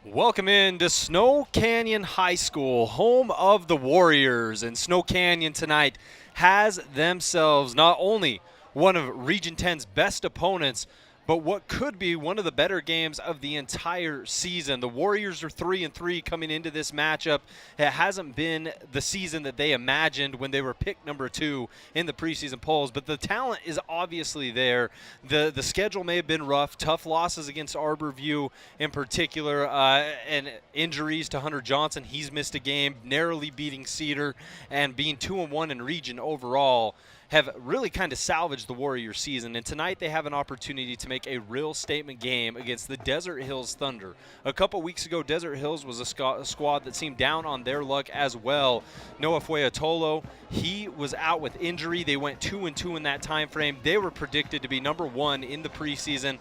Welcome in to Snow Canyon High School, home of the Warriors. And Snow Canyon tonight has themselves not only one of Region 10's best opponents, but what could be one of the better games of the entire season. The Warriors are 3-3 coming into this matchup. It hasn't been the season that they imagined when they were picked number 2 in the preseason polls, but the talent is obviously there. The schedule may have been rough, tough losses against Arborview in particular, and injuries to Hunter Johnson. He's missed a game, narrowly beating Cedar, and being 2-1 in region overall have really kind of salvaged the Warriors season. And tonight they have an opportunity to make a real statement game against the Desert Hills Thunder. A couple weeks ago, Desert Hills was a squad that seemed down on their luck as well. Noah Fuetolo, he was out with injury. They went 2-2 in that time frame. They were predicted to be number 1 in the preseason.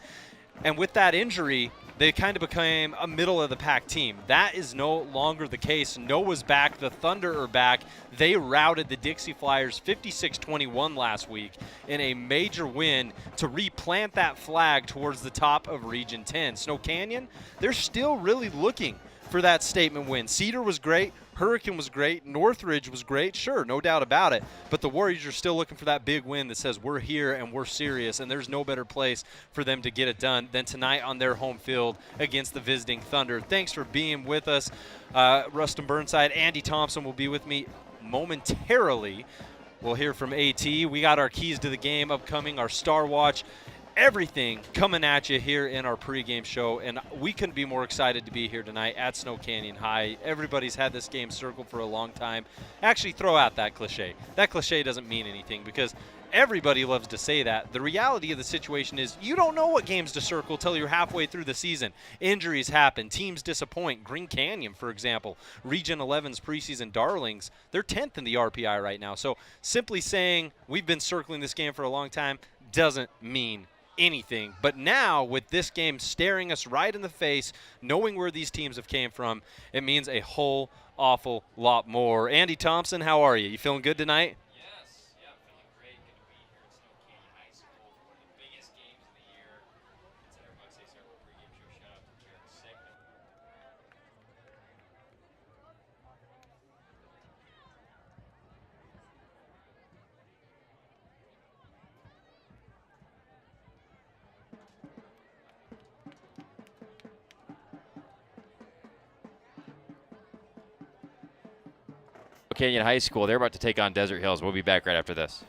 And with that injury, they kind of became a middle-of-the-pack team. That is no longer the case. Noah's back. The Thunder are back. They routed the Dixie Flyers 56-21 last week in a major win to replant that flag towards the top of Region 10. Snow Canyon, they're still really looking for that statement win. Cedar was great. Hurricane was great. Northridge was great. Sure, no doubt about it. But the Warriors are still looking for that big win that says we're here and we're serious, and there's no better place for them to get it done than tonight on their home field against the visiting Thunder. Thanks for being with us. Rustin Burnside, Andy Thompson will be with me momentarily. We'll hear from AT. We got our keys to the game upcoming, our Star Watch. Everything coming at you here in our pregame show, and we couldn't be more excited to be here tonight at Snow Canyon High. Everybody's had this game circled for a long time. Actually, throw out that cliche. That cliche doesn't mean anything because everybody loves to say that. The reality of the situation is you don't know what games to circle till you're halfway through the season. Injuries happen. Teams disappoint. Green Canyon, for example, Region 11's preseason darlings, they're 10th in the RPI right now. So simply saying we've been circling this game for a long time doesn't mean anything. But now with this game staring us right in the face, knowing where these teams have came from, it means a whole awful lot more. Andy Thompson, how are you? You feeling good tonight? Yes, yeah, I'm feeling great. Good to be here at Snow Canyon High School for one of the biggest games of the year. It's our Buck Say Circle pregame show. Shout out to Jared Sigmund. Canyon High School. They're about to take on Desert Hills. We'll be back right after this.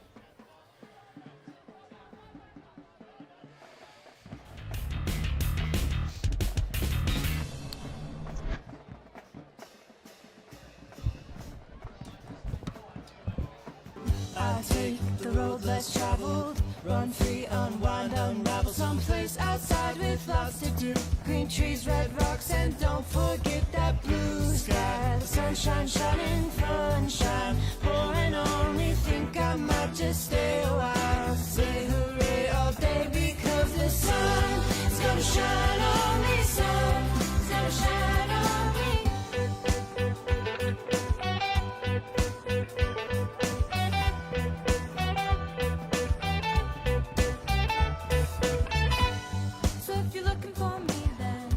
I take the road less traveled, run free, unwind, unravel someplace outside with lots to do. Green trees, red rocks, and don't forget that blue sky. The sunshine shining, sunshine pouring on me. Think I might just stay a while. Say hooray all day because the sun is gonna shine on me. Sun is gonna shine on me. So if you're looking for me then,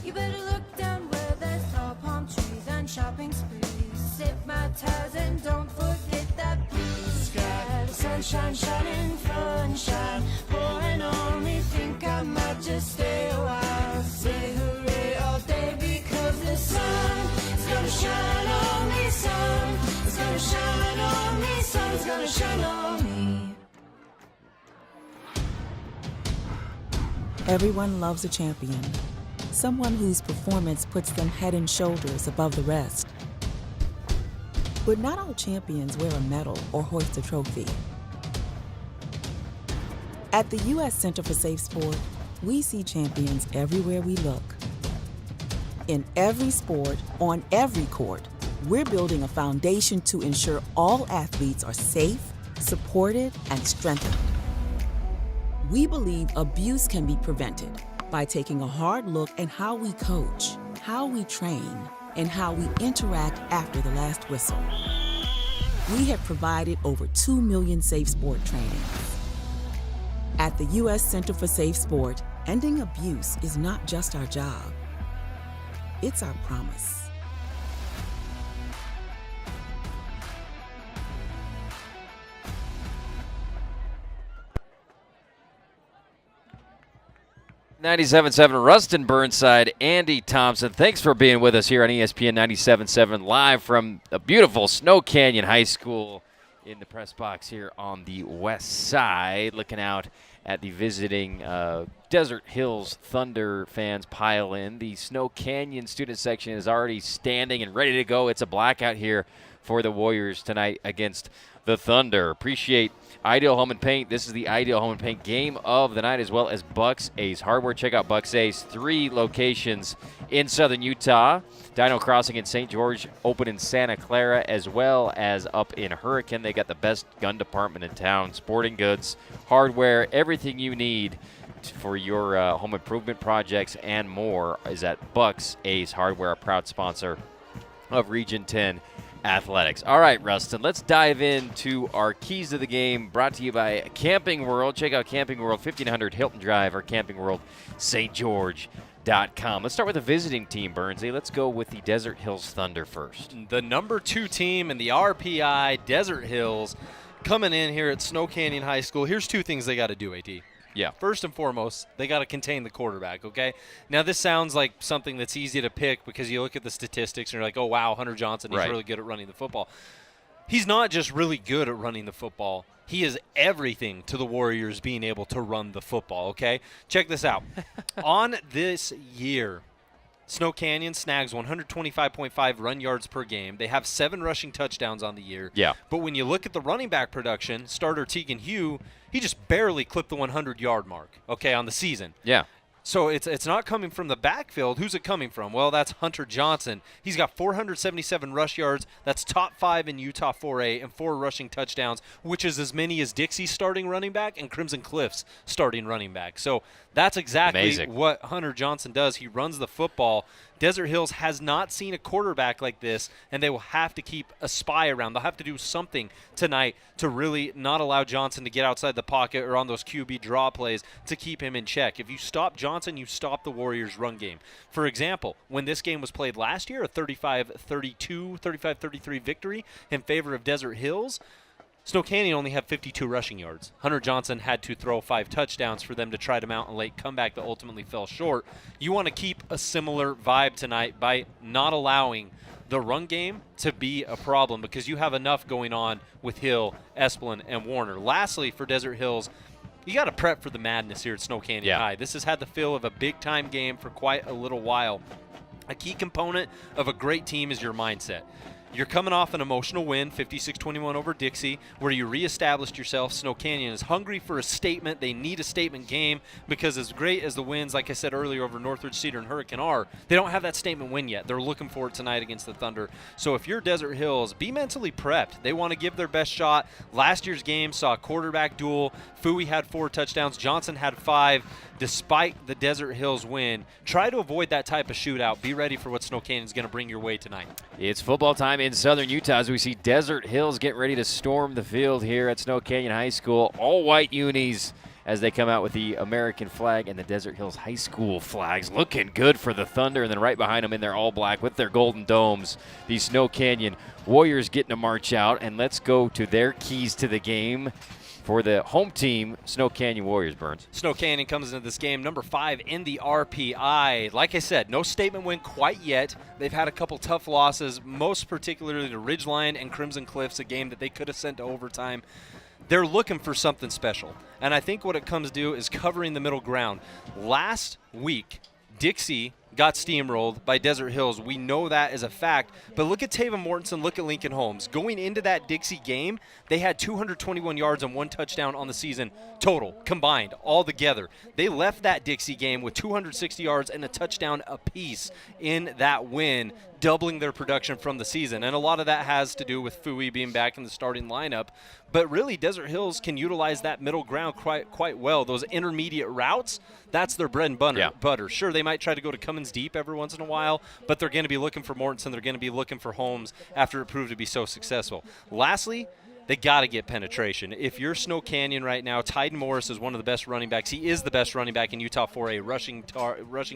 you better look down where there's tall palm trees and shopping sprees. Sip my ties and don't forget that blue sky. The sunshine shining, sunshine pouring on me. Think I might just stay a while. Say hooray all day because the sun is gonna shine on me. Sun is gonna shine on me. Sun is gonna shine on me. Everyone loves a champion, someone whose performance puts them head and shoulders above the rest. But not all champions wear a medal or hoist a trophy. At the U.S. Center for Safe Sport, we see champions everywhere we look. In every sport, on every court, we're building a foundation to ensure all athletes are safe, supported, and strengthened. We believe abuse can be prevented by taking a hard look at how we coach, how we train, and how we interact after the last whistle. We have provided over 2 million safe sport trainings. At the U.S. Center for Safe Sport, ending abuse is not just our job. It's our promise. 97.7 Rustin Burnside, Andy Thompson. Thanks for being with us here on ESPN 97.7 live from the beautiful Snow Canyon High School in the press box here on the west side. Looking out at the visiting Desert Hills Thunder fans pile in. The Snow Canyon student section is already standing and ready to go. It's a blackout here for the Warriors tonight against the Thunder. Appreciate Ideal Home and Paint. This is the Ideal Home and Paint game of the night, as well as Bucks Ace Hardware. Check out Bucks Ace. 3 locations in southern Utah. Dino Crossing in St. George, open in Santa Clara, as well as up in Hurricane. They got the best gun department in town. Sporting goods, hardware, everything you need for your home improvement projects and more is at Bucks Ace Hardware, a proud sponsor of Region 10 Athletics. All right, Rustin, let's dive into our keys to the game, brought to you by Camping World. Check out Camping World, 1500 Hilton Drive, or Camping World St. George.com. Let's start with the visiting team, Burnsley. Let's go with the Desert Hills Thunder first. The number 2 team in the RPI, Desert Hills, coming in here at Snow Canyon High School. Here's 2 things they got to do, AT. Yeah. First and foremost, they got to contain the quarterback, okay? Now, this sounds like something that's easy to pick because you look at the statistics and you're like, oh, wow, Hunter Johnson, he's really good at running the football. He's not just really good at running the football. He is everything to the Warriors being able to run the football, okay? Check this out. On this year, Snow Canyon snags 125.5 run yards per game. They have 7 rushing touchdowns on the year. Yeah. But when you look at the running back production, starter Tegan Hugh, he just barely clipped the 100-yard mark, okay, on the season. Yeah. So it's not coming from the backfield. Who's it coming from? Well, that's Hunter Johnson. He's got 477 rush yards. That's top 5 in Utah 4A, and 4 rushing touchdowns, which is as many as Dixie's starting running back and Crimson Cliff's starting running back. So that's exactly what Hunter Johnson does. He runs the football. Desert Hills has not seen a quarterback like this, and they will have to keep a spy around. They'll have to do something tonight to really not allow Johnson to get outside the pocket or on those QB draw plays to keep him in check. If you stop Johnson, you stop the Warriors' run game. For example, when this game was played last year, a 35-32, 35-33 victory in favor of Desert Hills, Snow Canyon only had 52 rushing yards. Hunter Johnson had to throw 5 touchdowns for them to try to mount a late comeback that ultimately fell short. You want to keep a similar vibe tonight by not allowing the run game to be a problem because you have enough going on with Hill, Esplin, and Warner. Lastly, for Desert Hills, you got to prep for the madness here at Snow Canyon High. This has had the feel of a big-time game for quite a little while. A key component of a great team is your mindset. You're coming off an emotional win, 56-21 over Dixie, where you reestablished yourself. Snow Canyon is hungry for a statement. They need a statement game because as great as the wins, like I said earlier, over Northridge, Cedar, and Hurricane are, they don't have that statement win yet. They're looking for it tonight against the Thunder. So if you're Desert Hills, be mentally prepped. They want to give their best shot. Last year's game saw a quarterback duel. Fooey had 4 touchdowns. Johnson had 5. Despite the Desert Hills win, try to avoid that type of shootout. Be ready for what Snow Canyon is going to bring your way tonight. It's football time in southern Utah as we see Desert Hills get ready to storm the field here at Snow Canyon High School. All white unis as they come out with the American flag and the Desert Hills High School flags. Looking good for the Thunder, and then right behind them in their all black with their golden domes, the Snow Canyon Warriors getting a march out. And let's go to their keys to the game for the home team, Snow Canyon Warriors, Burns. Snow Canyon comes into this game number 5 in the RPI. Like I said, no statement win quite yet. They've had a couple tough losses, most particularly to Ridgeline and Crimson Cliffs, a game that they could have sent to overtime. They're looking for something special, and I think what it comes to is covering the middle ground. Last week, Dixie got steamrolled by Desert Hills. We know that as a fact. But look at Taven Mortensen, look at Lincoln Holmes. Going into that Dixie game, they had 221 yards and 1 touchdown on the season total, combined, all together. They left that Dixie game with 260 yards and a touchdown apiece in that win, doubling their production from the season. And a lot of that has to do with Fooey being back in the starting lineup. But really, Desert Hills can utilize that middle ground quite well. Those intermediate routes, that's their bread and butter. Sure, they might try to go to Cummings deep every once in a while, but they're going to be looking for Mortensen. They're going to be looking for Holmes after it proved to be so successful. Lastly, they got to get penetration. If you're Snow Canyon right now, Taven Morris is one of the best running backs. He is the best running back in Utah for a rushing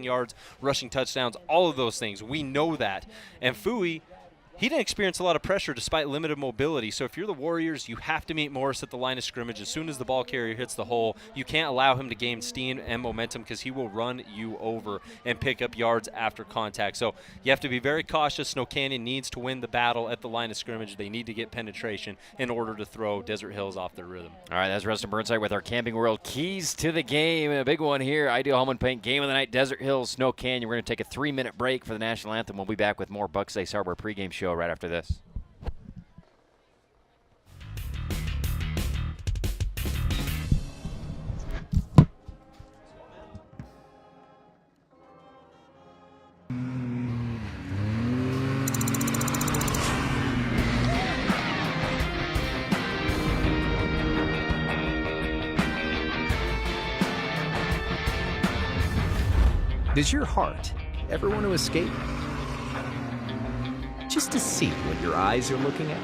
yards, rushing touchdowns, all of those things. We know that. And Fui, he didn't experience a lot of pressure despite limited mobility. So if you're the Warriors, you have to meet Morris at the line of scrimmage. As soon as the ball carrier hits the hole, you can't allow him to gain steam and momentum because he will run you over and pick up yards after contact. So you have to be very cautious. Snow Canyon needs to win the battle at the line of scrimmage. They need to get penetration in order to throw Desert Hills off their rhythm. All right, that's Rustin Burnside with our Camping World keys to the game. And a big one here, Ideal Home and Paint Game of the Night, Desert Hills, Snow Canyon. We're going to take a 3-minute break for the National Anthem. We'll be back with more Bucks Ace Hardware pregame show right after this. Does your heart ever want to escape? Just to see what your eyes are looking at?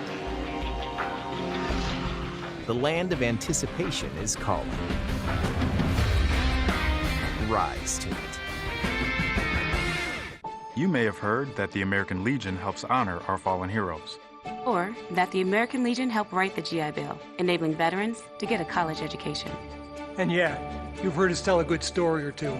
The land of anticipation is calling. Rise to it. You may have heard that the American Legion helps honor our fallen heroes. Or that the American Legion helped write the GI Bill, enabling veterans to get a college education. And yeah, you've heard us tell a good story or two.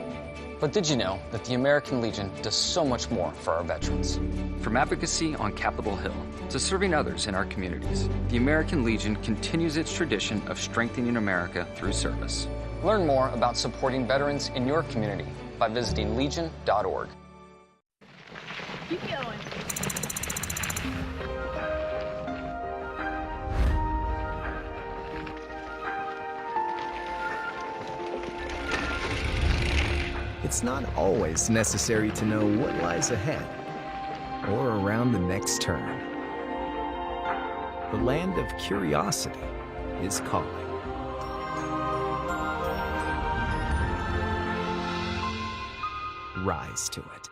But did you know that the American Legion does so much more for our veterans? From advocacy on Capitol Hill to serving others in our communities, the American Legion continues its tradition of strengthening America through service. Learn more about supporting veterans in your community by visiting legion.org. Keep going. It's not always necessary to know what lies ahead or around the next turn. The land of curiosity is calling. Rise to it.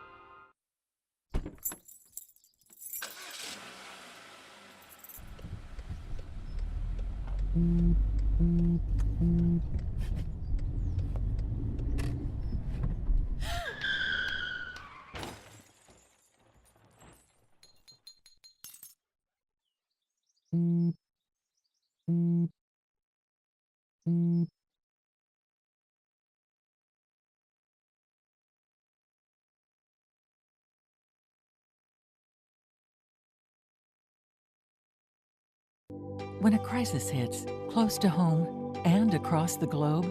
When a crisis hits, close to home and across the globe,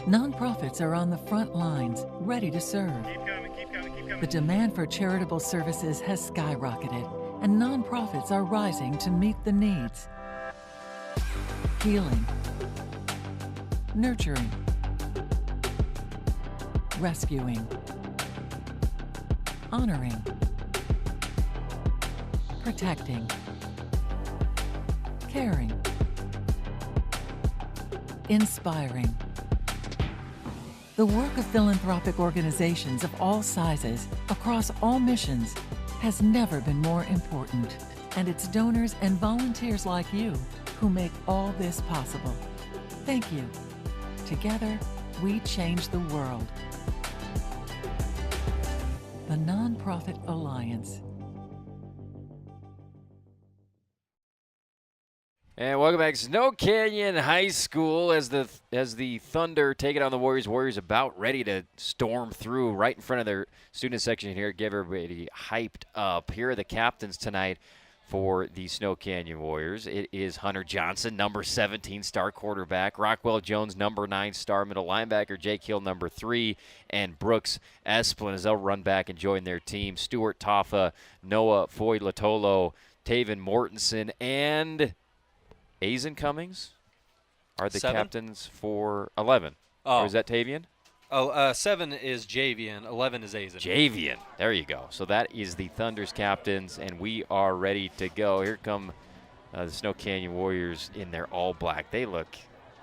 nonprofits are on the front lines, ready to serve. Keep coming, keep coming, keep coming. The demand for charitable services has skyrocketed, and nonprofits are rising to meet the needs. Healing, nurturing, rescuing, honoring, protecting, caring, inspiring. The work of philanthropic organizations of all sizes, across all missions, has never been more important. And it's donors and volunteers like you who make all this possible. Thank you. Together, we change the world. The Nonprofit Alliance. And welcome back, Snow Canyon High School, as the Thunder take it on the Warriors. Warriors about ready to storm through right in front of their student section here, get everybody hyped up. Here are the captains tonight for the Snow Canyon Warriors. It is Hunter Johnson, number 17, star quarterback. Rockwell Jones, number 9, star middle linebacker. Jake Hill, number 3. And Brooks Esplin as they'll run back and join their team. Stuart Toffa, Noah Foy-Latolo, Taven Mortensen, and Javion Cummings are the 7? captains for 11. Oh. Or is that Tavian? 7 is Javion, 11 is Azen. Javion. There you go. So that is the Thunder's captains, and we are ready to go. Here come the Snow Canyon Warriors in their all black. They look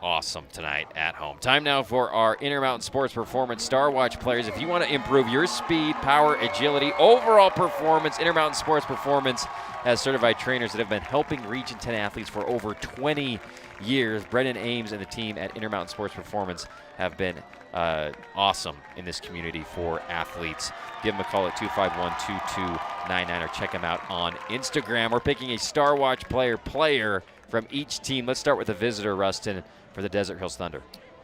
awesome tonight at home. Time now for our Intermountain Sports Performance Star Watch players. If you want to improve your speed, power, agility, overall performance, Intermountain Sports Performance has certified trainers that have been helping Region 10 athletes for over 20 years. Brendan Ames and the team at Intermountain Sports Performance have been awesome in this community for athletes. Give them a call at 251-2299 or check them out on Instagram. We're picking a Star Watch player from each team. Let's start with the visitor, Rustin, for the Desert Hills Thunder.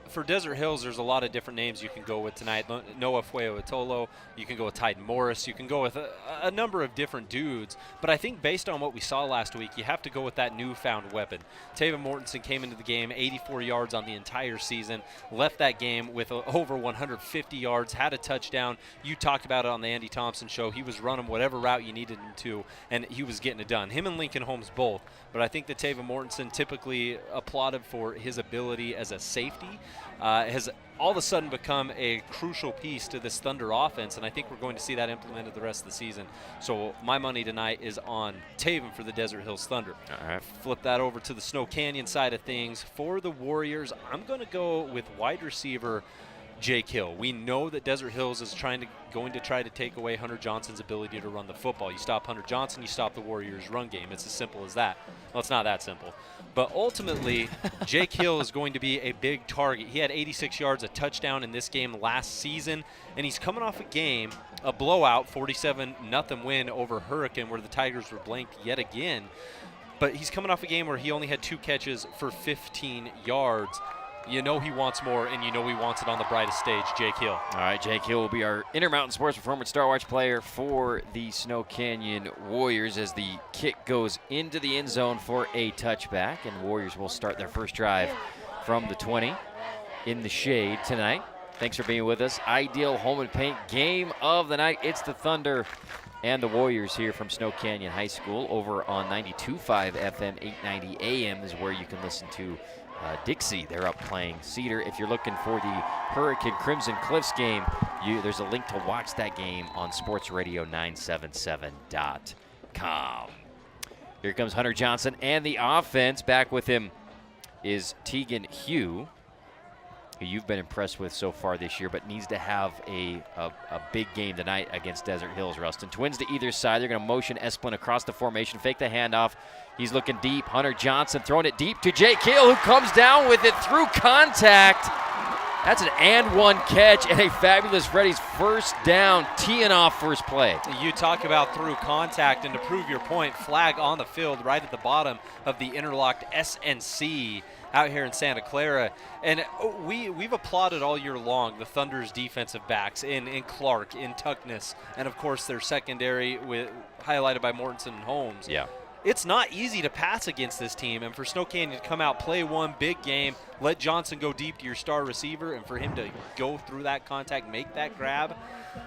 For Desert Hills, there's a lot of different names you can go with tonight. Noah Fueotolo, you can go with Taven Morris, you can go with a number of different dudes. But I think based on what we saw last week, you have to go with that newfound weapon. Taven Mortensen came into the game 84 yards on the entire season, left that game with over 150 yards, had a touchdown. You talked about it on the Andy Thompson show. He was running whatever route you needed him to, and he was getting it done. Him and Lincoln Holmes both. But I think that Taven Mortensen, typically applauded for his ability as a safety, has all of a sudden become a crucial piece to this Thunder offense, and I think we're going to see that implemented the rest of the season. So my money tonight is on Taven for the Desert Hills Thunder. All right. Flip that over to the Snow Canyon side of things. For the Warriors, I'm going to go with wide receiver Jake Hill. We know that Desert Hills is going to try to take away Hunter Johnson's ability to run the football. You stop Hunter Johnson, you stop the Warriors' run game. It's as simple as that. Well, it's not that simple. But ultimately, Jake Hill is going to be a big target. He had 86 yards, a touchdown in this game last season, and he's coming off a blowout, 47-0 win over Hurricane, where the Tigers were blanked yet again. But he's coming off a game where he only had 2 catches for 15 yards. You know he wants more, and you know he wants it on the brightest stage, Jake Hill. All right, Jake Hill will be our Intermountain Sports Performance Star Watch player for the Snow Canyon Warriors as the kick goes into the end zone for a touchback, and the Warriors will start their first drive from the 20 in the shade tonight. Thanks for being with us. Ideal Home and Paint game of the night. It's the Thunder and the Warriors here from Snow Canyon High School over on 92.5 FM, 890 AM is where you can listen to Dixie. They're up playing Cedar. If you're looking for the Hurricane Crimson Cliffs game, there's a link to watch that game on sportsradio977.com. Here comes Hunter Johnson and the offense. Back with him is Tegan Hugh, who you've been impressed with so far this year, but needs to have a big game tonight against Desert Hills, Rustin. Twins to either side. They're going to motion Esplin across the formation, fake the handoff. He's looking deep. Hunter Johnson throwing it deep to Jake Hill, who comes down with it through contact. That's an and one catch and a fabulous Freddy's first down, teeing off first play. You talk about through contact, and to prove your point, flag on the field right at the bottom of the interlocked SNC out here in Santa Clara. And we've applauded all year long the Thunder's defensive backs in Clark, in Tuckness, and of course their secondary highlighted by Mortensen and Holmes. Yeah. It's not easy to pass against this team, and for Snow Canyon to come out, play one big game, let Johnson go deep to your star receiver, and for him to go through that contact, make that grab,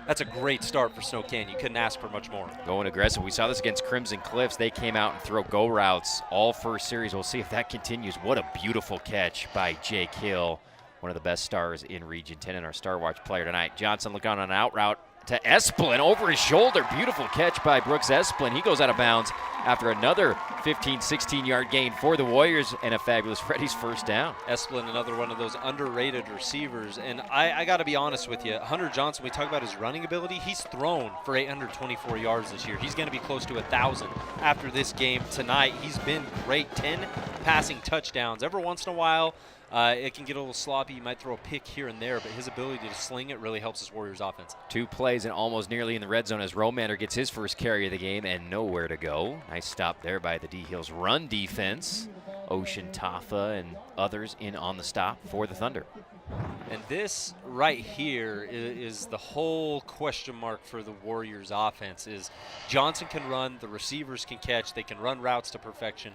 that's a great start for Snow Canyon. You couldn't ask for much more. Going aggressive. We saw this against Crimson Cliffs. They came out and throw go routes all first series. We'll see if that continues. What a beautiful catch by Jake Hill, one of the best stars in Region 10 and our Star Watch player tonight. Johnson looking on an out route to Esplin over his shoulder. Beautiful catch by Brooks Esplin. He goes out of bounds after another 15, 16-yard gain for the Warriors and a fabulous Freddy's first down. Esplin, another one of those underrated receivers. And I got to be honest with you, Hunter Johnson, we talk about his running ability, he's thrown for 824 yards this year. He's going to be close to 1,000 after this game tonight. He's been great, 10 passing touchdowns. Every once in a while, it can get a little sloppy. You might throw a pick here and there, but his ability to sling it really helps this Warriors offense. 2 plays and almost nearly in the red zone as Romander gets his first carry of the game and nowhere to go. Nice stop there by the D-Hills run defense. Ocean Tafa and others in on the stop for the Thunder. And this right here is the whole question mark for the Warriors offense is Johnson can run, the receivers can catch, they can run routes to perfection.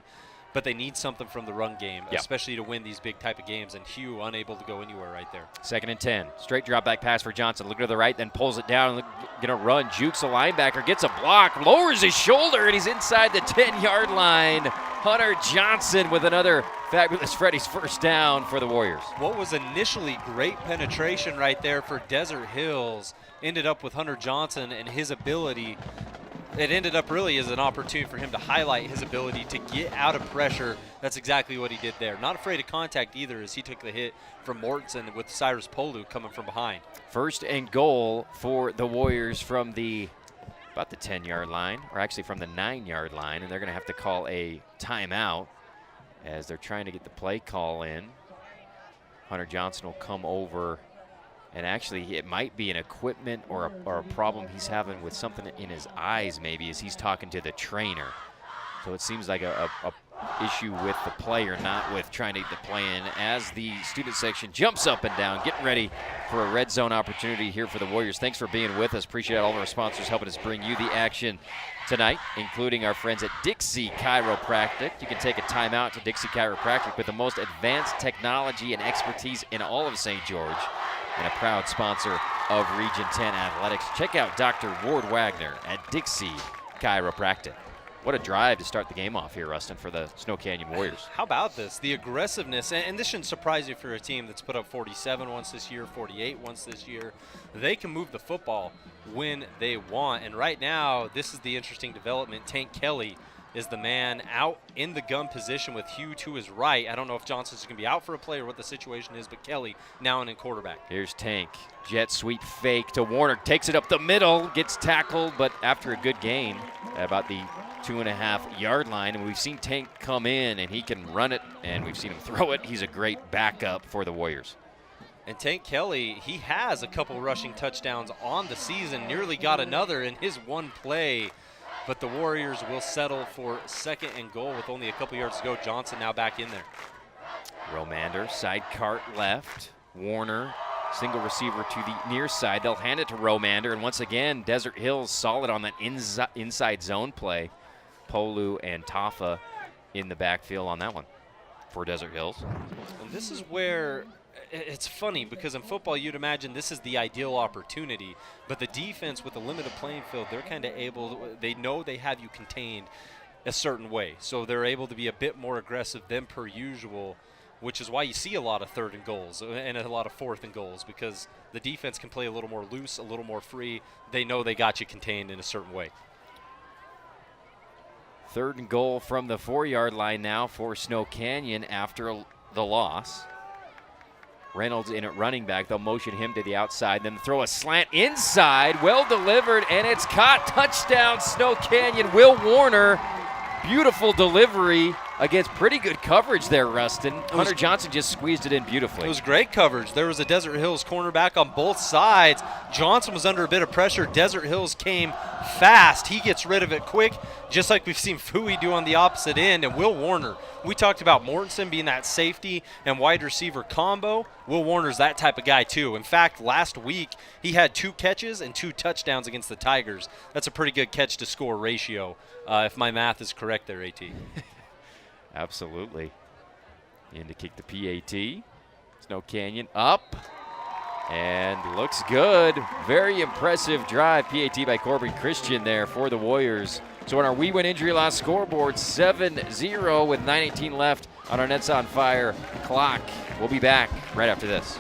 But they need something from the run game, especially to win these big type of games, and Hugh unable to go anywhere right there. 2nd and 10. Straight drop back pass for Johnson. Looking to the right, then pulls it down. Going to run. Jukes a linebacker, gets a block, lowers his shoulder, and he's inside the 10-yard line. Hunter Johnson with another fabulous Freddy's first down for the Warriors. What was initially great penetration right there for Desert Hills ended up with Hunter Johnson and his ability it ended up really as an opportunity for him to highlight his ability to get out of pressure. That's exactly what he did there. Not afraid of contact either, as he took the hit from Mortensen with Cyrus Polu coming from behind. First and goal for the Warriors from about the 10-yard line, or actually from the 9-yard line, and they're going to have to call a timeout as they're trying to get the play call in. Hunter Johnson will come over, and actually it might be an equipment or a problem he's having with something in his eyes maybe as he's talking to the trainer. So it seems like a issue with the player, not with trying to get the play in, as the student section jumps up and down, getting ready for a red zone opportunity here for the Warriors. Thanks for being with us. Appreciate all of our sponsors helping us bring you the action tonight, including our friends at Dixie Chiropractic. You can take a timeout to Dixie Chiropractic with the most advanced technology and expertise in all of St. George, and a proud sponsor of Region 10 Athletics. Check out Dr. Ward Wagner at Dixie Chiropractic. What a drive to start the game off here, Rustin, for the Snow Canyon Warriors. How about this? The aggressiveness, and this shouldn't surprise you for a team that's put up 47 once this year, 48 once this year. They can move the football when they want, and right now, this is the interesting development. Tank Kelly is the man out in the gun position with Hugh to his right. I don't know if Johnson's going to be out for a play or what the situation is, but Kelly now in quarterback. Here's Tank. Jet sweep fake to Warner. Takes it up the middle, gets tackled, but after a good gain at about the 2.5-yard line, and we've seen Tank come in and he can run it, and we've seen him throw it. He's a great backup for the Warriors. And Tank Kelly, he has a couple rushing touchdowns on the season, nearly got another in his one play, but the Warriors will settle for second and goal with only a couple yards to go. Johnson now back in there. Romander, side cart left. Warner, single receiver to the near side. They'll hand it to Romander, and once again, Desert Hills solid on that inside zone play. Polu and Tafa in the backfield on that one for Desert Hills. And this is where it's funny, because in football you'd imagine this is the ideal opportunity, but the defense with a limited playing field, they're kind of they know they have you contained a certain way, so they're able to be a bit more aggressive than per usual, which is why you see a lot of third and goals and a lot of fourth and goals, because the defense can play a little more loose, a little more free. They know they got you contained in a certain way. Third and goal from the 4-yard line now for Snow Canyon after the loss. Reynolds in at running back. They'll motion him to the outside, then throw a slant inside. Well delivered, and it's caught. Touchdown, Snow Canyon. Will Warner. Beautiful delivery against pretty good coverage there, Rustin. Hunter Johnson just squeezed it in beautifully. It was great coverage. There was a Desert Hills cornerback on both sides. Johnson was under a bit of pressure. Desert Hills came fast. He gets rid of it quick, just like we've seen Fui do on the opposite end. And Will Warner, we talked about Mortensen being that safety and wide receiver combo. Will Warner's that type of guy too. In fact, last week he had 2 catches and 2 touchdowns against the Tigers. That's a pretty good catch to score ratio, if my math is correct there, AT. Absolutely. In to kick the PAT. Snow Canyon up. And looks good. Very impressive drive. PAT by Corbin Christian there for the Warriors. So on our We Win Injury Loss scoreboard, 7-0 with 9:18 left on our Nets on Fire clock. We'll be back right after this.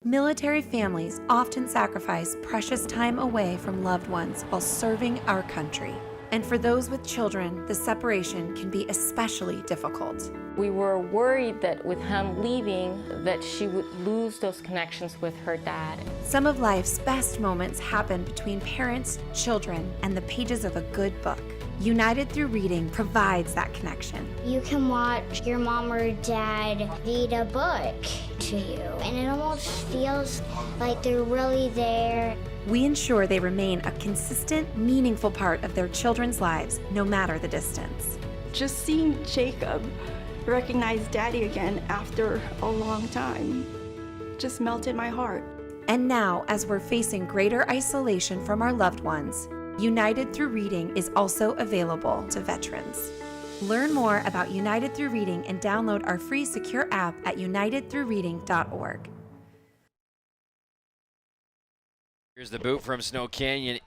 Military families often sacrifice precious time away from loved ones while serving our country. And for those with children, the separation can be especially difficult. We were worried that with him leaving, that she would lose those connections with her dad. Some of life's best moments happen between parents, children, and the pages of a good book. United Through Reading provides that connection. You can watch your mom or dad read a book to you, and it almost feels like they're really there. We ensure they remain a consistent, meaningful part of their children's lives, no matter the distance. Just seeing Jacob recognize Daddy again after a long time just melted my heart. And now, as we're facing greater isolation from our loved ones, United Through Reading is also available to veterans. Learn more about United Through Reading and download our free secure app at unitedthroughreading.org. Here's the boot from Snow Canyon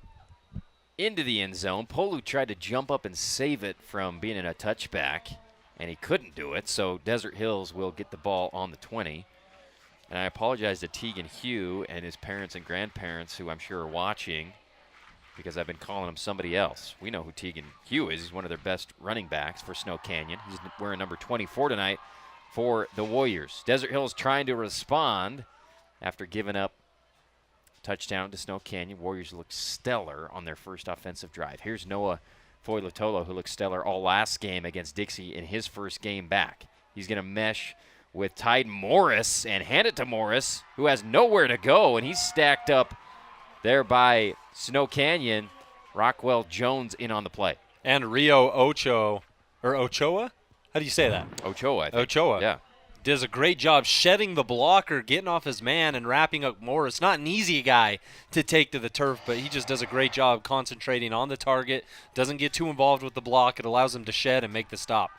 into the end zone. Polu tried to jump up and save it from being in a touchback, and he couldn't do it, so Desert Hills will get the ball on the 20. And I apologize to Tegan Hugh and his parents and grandparents who I'm sure are watching because I've been calling him somebody else. We know who Tegan Hugh is. He's one of their best running backs for Snow Canyon. He's wearing number 24 tonight for the Warriors. Desert Hills trying to respond after giving up touchdown to Snow Canyon. Warriors look stellar on their first offensive drive. Here's Noah Foylatolo, who looked stellar all last game against Dixie in his first game back. He's going to mesh with Taven Morris and hand it to Morris, who has nowhere to go, and he's stacked up there by Snow Canyon. Rockwell Jones in on the play. And Rio Ochoa. How do you say that? Ochoa, I think. Ochoa. Yeah. Does a great job shedding the blocker, getting off his man, and wrapping up Morris. Not an easy guy to take to the turf, but he just does a great job concentrating on the target, doesn't get too involved with the block. It allows him to shed and make the stop.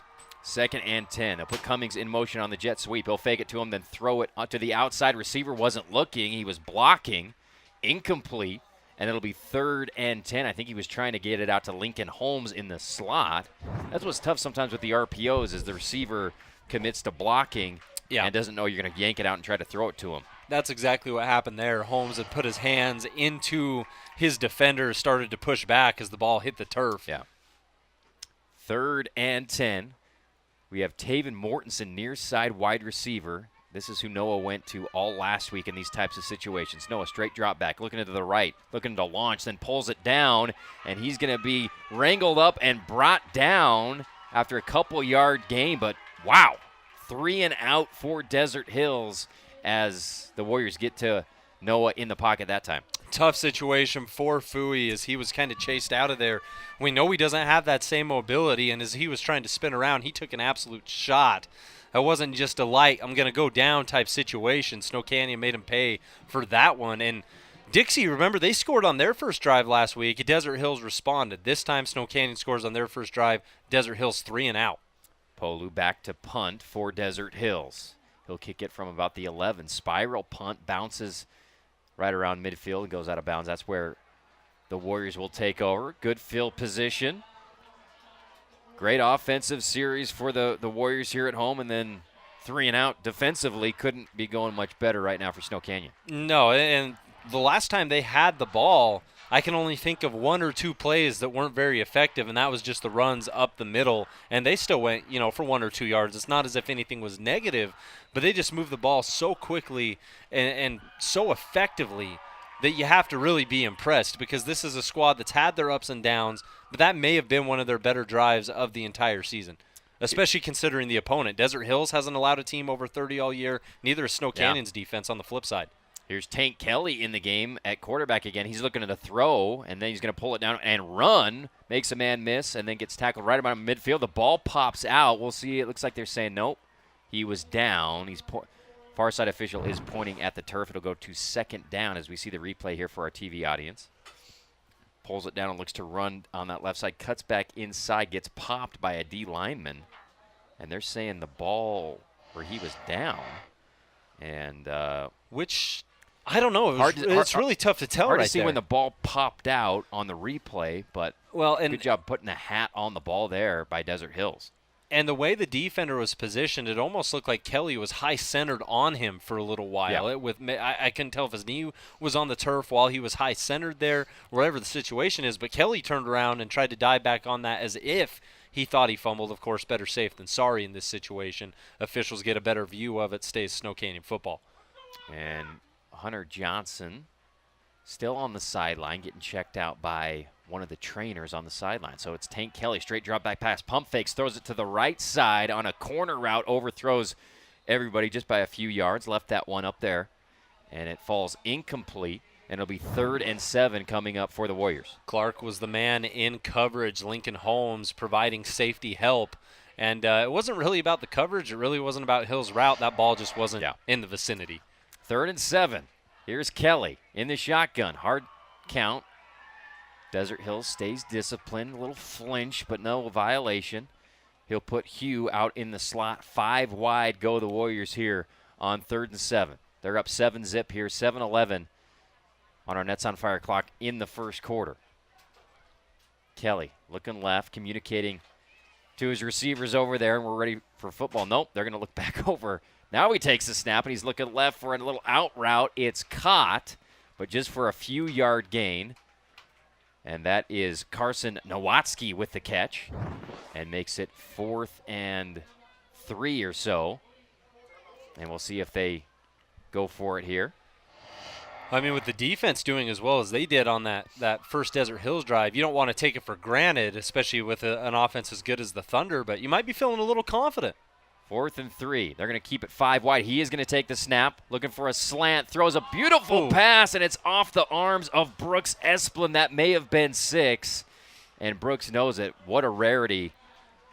2nd and 10. They'll put Cummings in motion on the jet sweep. He'll fake it to him, then throw it to the outside. Receiver wasn't looking. He was blocking. Incomplete. And it'll be 3rd and 10. I think he was trying to get it out to Lincoln Holmes in the slot. That's what's tough sometimes with the RPOs is the receiver commits to blocking and doesn't know you're going to yank it out and try to throw it to him. That's exactly what happened there. Holmes had put his hands into his defender, started to push back as the ball hit the turf. Yeah. 3rd and 10. We have Taven Mortensen, near side wide receiver. This is who Noah went to all last week in these types of situations. Noah, straight drop back, looking to the right, looking to launch, then pulls it down, and he's going to be wrangled up and brought down after a couple-yard gain. But, wow, 3 and out for Desert Hills as the Warriors get to Noah in the pocket that time. Tough situation for Fui as he was kind of chased out of there. We know he doesn't have that same mobility, and as he was trying to spin around, he took an absolute shot. It wasn't just a light, I'm going to go down type situation. Snow Canyon made him pay for that one. And Dixie, remember, they scored on their first drive last week. Desert Hills responded. This time, Snow Canyon scores on their first drive. Desert Hills 3 and out. Polu back to punt for Desert Hills. He'll kick it from about the 11. Spiral punt, bounces right around midfield and goes out of bounds. That's where the Warriors will take over. Good field position. Great offensive series for the Warriors here at home, and then 3 and out defensively. Couldn't be going much better right now for Snow Canyon. No, and the last time they had the ball, I can only think of 1 or 2 plays that weren't very effective, and that was just the runs up the middle, and they still went, for 1 or 2 yards. It's not as if anything was negative, but they just moved the ball so quickly and so effectively that you have to really be impressed, because this is a squad that's had their ups and downs, but that may have been one of their better drives of the entire season, especially considering the opponent. Desert Hills hasn't allowed a team over 30 all year. Neither is Snow Canyon's defense on the flip side. Here's Tank Kelly in the game at quarterback again. He's looking at a throw, and then he's going to pull it down and run, makes a man miss, and then gets tackled right about midfield. The ball pops out. We'll see. It looks like they're saying, nope, he was down. Far side official is pointing at the turf. It'll go to 2nd down as we see the replay here for our TV audience. Pulls it down and looks to run on that left side. Cuts back inside, gets popped by a D lineman. And they're saying the ball where he was down. And which, I don't know. It's really tough to tell hard right to see there. when the ball popped out on the replay, but good job putting a hat on the ball there by Desert Hills. And the way the defender was positioned, it almost looked like Kelly was high-centered on him for a little while. Yeah. I couldn't tell if his knee was on the turf while he was high-centered there, wherever the situation is. But Kelly turned around and tried to dive back on that as if he thought he fumbled. Of course, better safe than sorry in this situation. Officials get a better view of it. Stays Snow Canyon football. And Hunter Johnson still on the sideline, getting checked out by one of the trainers on the sideline. So it's Tank Kelly, straight drop back pass, pump fakes, throws it to the right side on a corner route, overthrows everybody just by a few yards, left that one up there, and it falls incomplete, and it'll be 3rd and 7 coming up for the Warriors. Clark was the man in coverage, Lincoln Holmes providing safety help, and it wasn't really about the coverage, it really wasn't about Hill's route. That ball just wasn't in the vicinity. 3rd and 7. Here's Kelly in the shotgun, hard count. Desert Hills stays disciplined, a little flinch, but no violation. He'll put Hugh out in the slot. 5 wide go the Warriors here on 3rd and 7. They're up 7-zip here, 7-11 on our Nets on Fire clock in the first quarter. Kelly looking left, communicating to his receivers over there, and we're ready for football. Nope, they're going to look back over Now he takes the snap, and he's looking left for a little out route. It's caught, but just for a few-yard gain. And that is Carson Nowatzki with the catch and makes it 4th and 3 or so. And we'll see if they go for it here. I mean, with the defense doing as well as they did on that first Desert Hills drive, you don't want to take it for granted, especially with an offense as good as the Thunder, but you might be feeling a little confident. 4th and 3. They're going to keep it 5 wide. He is going to take the snap, looking for a slant, throws a beautiful pass, and it's off the arms of Brooks Esplin. That may have been 6, and Brooks knows it. What a rarity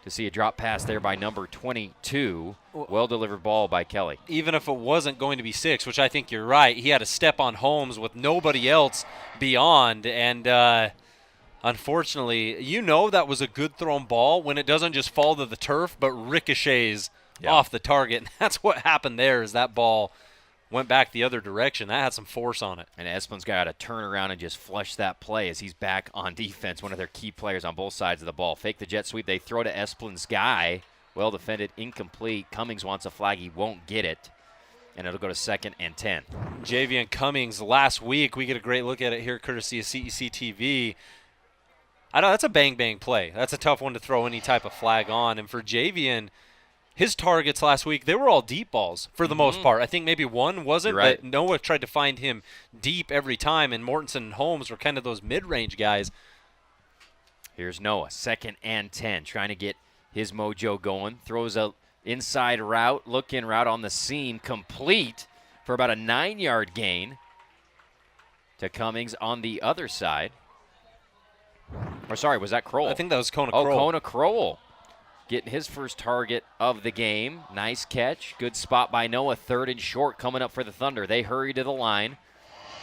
to see a drop pass there by number 22. Well-delivered ball by Kelly. Even if it wasn't going to be 6, which I think you're right, he had a step on Holmes with nobody else beyond, and unfortunately, that was a good thrown ball when it doesn't just fall to the turf but ricochets off the target. And that's what happened there is that ball went back the other direction. That had some force on it. And Esplin's got to turn around and just flush that play as he's back on defense, one of their key players on both sides of the ball. Fake the jet sweep. They throw to Esplin's guy. Well defended, incomplete. Cummings wants a flag. He won't get it. And it'll go to 2nd and 10. Javion Cummings last week, we get a great look at it here courtesy of CEC TV. I know that's a bang-bang play. That's a tough one to throw any type of flag on. And for Javion, his targets last week, they were all deep balls for the most part. I think maybe one wasn't, right. But Noah tried to find him deep every time, and Mortensen and Holmes were kind of those mid-range guys. Here's Noah, 2nd and 10, trying to get his mojo going. Throws a inside route, look-in route on the seam, complete for about a 9-yard gain to Cummings on the other side. Or sorry, was that Kroll? I think that was Kona Kroll. Oh, Kona Kroll getting his first target of the game. Nice catch. Good spot by Noah. 3rd and short coming up for the Thunder. They hurry to the line.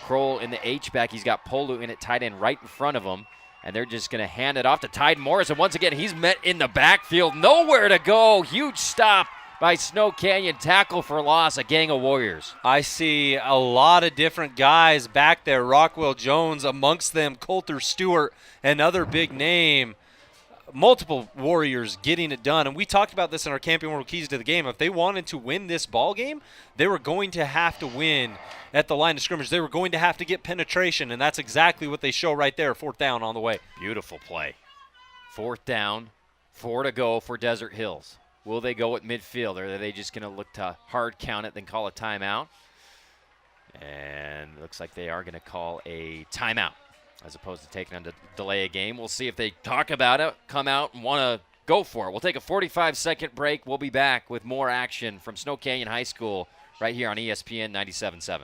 Kroll in the H-back. He's got Polu in at tight end right in front of him. And they're just going to hand it off to Taven Mortensen. Once again, he's met in the backfield. Nowhere to go. Huge stop by Snow Canyon. Tackle for loss. A gang of Warriors. I see a lot of different guys back there. Rockwell Jones amongst them. Coulter Stewart, another big name. Multiple Warriors getting it done. And we talked about this in our Camping World Keys to the Game. If they wanted to win this ball game, they were going to have to win at the line of scrimmage. They were going to have to get penetration, and that's exactly what they show right there. 4th down on the way. Beautiful play. 4th down, 4 to go for Desert Hills. Will they go at midfield, or are they just going to look to hard count it, then call a timeout? And looks like they are going to call a timeout as opposed to taking them to delay a game. We'll see if they talk about it, come out, and want to go for it. We'll take a 45-second break. We'll be back with more action from Snow Canyon High School right here on ESPN 97.7.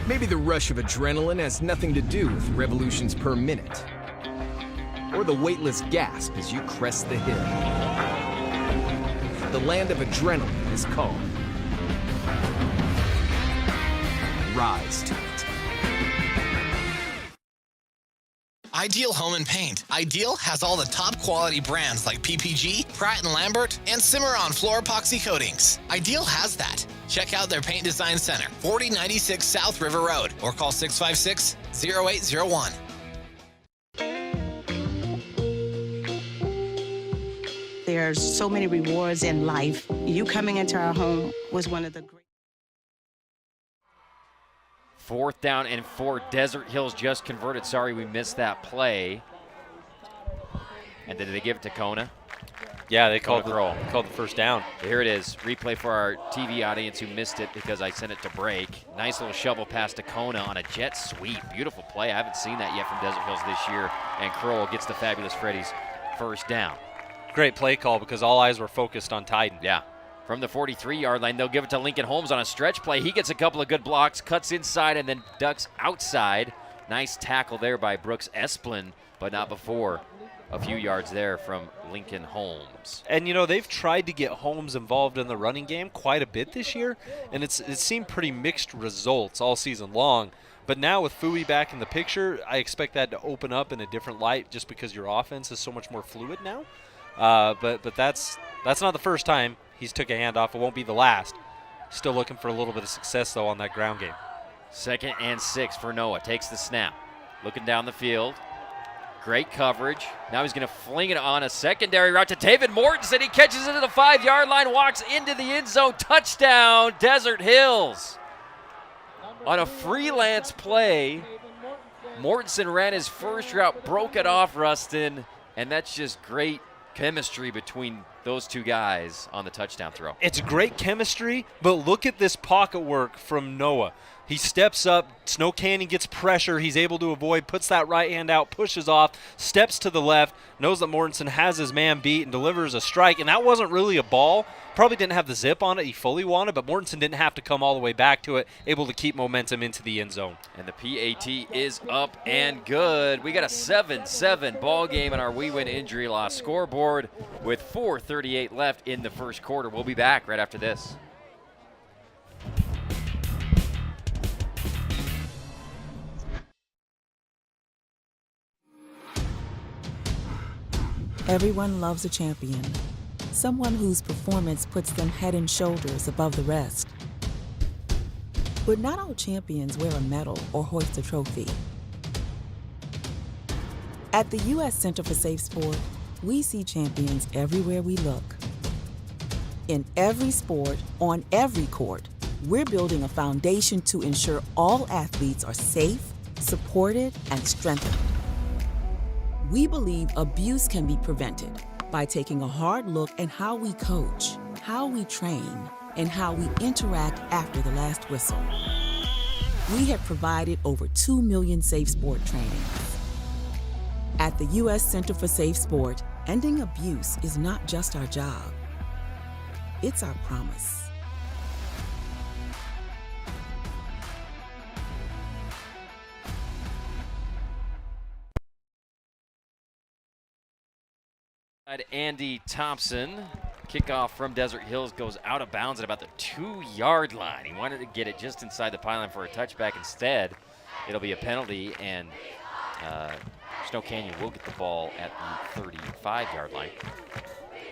Maybe the rush of adrenaline has nothing to do with revolutions per minute, or the weightless gasp as you crest the hill. The land of adrenaline is called. Rise to it. Ideal Home and Paint. Ideal has all the top quality brands like PPG, Pratt & Lambert, and Cimarron floor epoxy coatings. Ideal has that. Check out their paint design center, 4096 South River Road, or call 656-0801. There's so many rewards in life. You coming into our home was one of the great. 4th down and 4. Desert Hills just converted. Sorry we missed that play. And did they give it to Kona? Yeah, they called the first down. Here it is. Replay for our TV audience who missed it because I sent it to break. Nice little shovel pass to Kona on a jet sweep. Beautiful play. I haven't seen that yet from Desert Hills this year. And Kroll gets the Fabulous Freddy's first down. Great play call because all eyes were focused on Titan. Yeah. From the 43-yard line, they'll give it to Lincoln Holmes on a stretch play. He gets a couple of good blocks, cuts inside, and then ducks outside. Nice tackle there by Brooks Esplin, but not before a few yards there from Lincoln Holmes. And, they've tried to get Holmes involved in the running game quite a bit this year, and it seemed pretty mixed results all season long. But now with Fui back in the picture, I expect that to open up in a different light just because your offense is so much more fluid now. But that's not the first time he's took a handoff. It won't be the last. Still looking for a little bit of success, though, on that ground game. 2nd and 6 for Noah. Takes the snap. Looking down the field. Great coverage. Now he's going to fling it on a secondary route to Taven Mortensen. He catches it at the 5-yard line, walks into the end zone. Touchdown, Desert Hills. On a freelance play, Mortensen ran his first route, broke it off, Rustin, and that's just great chemistry between those two guys on the touchdown throw. It's great chemistry, but look at this pocket work from Noah. He steps up, Snow Canyon gets pressure, he's able to avoid, puts that right hand out, pushes off, steps to the left, knows that Mortensen has his man beat and delivers a strike, and that wasn't really a ball. Probably didn't have the zip on it he fully wanted, but Mortensen didn't have to come all the way back to it, able to keep momentum into the end zone. And the PAT is up and good. We got a 7-7 ball game in our We Win Injury Loss scoreboard with 4:38 left in the first quarter. We'll be back right after this. Everyone loves a champion, someone whose performance puts them head and shoulders above the rest. But not all champions wear a medal or hoist a trophy. At the U.S. Center for Safe Sport, we see champions everywhere we look. In every sport, on every court, we're building a foundation to ensure all athletes are safe, supported, and strengthened. We believe abuse can be prevented by taking a hard look at how we coach, how we train, and how we interact after the last whistle. We have provided over 2 million safe sport trainings. At the U.S. Center for Safe Sport, ending abuse is not just our job, it's our promise. Andy Thompson. Kickoff from Desert Hills goes out of bounds at about the 2-yard line. He wanted to get it just inside the pylon for a touchback. Instead, it'll be a penalty, and Snow Canyon will get the ball at the 35-yard line.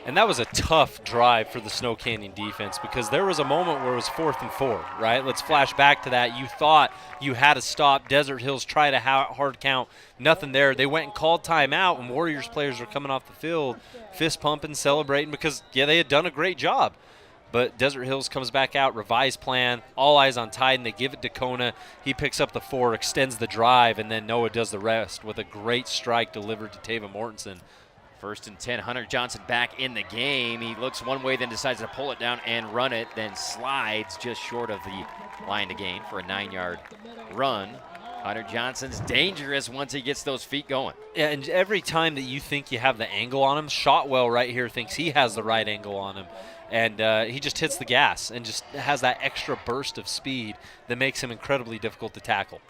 And that was a tough drive for the Snow Canyon defense because there was a moment where it was 4th and 4, right? Let's flash back to that. You thought you had to stop. Desert Hills tried a hard count. Nothing there. They went and called timeout, and Warriors players were coming off the field fist pumping, celebrating because, yeah, they had done a great job. But Desert Hills comes back out, revised plan, all eyes on Taven. They give it to Kona. He picks up the 4, extends the drive, and then Noah does the rest with a great strike delivered to Taven Mortensen. 1st and 10, Hunter Johnson back in the game. He looks one way, then decides to pull it down and run it, then slides just short of the line to gain for a 9-yard run. Hunter Johnson's dangerous once he gets those feet going. Yeah, and every time that you think you have the angle on him, Shotwell right here thinks he has the right angle on him. And he just hits the gas and just has that extra burst of speed that makes him incredibly difficult to tackle.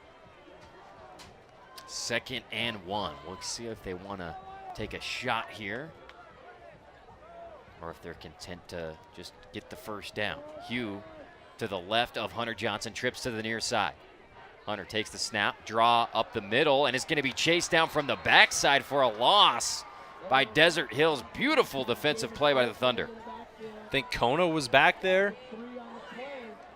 2nd and 1. We'll see if they want to take a shot here or if they're content to just get the first down. Hugh to the left of Hunter Johnson, trips to the near side. Hunter takes the snap, draw up the middle, and is going to be chased down from the backside for a loss by Desert Hills. Beautiful defensive play by the Thunder. I think Kona was back there.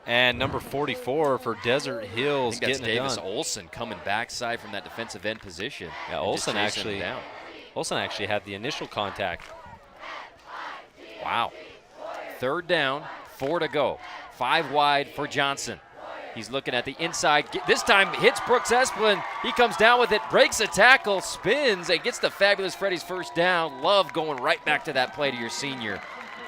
And number 44 for Desert Hills getting it done. I think that's Davis Olson coming backside from that defensive end position. Yeah, Olson actually had the initial contact. Wow. 3rd down, 4 to go. 5 wide for Johnson. He's looking at the inside. This time hits Brooks Esplin. He comes down with it, breaks a tackle, spins, and gets the fabulous Freddie's first down. Love going right back to that play to your senior.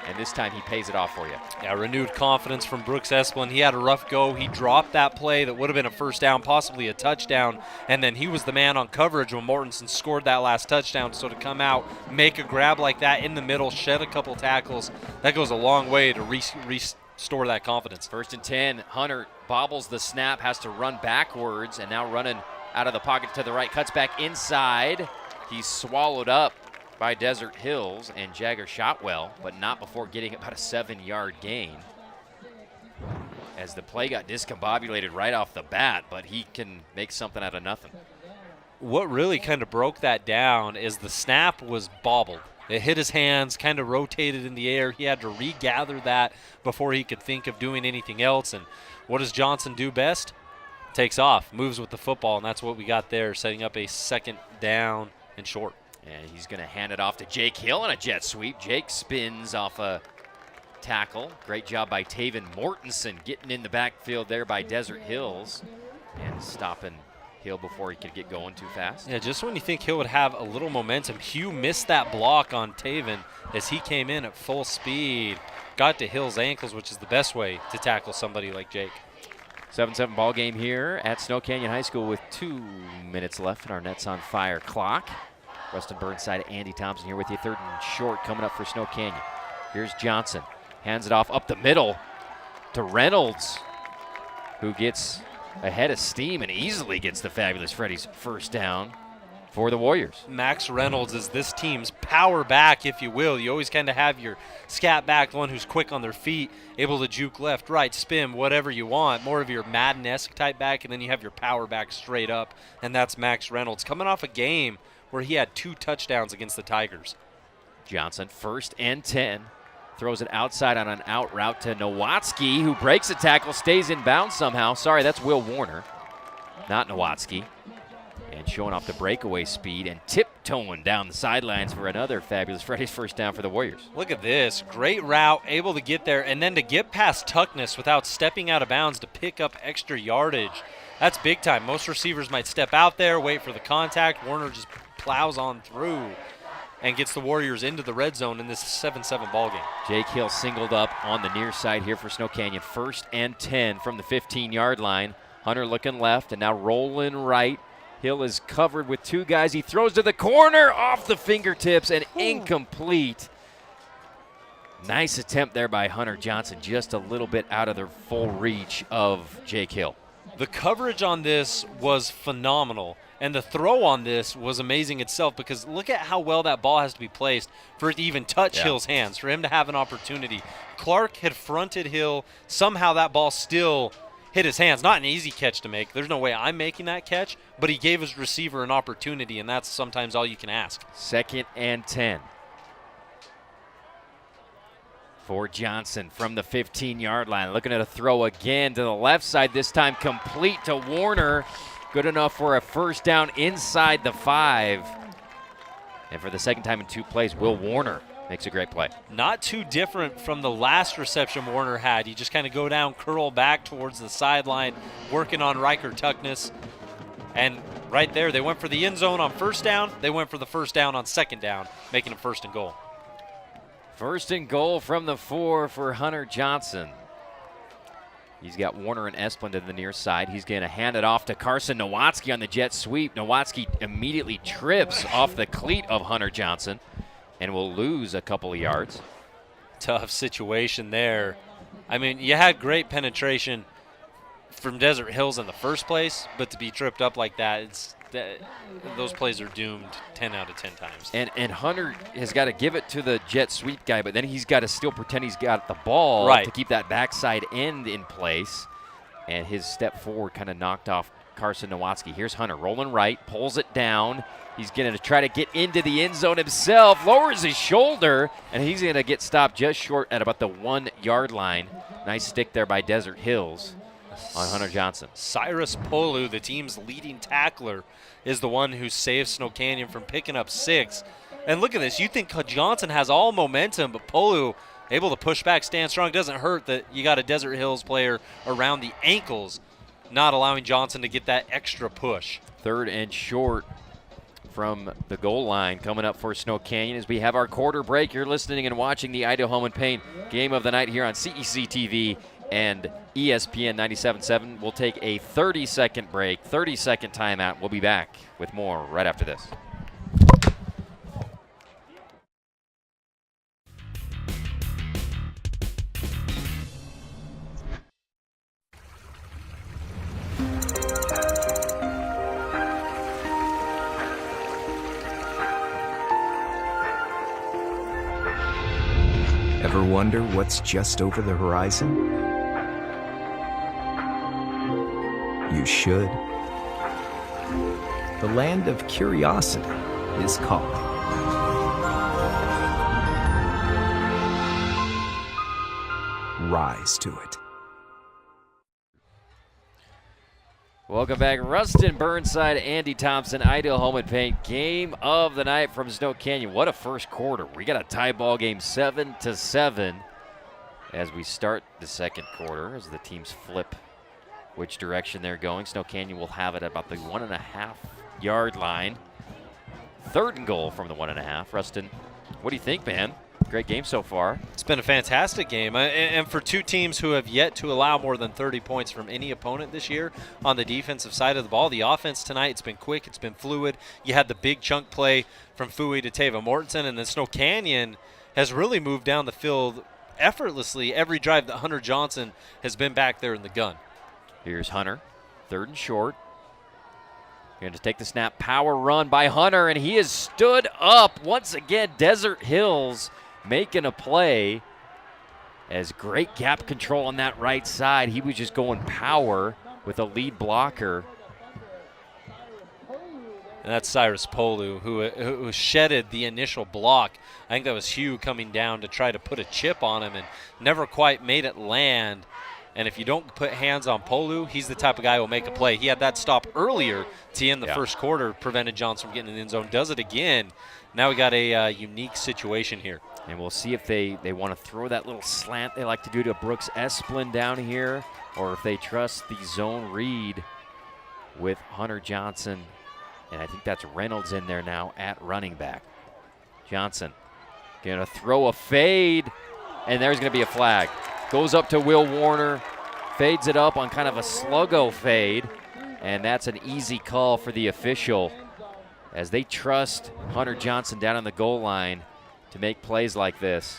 And this time he pays it off for you. Yeah, renewed confidence from Brooks Esplin. He had a rough go. He dropped that play that would have been a first down, possibly a touchdown, and then he was the man on coverage when Mortensen scored that last touchdown. So to come out, make a grab like that in the middle, shed a couple tackles, that goes a long way to restore that confidence. 1st and 10, Hunter bobbles the snap, has to run backwards, and now running out of the pocket to the right, cuts back inside. He's swallowed up by Desert Hills and Jagger Shotwell, but not before getting about a 7-yard gain. As the play got discombobulated right off the bat, but he can make something out of nothing. What really kind of broke that down is the snap was bobbled, It hit his hands, kind of rotated in the air. He had to regather that before he could think of doing anything else. And what does Johnson do best? Takes off, moves with the football, and that's what we got there, setting up a 2nd down and short. And he's going to hand it off to Jake Hill on a jet sweep. Jake spins off a tackle. Great job by Taven Mortensen getting in the backfield there by Desert Hills and stopping Hill before he could get going too fast. Yeah, just when you think Hill would have a little momentum, Hugh missed that block on Taven as he came in at full speed, got to Hill's ankles, which is the best way to tackle somebody like Jake. 7-7 ball game here at Snow Canyon High School with 2 minutes left in our Nets on Fire clock. Rustin Burnside, Andy Thompson here with you. 3rd and short coming up for Snow Canyon. Here's Johnson. Hands it off up the middle to Reynolds, who gets ahead of steam and easily gets the Fabulous Freddy's 1st down for the Warriors. Max Reynolds is this team's power back, if you will. You always kind of have your scat back, the one who's quick on their feet, able to juke left, right, spin, whatever you want. More of your Madden-esque type back, and then you have your power back straight up, and that's Max Reynolds coming off a game where he had 2 touchdowns against the Tigers. Johnson, 1st and 10. Throws it outside on an out route to Nowatzki, who breaks a tackle, stays in bounds somehow. Sorry, that's Will Warner, not Nowatzki. And showing off the breakaway speed and tiptoeing down the sidelines for another Fabulous Freddy's 1st down for the Warriors. Look at this. Great route, able to get there, and then to get past Tuckness without stepping out of bounds to pick up extra yardage. That's big time. Most receivers might step out there, wait for the contact. Warner just plows on through and gets the Warriors into the red zone in this 7-7 ball game. Jake Hill singled up on the near side here for Snow Canyon. 1st and 10 from the 15-yard line. Hunter looking left and now rolling right. Hill is covered with 2 guys. He throws to the corner, off the fingertips, and incomplete. Nice attempt there by Hunter Johnson, just a little bit out of the full reach of Jake Hill. The coverage on this was phenomenal, and the throw on this was amazing itself, because look at how well that ball has to be placed for it to even touch Hill's hands, for him to have an opportunity. Clark had fronted Hill. Somehow that ball still hit his hands. Not an easy catch to make. There's no way I'm making that catch, but he gave his receiver an opportunity, and that's sometimes all you can ask. 2nd and 10. For Johnson from the 15-yard line. Looking at a throw again to the left side, this time complete to Warner. Good enough for a 1st down inside the 5. And for the 2nd time in 2 plays, Will Warner makes a great play. Not too different from the last reception Warner had. You just kind of go down, curl back towards the sideline, working on Riker Tuckness. And right there, they went for the end zone on 1st down. They went for the 1st down on 2nd down, making it 1st and goal. 1st and goal from the 4 for Hunter Johnson. He's got Warner and Esplin to the near side. He's going to hand it off to Carson Nowatzki on the jet sweep. Nowatzki immediately trips off the cleat of Hunter Johnson and will lose a couple of yards. Tough situation there. I mean, you had great penetration from Desert Hills in the first place, but to be tripped up like that, those plays are doomed 10 out of 10 times. And Hunter has got to give it to the jet sweep guy, but then he's got to still pretend he's got the ball to keep that backside end in place. And his step forward kind of knocked off Carson Nowatzki. Here's Hunter rolling right, pulls it down. He's going to try to get into the end zone himself, lowers his shoulder, and he's going to get stopped just short at about the 1-yard line. Nice stick there by Desert Hills on Hunter Johnson. Cyrus Polu, the team's leading tackler, is the one who saved Snow Canyon from picking up 6. And look at this. You think Johnson has all momentum, but Polu able to push back, stand strong. Doesn't hurt that you got a Desert Hills player around the ankles, not allowing Johnson to get that extra push. 3rd and short from the goal line coming up for Snow Canyon as we have our quarter break. You're listening and watching the Idaho Home and Paint game of the night here on CEC TV and ESPN 97.7. We'll take a 30-second break, 30-second timeout. We'll be back with more right after this. Ever wonder what's just over the horizon? You should. The land of curiosity is calling. rise to it. Welcome back. Rustin Burnside, Andy Thompson, Ideal Home and Paint. Game of the night from Snow Canyon. What a first quarter. We got a tie ball game 7-7 as we start the second quarter, as the teams flip which direction they're going. Snow Canyon will have it at about the 1.5-yard line. 3rd and goal from the 1.5. Rustin, what do you think, man? Great game so far. It's been a fantastic game. And for two teams who have yet to allow more than 30 points from any opponent this year on the defensive side of the ball, the offense tonight, it's been quick, it's been fluid. You had the big chunk play from Fui to Taven Mortensen, and then Snow Canyon has really moved down the field effortlessly every drive that Hunter Johnson has been back there in the gun. Here's Hunter, 3rd and short. Going to take the snap, power run by Hunter, and he has stood up once again. Desert Hills making a play as great gap control on that right side. He was just going power with a lead blocker. And that's Cyrus Polu, who shedded the initial block. I think that was Hugh coming down to try to put a chip on him and never quite made it land. And if you don't put hands on Polu, he's the type of guy who will make a play. He had that stop earlier to end the first quarter, prevented Johnson from getting in the end zone. Does it again. Now we got a unique situation here. And we'll see if they want to throw that little slant they like to do to Brooks Esplin down here, or if they trust the zone read with Hunter Johnson. And I think that's Reynolds in there now at running back. Johnson going to throw a fade, and there's going to be a flag. Goes up to Will Warner, fades it up on kind of a sluggo fade, and that's an easy call for the official as they trust Hunter Johnson down on the goal line to make plays like this.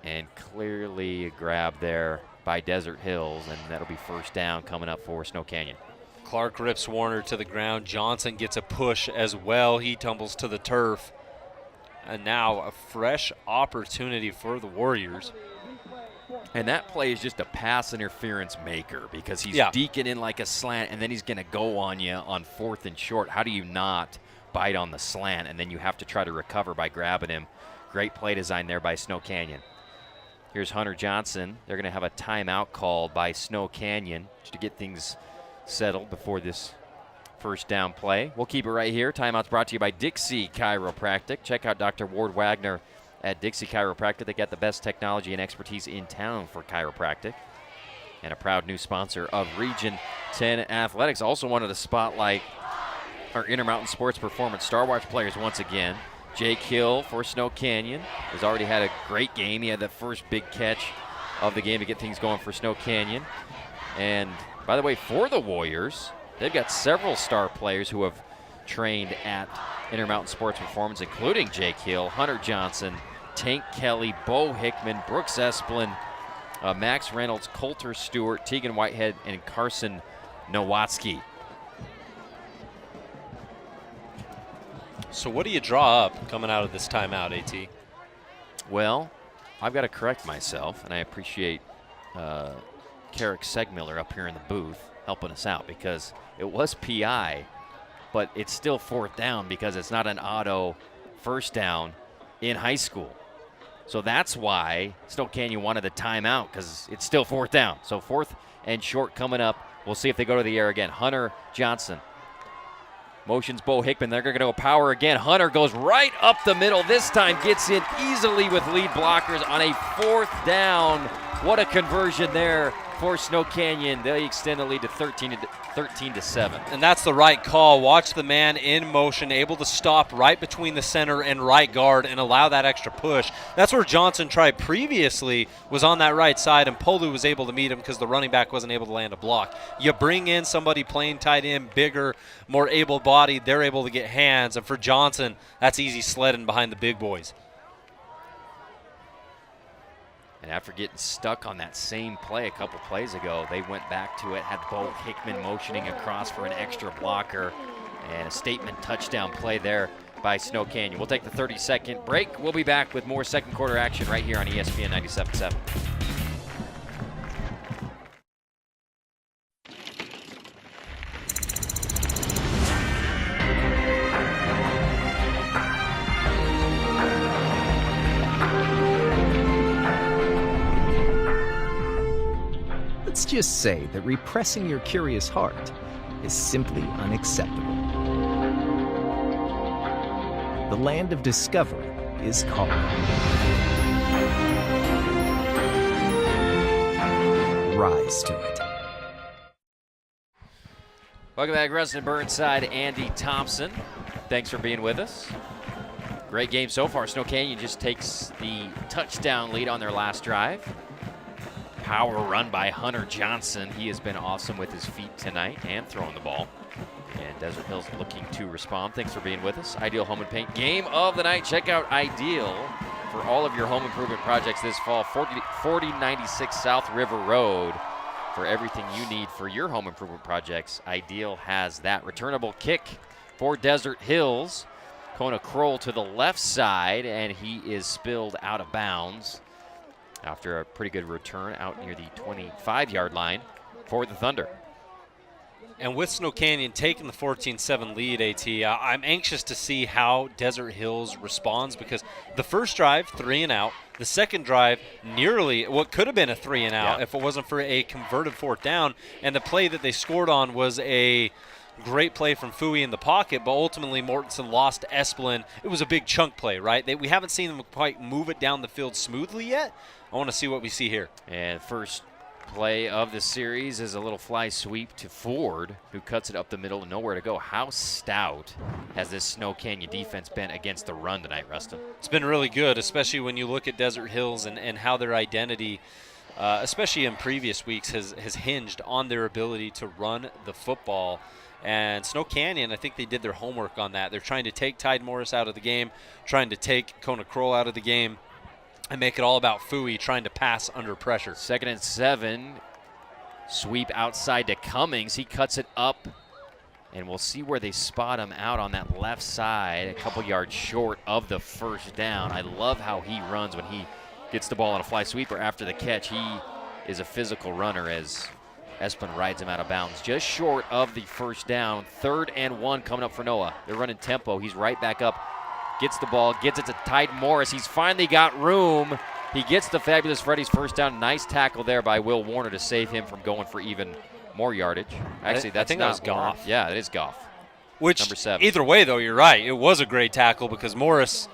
And clearly a grab there by Desert Hills, and that'll be first down coming up for Snow Canyon. Clark rips Warner to the ground. Johnson gets a push as well. He tumbles to the turf. And now a fresh opportunity for the Warriors. And that play is just a pass interference maker because he's deking in like a slant, and then he's going to go on you on 4th and short. How do you not bite on the slant? And then you have to try to recover by grabbing him. Great play design there by Snow Canyon. Here's Hunter Johnson. They're going to have a timeout called by Snow Canyon to get things settled before this first down play. We'll keep it right here. Timeout's brought to you by Dixie Chiropractic. Check out Dr. Ward Wagner at Dixie Chiropractic. They got the best technology and expertise in town for chiropractic. And a proud new sponsor of Region 10 Athletics. Also wanted to spotlight our Intermountain Sports Performance Star Watch players once again. Jake Hill for Snow Canyon has already had a great game. He had that first big catch of the game to get things going for Snow Canyon. And by the way, for the Warriors, they've got several star players who have trained at Intermountain Sports Performance, including Jake Hill, Hunter Johnson, Tank Kelly, Bo Hickman, Brooks Esplin, Max Reynolds, Coulter Stewart, Tegan Whitehead, and Carson Nowatzki. So what do you draw up coming out of this timeout, AT? Well, I've got to correct myself, and I appreciate Carrick Segmiller up here in the booth helping us out because it was PI, but it's still 4th down because it's not an auto first down in high school. So that's why Snow Canyon wanted the timeout, because it's still 4th down. So 4th and short coming up. We'll see if they go to the air again. Hunter Johnson motions Bo Hickman. They're going to go power again. Hunter goes right up the middle. This time gets in easily with lead blockers on a 4th down. What a conversion there for Snow Canyon. They extend the lead to 13-7. And that's the right call. Watch the man in motion, able to stop right between the center and right guard and allow that extra push. That's where Johnson tried previously, was on that right side, and Polu was able to meet him because the running back wasn't able to land a block. You bring in somebody playing tight end, bigger, more able-bodied, they're able to get hands. And for Johnson, that's easy sledding behind the big boys. And after getting stuck on that same play a couple plays ago, they went back to it, had Bo Hickman motioning across for an extra blocker, and a statement touchdown play there by Snow Canyon. We'll take the 30-second break. We'll be back with more second quarter action right here on ESPN 97.7. Let's just say that repressing your curious heart is simply unacceptable. The land of discovery is calling. Rise to it. Welcome back, Rustin Burnside, Andy Thompson. Thanks for being with us. Great game so far. Snow Canyon just takes the touchdown lead on their last drive. Power run by Hunter Johnson. He has been awesome with his feet tonight and throwing the ball. And Desert Hills looking to respond. Thanks for being with us. Ideal Home and Paint game of the night. Check out Ideal for all of your home improvement projects this fall. 4096 South River Road. For everything you need for your home improvement projects, Ideal has that. Returnable kick for Desert Hills. Kona Kroll to the left side, and he is spilled out of bounds after a pretty good return out near the 25-yard line for the Thunder. And with Snow Canyon taking the 14-7 lead, I'm anxious to see how Desert Hills responds, because the first drive, 3 and out. The second drive, nearly what could have been a 3 and out if it wasn't for a converted 4th down. And the play that they scored on was a great play from Fui in the pocket, but ultimately Mortensen lost to Esplin. It was a big chunk play, right? We haven't seen them quite move it down the field smoothly yet. I want to see what we see here. And first play of the series is a little fly sweep to Ford, who cuts it up the middle and nowhere to go. How stout has this Snow Canyon defense been against the run tonight, Rustin? It's been really good, especially when you look at Desert Hills and how their identity, especially in previous weeks, has hinged on their ability to run the football. And Snow Canyon, I think they did their homework on that. They're trying to take Tide Morris out of the game, trying to take Kona Kroll out of the game, and make it all about Fui trying to pass under pressure. 2nd and 7. Sweep outside to Cummings. He cuts it up, and we'll see where they spot him out on that left side, a couple yards short of the first down. I love how he runs when he gets the ball on a fly sweep or after the catch. He is a physical runner as Esplin rides him out of bounds. Just short of the first down. 3rd and 1 coming up for Noah. They're running tempo. He's right back up. Gets the ball, gets it to Tide Morris. He's finally got room. He gets the Fabulous Freddy's first down. Nice tackle there by Will Warner to save him from going for even more yardage. Actually, I think that was Goff. Yeah, it is Goff. Which, number 7. Either way, though, you're right. It was a great tackle because Morris,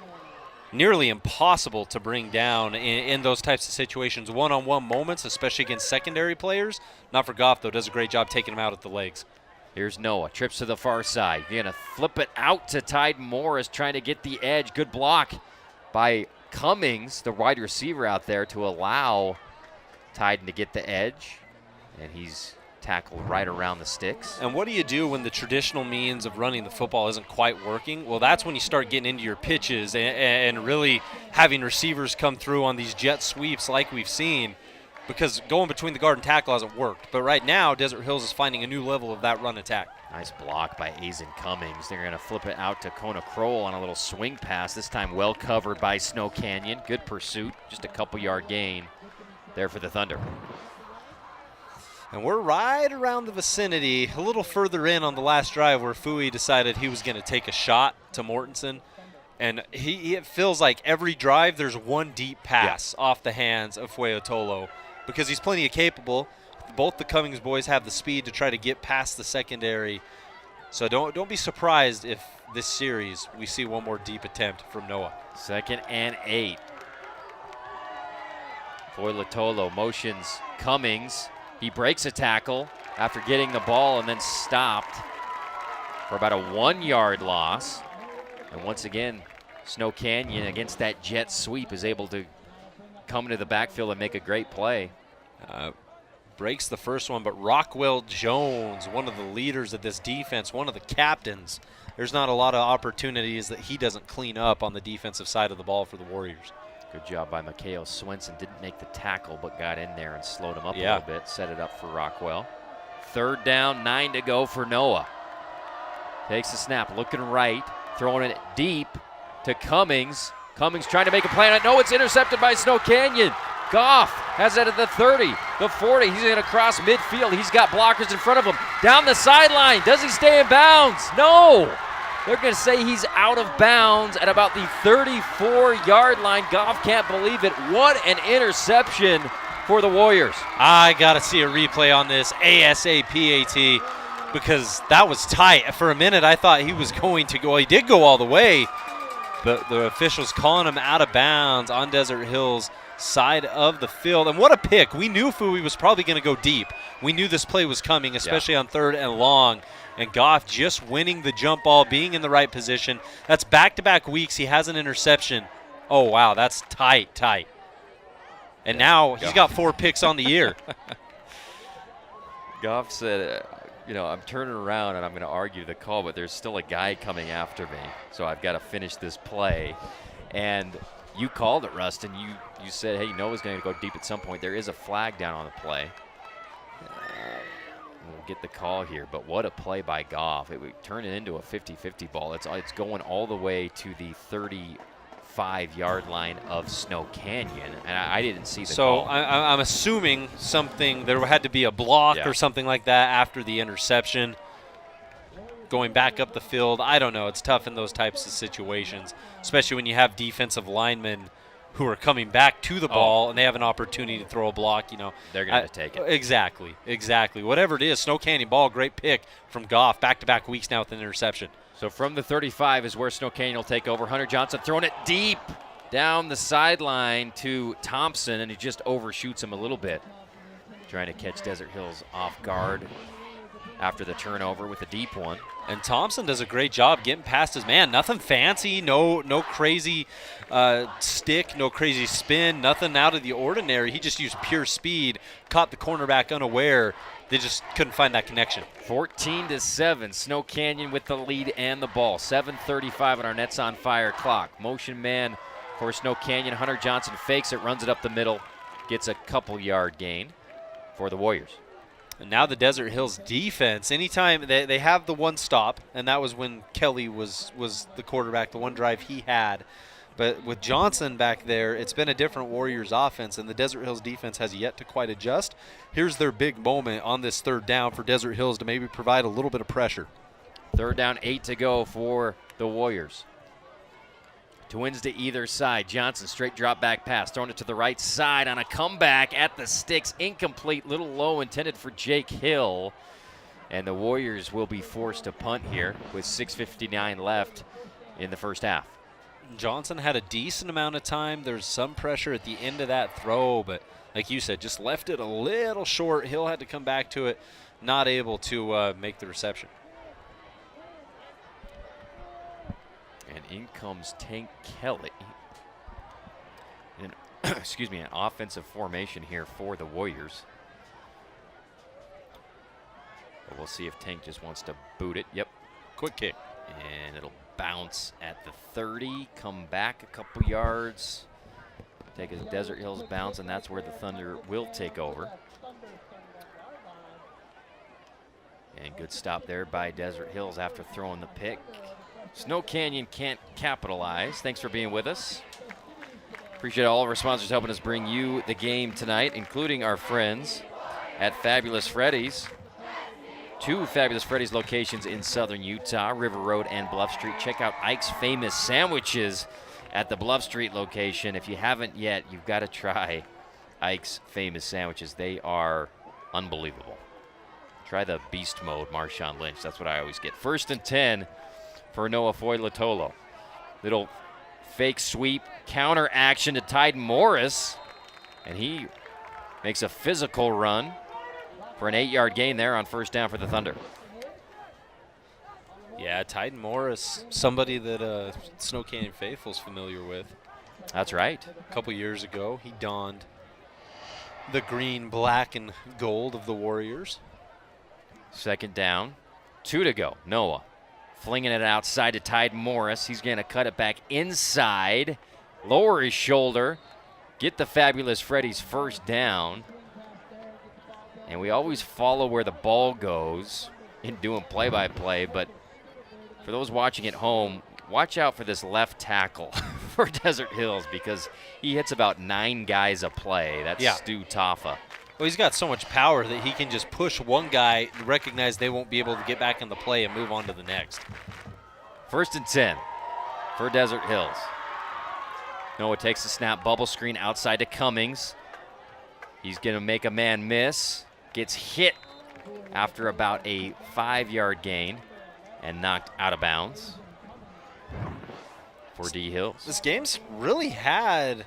nearly impossible to bring down in those types of situations. One-on-one moments, especially against secondary players. Not for Goff, though. Does a great job taking him out at the legs. Here's Noah, trips to the far side. You're going to flip it out to Tide Morris, trying to get the edge. Good block by Cummings, the wide receiver out there, to allow Tide to get the edge. And he's tackled right around the sticks. And what do you do when the traditional means of running the football isn't quite working? Well, that's when you start getting into your pitches and really having receivers come through on these jet sweeps like we've seen, because going between the guard and tackle hasn't worked. But right now, Desert Hills is finding a new level of that run attack. Nice block by Azen Cummings. They're going to flip it out to Kona Kroll on a little swing pass, this time well covered by Snow Canyon. Good pursuit, just a couple-yard gain there for the Thunder. And we're right around the vicinity, a little further in on the last drive where Fui decided he was going to take a shot to Mortensen. And it feels like every drive there's one deep pass off the hands of Fueotolo, because he's plenty capable. Both the Cummings boys have the speed to try to get past the secondary. So don't be surprised if this series we see one more deep attempt from Noah. 2nd and 8. Fueotolo motions Cummings. He breaks a tackle after getting the ball and then stopped for about a 1-yard loss. And once again, Snow Canyon against that jet sweep is able to come into the backfield and make a great play. Breaks the first one, but Rockwell Jones, one of the leaders of this defense, one of the captains, there's not a lot of opportunities that he doesn't clean up on the defensive side of the ball for the Warriors. Good job by Mikhail Swenson. Didn't make the tackle, but got in there and slowed him up a little bit, set it up for Rockwell. 3rd down, 9 to go for Noah. Takes the snap, looking right, throwing it deep to Cummings. Cummings trying to make a play on it. No, it's intercepted by Snow Canyon. Goff has it at the 30, the 40. He's going to cross midfield. He's got blockers in front of him. Down the sideline. Does he stay in bounds? No. They're going to say he's out of bounds at about the 34-yard line. Goff can't believe it. What an interception for the Warriors. I got to see a replay on this ASAP, because that was tight. For a minute, I thought he was going to go. Well, he did go all the way. The officials calling him out of bounds on Desert Hills side of the field. And what a pick. We knew Fui was probably going to go deep. We knew this play was coming, especially on 3rd and long. And Goff just winning the jump ball, being in the right position. That's back-to-back weeks. He has an interception. Oh, wow, that's tight. And now he's got 4 picks on the year. Goff said, I'm turning around and I'm going to argue the call, but there's still a guy coming after me, so I've got to finish this play. And you called it, Rustin. You said, hey, Noah's going to go deep at some point. There is a flag down on the play. We'll get the call here, but what a play by Goff. It would turn it into a 50-50 ball. It's going all the way to the 35-yard line of Snow Canyon, and I didn't see the call. So I'm assuming there had to be a block or something like that after the interception. Going back up the field, I don't know. It's tough in those types of situations, especially when you have defensive linemen who are coming back to the ball and they have an opportunity to throw a block. They're going to take it. Exactly. Whatever it is, Snow Canyon ball, great pick from Goff. Back-to-back weeks now with an interception. So from the 35 is where Snow Canyon will take over. Hunter Johnson throwing it deep down the sideline to Thompson, and he just overshoots him a little bit. Trying to catch Desert Hills off guard after the turnover with a deep one. And Thompson does a great job getting past his man. Nothing fancy, no crazy stick, no crazy spin, nothing out of the ordinary. He just used pure speed, caught the cornerback unaware. They just couldn't find that connection. 14-7, Snow Canyon with the lead and the ball. 7:35 on our Nets on Fire clock. Motion man for Snow Canyon. Hunter Johnson fakes it, runs it up the middle, gets a couple-yard gain for the Warriors. And now the Desert Hills defense, anytime they have the one stop, and that was when Kelly was the quarterback, the one drive he had. But with Johnson back there, it's been a different Warriors offense, and the Desert Hills defense has yet to quite adjust. Here's their big moment on this 3rd down for Desert Hills to maybe provide a little bit of pressure. 3rd down, 8 to go for the Warriors. Twins to either side. Johnson, straight drop back pass, throwing it to the right side on a comeback at the sticks. Incomplete, little low, intended for Jake Hill. And the Warriors will be forced to punt here with 6:59 left in the first half. Johnson had a decent amount of time. There's some pressure at the end of that throw, but like you said, just left it a little short. Hill had to come back to it, not able to make the reception. And in comes Tank Kelly. An offensive formation here for the Warriors. But we'll see if Tank just wants to boot it. Yep. Quick kick. And it'll bounce at the 30, come back a couple yards, take a Desert Hills bounce, and that's where the Thunder will take over. And good stop there by Desert Hills after throwing the pick. Snow Canyon can't capitalize. Thanks for being with us. Appreciate all of our sponsors helping us bring you the game tonight, including our friends at Fabulous Freddy's. 2 Fabulous Freddy's locations in southern Utah, River Road and Bluff Street. Check out Ike's Famous Sandwiches at the Bluff Street location. If you haven't yet, you've got to try Ike's Famous Sandwiches. They are unbelievable. Try the beast mode, Marshawn Lynch. That's what I always get. 1st and 10 for Noah Foy-Latolo. Little fake sweep, counter action to Taven Mortensen, and he makes a physical run for an 8-yard gain there on 1st down for the Thunder. Yeah, Taven Mortensen, somebody that Snow Canyon Faithful's familiar with. That's right. A couple years ago, he donned the green, black, and gold of the Warriors. 2nd down, 2 to go. Noah flinging it outside to Taven Mortensen. He's going to cut it back inside, lower his shoulder, get the Fabulous Freddy's 1st down. And we always follow where the ball goes in doing play-by-play, but for those watching at home, watch out for this left tackle for Desert Hills because he hits about 9 guys a play. That's Stu Taffa. Well, he's got so much power that he can just push one guy, recognize they won't be able to get back in the play, and move on to the next. 1st and 10 for Desert Hills. Noah takes the snap, bubble screen outside to Cummings. He's going to make a man miss. Gets hit after about a 5-yard gain and knocked out of bounds for D. Hills. This game's really had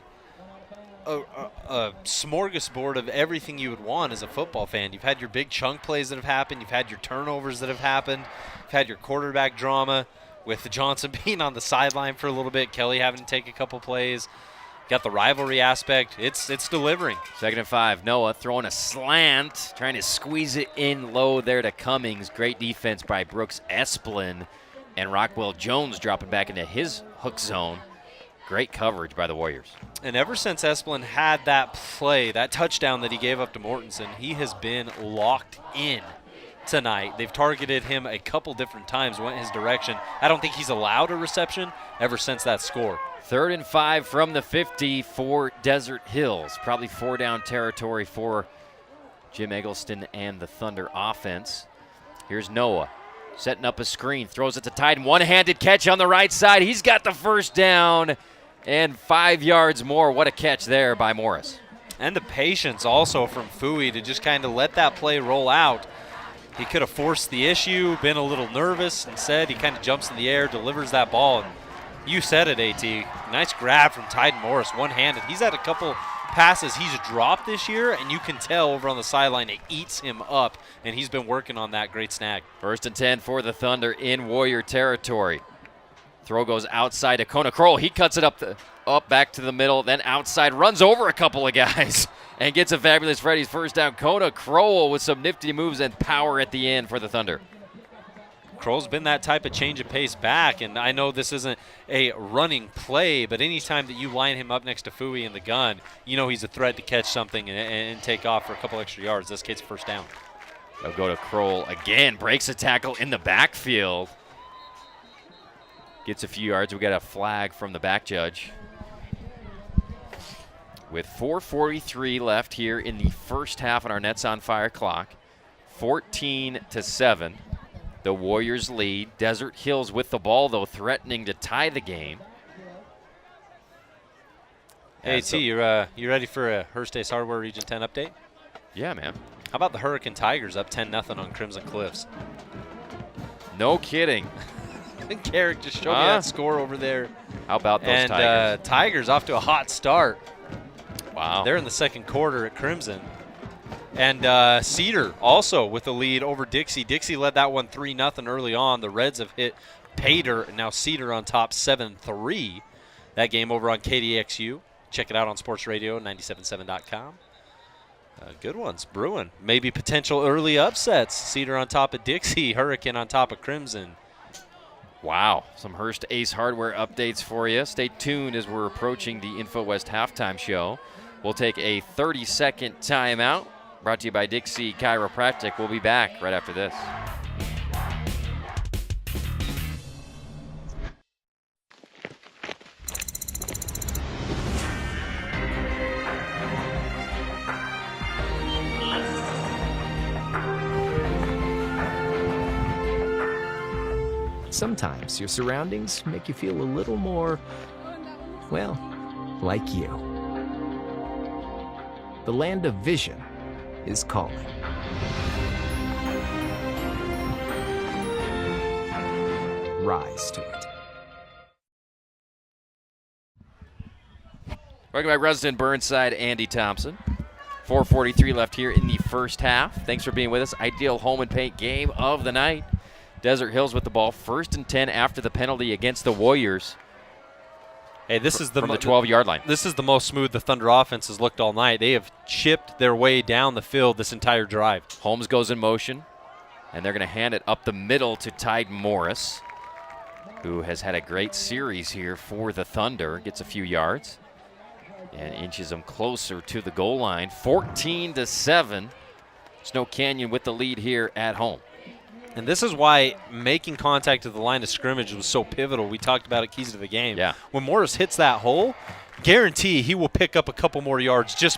a smorgasbord of everything you would want as a football fan. You've had your big chunk plays that have happened. You've had your turnovers that have happened. You've had your quarterback drama with Johnson being on the sideline for a little bit, Kelly having to take a couple plays. Got the rivalry aspect. It's delivering. 2nd and 5. Noah throwing a slant, trying to squeeze it in low there to Cummings. Great defense by Brooks Esplin. And Rockwell Jones dropping back into his hook zone. Great coverage by the Warriors. And ever since Esplin had that play, that touchdown that he gave up to Mortensen, he has been locked in tonight. They've targeted him a couple different times, went his direction. I don't think he's allowed a reception ever since that score. 3rd and 5 from the 50 for Desert Hills. Probably 4-down territory for Jim Eggleston and the Thunder offense. Here's Noah setting up a screen, throws it to Tide. One-handed catch on the right side. He's got the first down and 5 yards more. What a catch there by Morris. And the patience also from Fui to just kind of let that play roll out. He could have forced the issue, been a little nervous. Instead, he kind of jumps in the air, delivers that ball. And you said it, AT. Nice grab from Tyden Morris, one-handed. He's had a couple passes he's dropped this year, and you can tell over on the sideline it eats him up, and he's been working on that. Great snag. 1st and 10 for the Thunder in Warrior territory. Throw goes outside to Kona Kroll. He cuts it up back to the middle, then outside, runs over a couple of guys, and gets a fabulous Freddy's first down. Kona Kroll with some nifty moves and power at the end for the Thunder. Kroll's been that type of change of pace back, and I know this isn't a running play, but anytime that you line him up next to Fui in the gun, you know he's a threat to catch something and take off for a couple extra yards. This kid's first down. They'll go to Kroll again, breaks a tackle in the backfield. Gets a few yards. We got a flag from the back judge. With 4:43 left here in the first half on our Nets on Fire clock, 14-7. The Warriors lead. Desert Hills with the ball, though, threatening to tie the game. Hey, T, you ready for a Hearst Ace Hardware Region 10 update? Yeah, man. How about the Hurricane Tigers up 10-0 on Crimson Cliffs? No kidding. Carrick just showed me that score over there. How about those Tigers? And Tigers off to a hot start. Wow. They're in the second quarter at Crimson. And Cedar also with the lead over Dixie. Dixie led that one 3-0 early on. The Reds have hit Pater, and now Cedar on top 7-3. That game over on KDXU. Check it out on Sports Radio, 97.7.com. Good ones brewing. Maybe potential early upsets. Cedar on top of Dixie, Hurricane on top of Crimson. Wow, some Hearst Ace Hardware updates for you. Stay tuned as we're approaching the InfoWest halftime show. We'll take a 30-second timeout. Brought to you by Dixie Chiropractic. We'll be back right after this. Sometimes your surroundings make you feel a little more, well, like you. The land of vision is calling. Rise to it. Welcome back, resident Burnside, Andy Thompson. 4:43 left here in the first half. Thanks for being with us. Ideal Home and Paint game of the night. Desert Hills with the ball. 1st and 10 after the penalty against the Warriors. Hey, this is from the 12-yard line. This is the most smooth the Thunder offense has looked all night. They have chipped their way down the field this entire drive. Holmes goes in motion, and they're going to hand it up the middle to Tyden Morris, who has had a great series here for the Thunder. Gets a few yards and inches them closer to the goal line. 14-7. Snow Canyon with the lead here at home. And this is why making contact at the line of scrimmage was so pivotal. We talked about it, keys to the game. Yeah. When Morris hits that hole, guarantee he will pick up a couple more yards just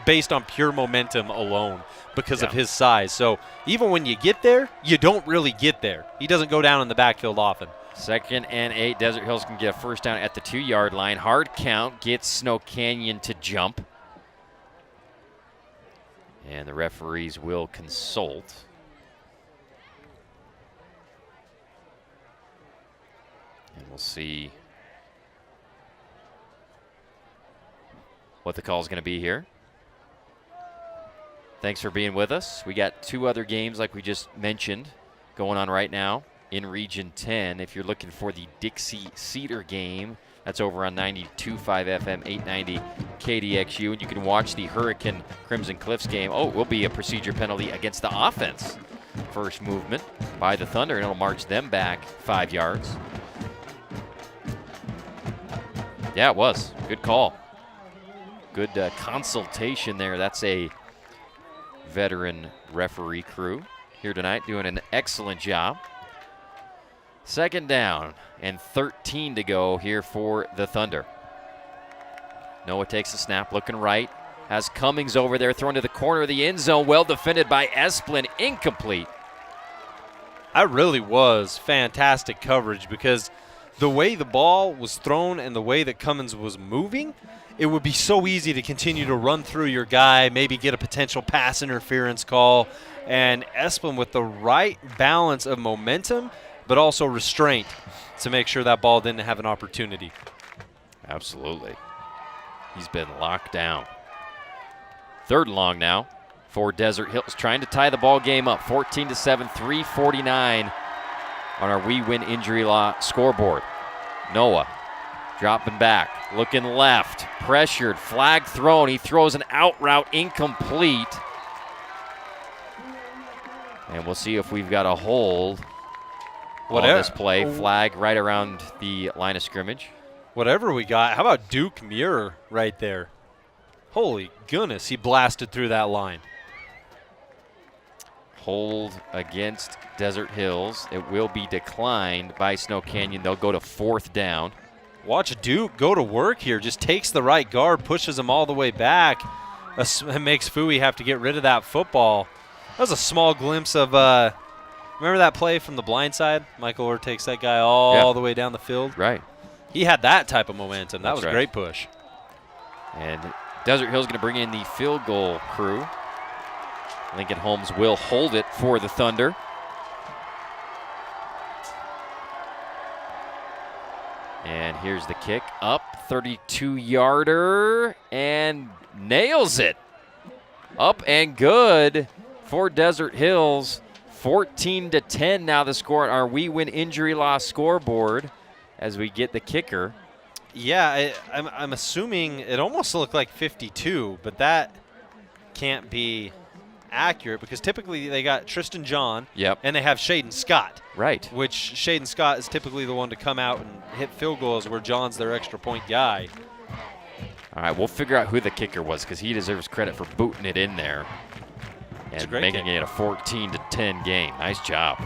based on pure momentum alone because of his size. So even when you get there, you don't really get there. He doesn't go down in the backfield often. 2nd and 8. Desert Hills can get a first down at the 2-yard line. Hard count gets Snow Canyon to jump. And the referees will consult. And we'll see what the call is going to be here. Thanks for being with us. We got 2 other games, like we just mentioned, going on right now in Region 10. If you're looking for the Dixie Cedar game, that's over on 92.5 FM, 890 KDXU. And you can watch the Hurricane Crimson Cliffs game. Oh, it will be a procedure penalty against the offense. First movement by the Thunder, and it'll march them back 5 yards. Yeah, it was. Good call. Good consultation there. That's a veteran referee crew here tonight doing an excellent job. Second down and 13 to go here for the Thunder. Noah takes the snap, looking right. Has Cummings over there, thrown to the corner of the end zone. Well defended by Esplin, incomplete. That really was fantastic coverage because the way the ball was thrown and the way that Cummings was moving, it would be so easy to continue to run through your guy, maybe get a potential pass interference call. And Esplin with the right balance of momentum, but also restraint to make sure that ball didn't have an opportunity. Absolutely. He's been locked down. 3rd and long now for Desert Hills, trying to tie the ball game up. 14-7, 3:49 on our We Win Injury Law scoreboard. Noah dropping back, looking left, pressured, flag thrown. He throws an out route, incomplete. And we'll see if we've got a hold on this play. Flag right around the line of scrimmage. Whatever we got. How about Duke Muir right there? Holy goodness, he blasted through that line. Hold against Desert Hills. It will be declined by Snow Canyon. They'll go to 4th down. Watch Duke go to work here. Just takes the right guard, pushes him all the way back. It makes Fui have to get rid of that football. That was a small glimpse of, remember that play from the blind side? Michael Orr takes that guy all the way down the field. Right. He had that type of momentum. That That's was right. a great push. And Desert Hill's going to bring in the field goal crew. Lincoln Holmes will hold it for the Thunder. And here's the kick up, 32-yarder, and nails it. Up and good for Desert Hills. 14-10 now the score on our We Win Injury Law scoreboard as we get the kicker. Yeah, I'm assuming it almost looked like 52, but that can't be accurate because typically they got Tristan John and they have Shaden Scott. Right. Which Shaden Scott is typically the one to come out and hit field goals where John's their extra point guy. All right, we'll figure out who the kicker was because he deserves credit for booting it in there and making it a 14-10 game. Nice job.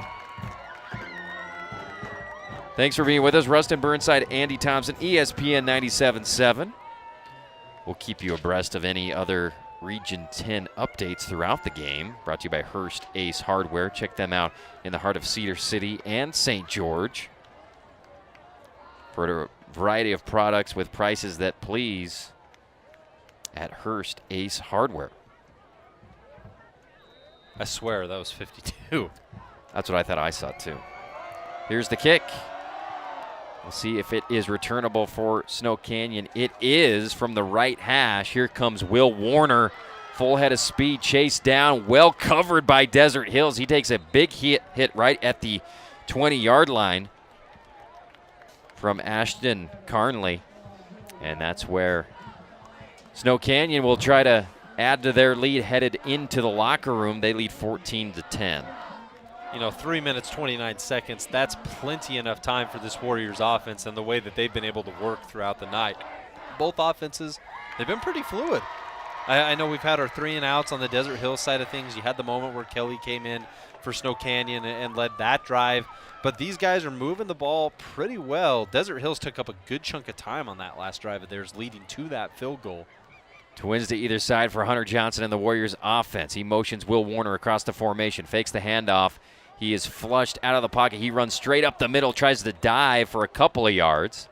Thanks for being with us. Rustin Burnside, Andy Thompson, ESPN 97.7. We'll keep you abreast of any other Region 10 updates throughout the game. Brought to you by Hearst Ace Hardware. Check them out in the heart of Cedar City and St. George for a variety of products with prices that please at Hearst Ace Hardware. I swear that was 52. That's what I thought I saw too. Here's the kick. We'll see if it is returnable for Snow Canyon. It is from the right hash. Here comes Will Warner. Full head of speed, chased down, well covered by Desert Hills. He takes a big hit right at the 20-yard line from Ashton Carnley. And that's where Snow Canyon will try to add to their lead headed into the locker room. They lead 14-10. You know, 3 minutes, 29 seconds, that's plenty enough time for this Warriors offense and the way that they've been able to work throughout the night. Both offenses, they've been pretty fluid. I know we've had our 3 and outs on the Desert Hills side of things. You had the moment where Kelly came in for Snow Canyon and led that drive. But these guys are moving the ball pretty well. Desert Hills took up a good chunk of time on that last drive of theirs, leading to that field goal. Twins to either side for Hunter Johnson and the Warriors offense. He motions Will Warner across the formation, fakes the handoff. He is flushed out of the pocket. He runs straight up the middle, tries to dive for a couple of yards.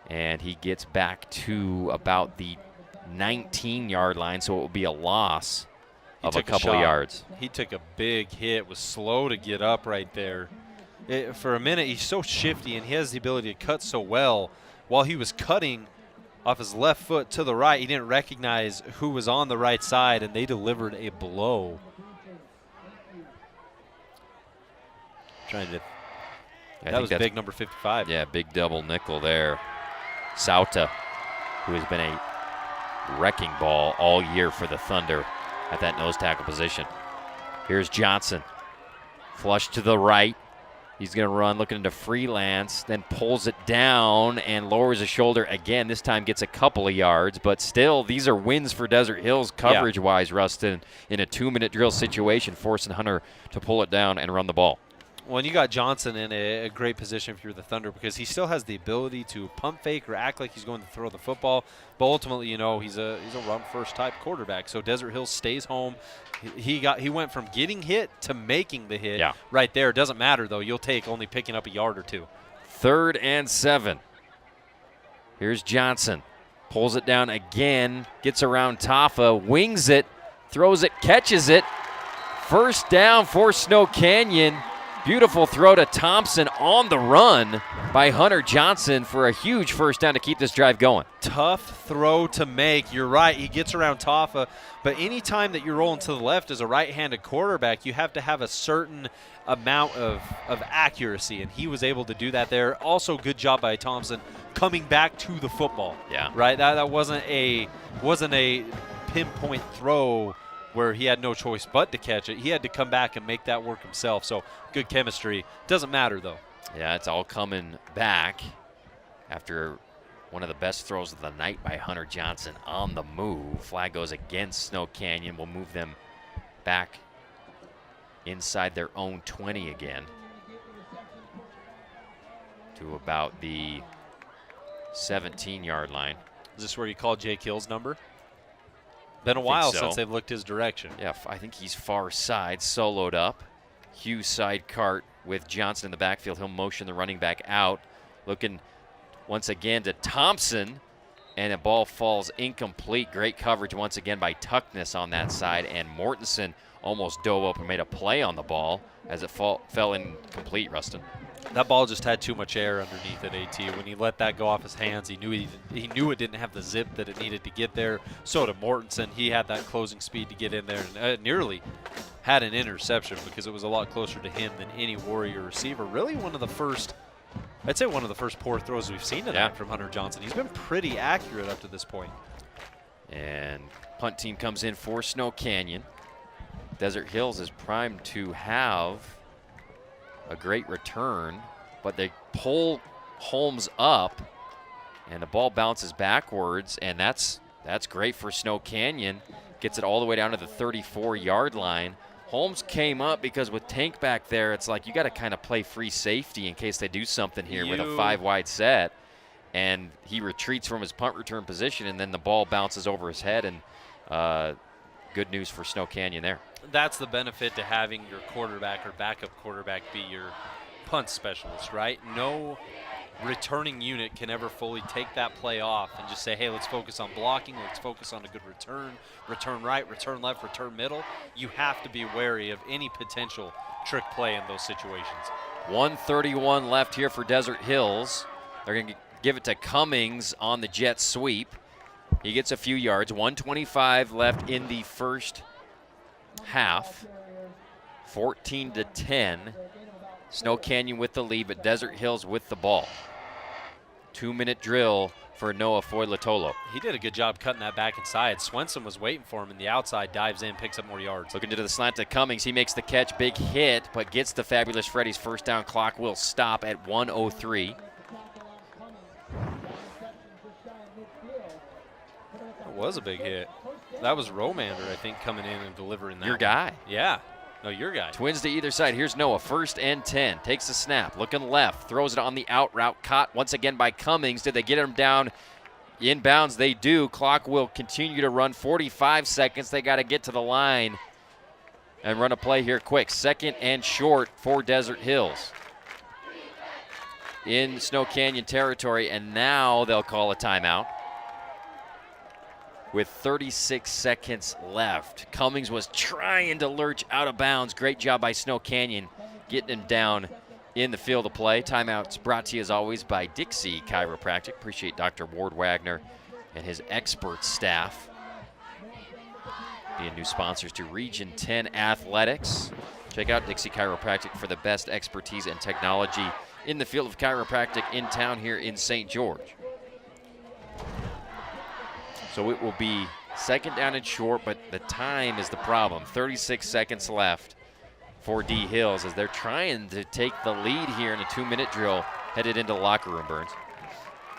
And he gets back to about the 19-yard line, so it will be a loss of a took couple of yards. He took a big hit, was slow to get up right there. For a minute, he's so shifty, and he has the ability to cut so well. While he was cutting off his left foot to the right, he didn't recognize who was on the right side, and they delivered a blow. That was big, number 55. Yeah, big double nickel there. Sauta, who has been a wrecking ball all year for the Thunder at that nose tackle position. Here's Johnson. Flush to the right. He's going to run, looking into Freelance, then pulls it down and lowers his shoulder again. This time gets a couple of yards, but still, these are wins for Desert Hills coverage-wise, Rustin, in a 2-minute drill situation, forcing Hunter to pull it down and run the ball. Well, and you got Johnson in a great position if you're the Thunder, because he still has the ability to pump fake or act like he's going to throw the football. But ultimately, you know, he's a run-first type quarterback. So Desert Hills stays home. He went from getting hit to making the hit right there. It doesn't matter, though. You'll take only picking up a yard or two. 3rd and 7. Here's Johnson. Pulls it down again. Gets around Taffa. Wings it. Throws it. Catches it. First down for Snow Canyon. Beautiful throw to Thompson on the run by Hunter Johnson for a huge first down to keep this drive going. Tough throw to make. You're right. He gets around Taffa. But any time that you're rolling to the left as a right-handed quarterback, you have to have a certain amount of accuracy, and he was able to do that there. Also, good job by Thompson coming back to the football. Yeah. Right? That wasn't a pinpoint throw where he had no choice but to catch it. He had to come back and make that work himself. So good chemistry. Doesn't matter, though. Yeah, it's all coming back after one of the best throws of the night by Hunter Johnson on the move. Flag goes against Snow Canyon. We'll move them back inside their own 20 again to about the 17-yard line. Is this where you call Jake Hill's number? Been a while since they've looked his direction. Yeah, I think he's far side, soloed up. Hughes side cart with Johnson in the backfield. He'll motion the running back out. Looking once again to Thompson, and the ball falls incomplete. Great coverage once again by Tuckness on that side, and Mortensen almost dove up and made a play on the ball as it fell incomplete, Rustin. That ball just had too much air underneath it, AT. When he let that go off his hands, he knew it didn't have the zip that it needed to get there. So did Mortensen. He had that closing speed to get in there, and nearly had an interception because it was a lot closer to him than any Warrior receiver. Really I'd say one of the first poor throws we've seen tonight from Hunter Johnson. He's been pretty accurate up to this point. And punt team comes in for Snow Canyon. Desert Hills is primed to have a great return, but they pull Holmes up, and the ball bounces backwards, and that's great for Snow Canyon. Gets it all the way down to the 34-yard line. Holmes came up because with Tank back there, it's like you got to kind of play free safety in case they do something here with a 5-wide set. And he retreats from his punt return position, and then the ball bounces over his head, and good news for Snow Canyon there. That's the benefit to having your quarterback or backup quarterback be your punt specialist, right? No returning unit can ever fully take that play off and just say, hey, let's focus on blocking, let's focus on a good return right, return left, return middle. You have to be wary of any potential trick play in those situations. 1:31 left here for Desert Hills. They're going to give it to Cummings on the jet sweep. He gets a few yards. 1:25 left in the first half. 14-10. Snow Canyon with the lead, but Desert Hills with the ball. 2-minute drill for Noah Foylatolo. He did a good job cutting that back inside. Swenson was waiting for him in the outside, dives in, picks up more yards. Looking to the slant to Cummings. He makes the catch, big hit, but gets the Fabulous Freddy's first down. Clock will stop at 1:03. That was a big hit. That was Romander, I think, coming in and delivering that. Your guy. Yeah. No, your guy. Twins to either side. Here's Noah, 1st and 10. Takes the snap, looking left, throws it on the out route. Caught once again by Cummings. Did they get him down inbounds? They do. Clock will continue to run. 45 seconds. They got to get to the line and run a play here quick. 2nd and short for Desert Hills in Snow Canyon territory, and now they'll call a timeout. with 36 seconds left. Cummings was trying to lurch out of bounds. Great job by Snow Canyon getting him down in the field of play. Timeouts brought to you as always by Dixie Chiropractic. Appreciate Dr. Ward Wagner and his expert staff being new sponsors to Region 10 Athletics. Check out Dixie Chiropractic for the best expertise and technology in the field of chiropractic in town here in St. George. So it will be second down and short, but the time is the problem. 36 seconds left for D Hills as they're trying to take the lead here in a 2-minute drill headed into the locker room, Burns.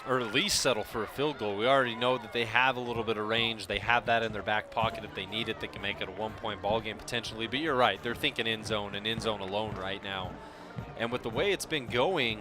Or at least settle for a field goal. We already know that they have a little bit of range. They have that in their back pocket if they need it. They can make it a one-point ball game potentially. But you're right. They're thinking end zone and end zone alone right now. And with the way it's been going,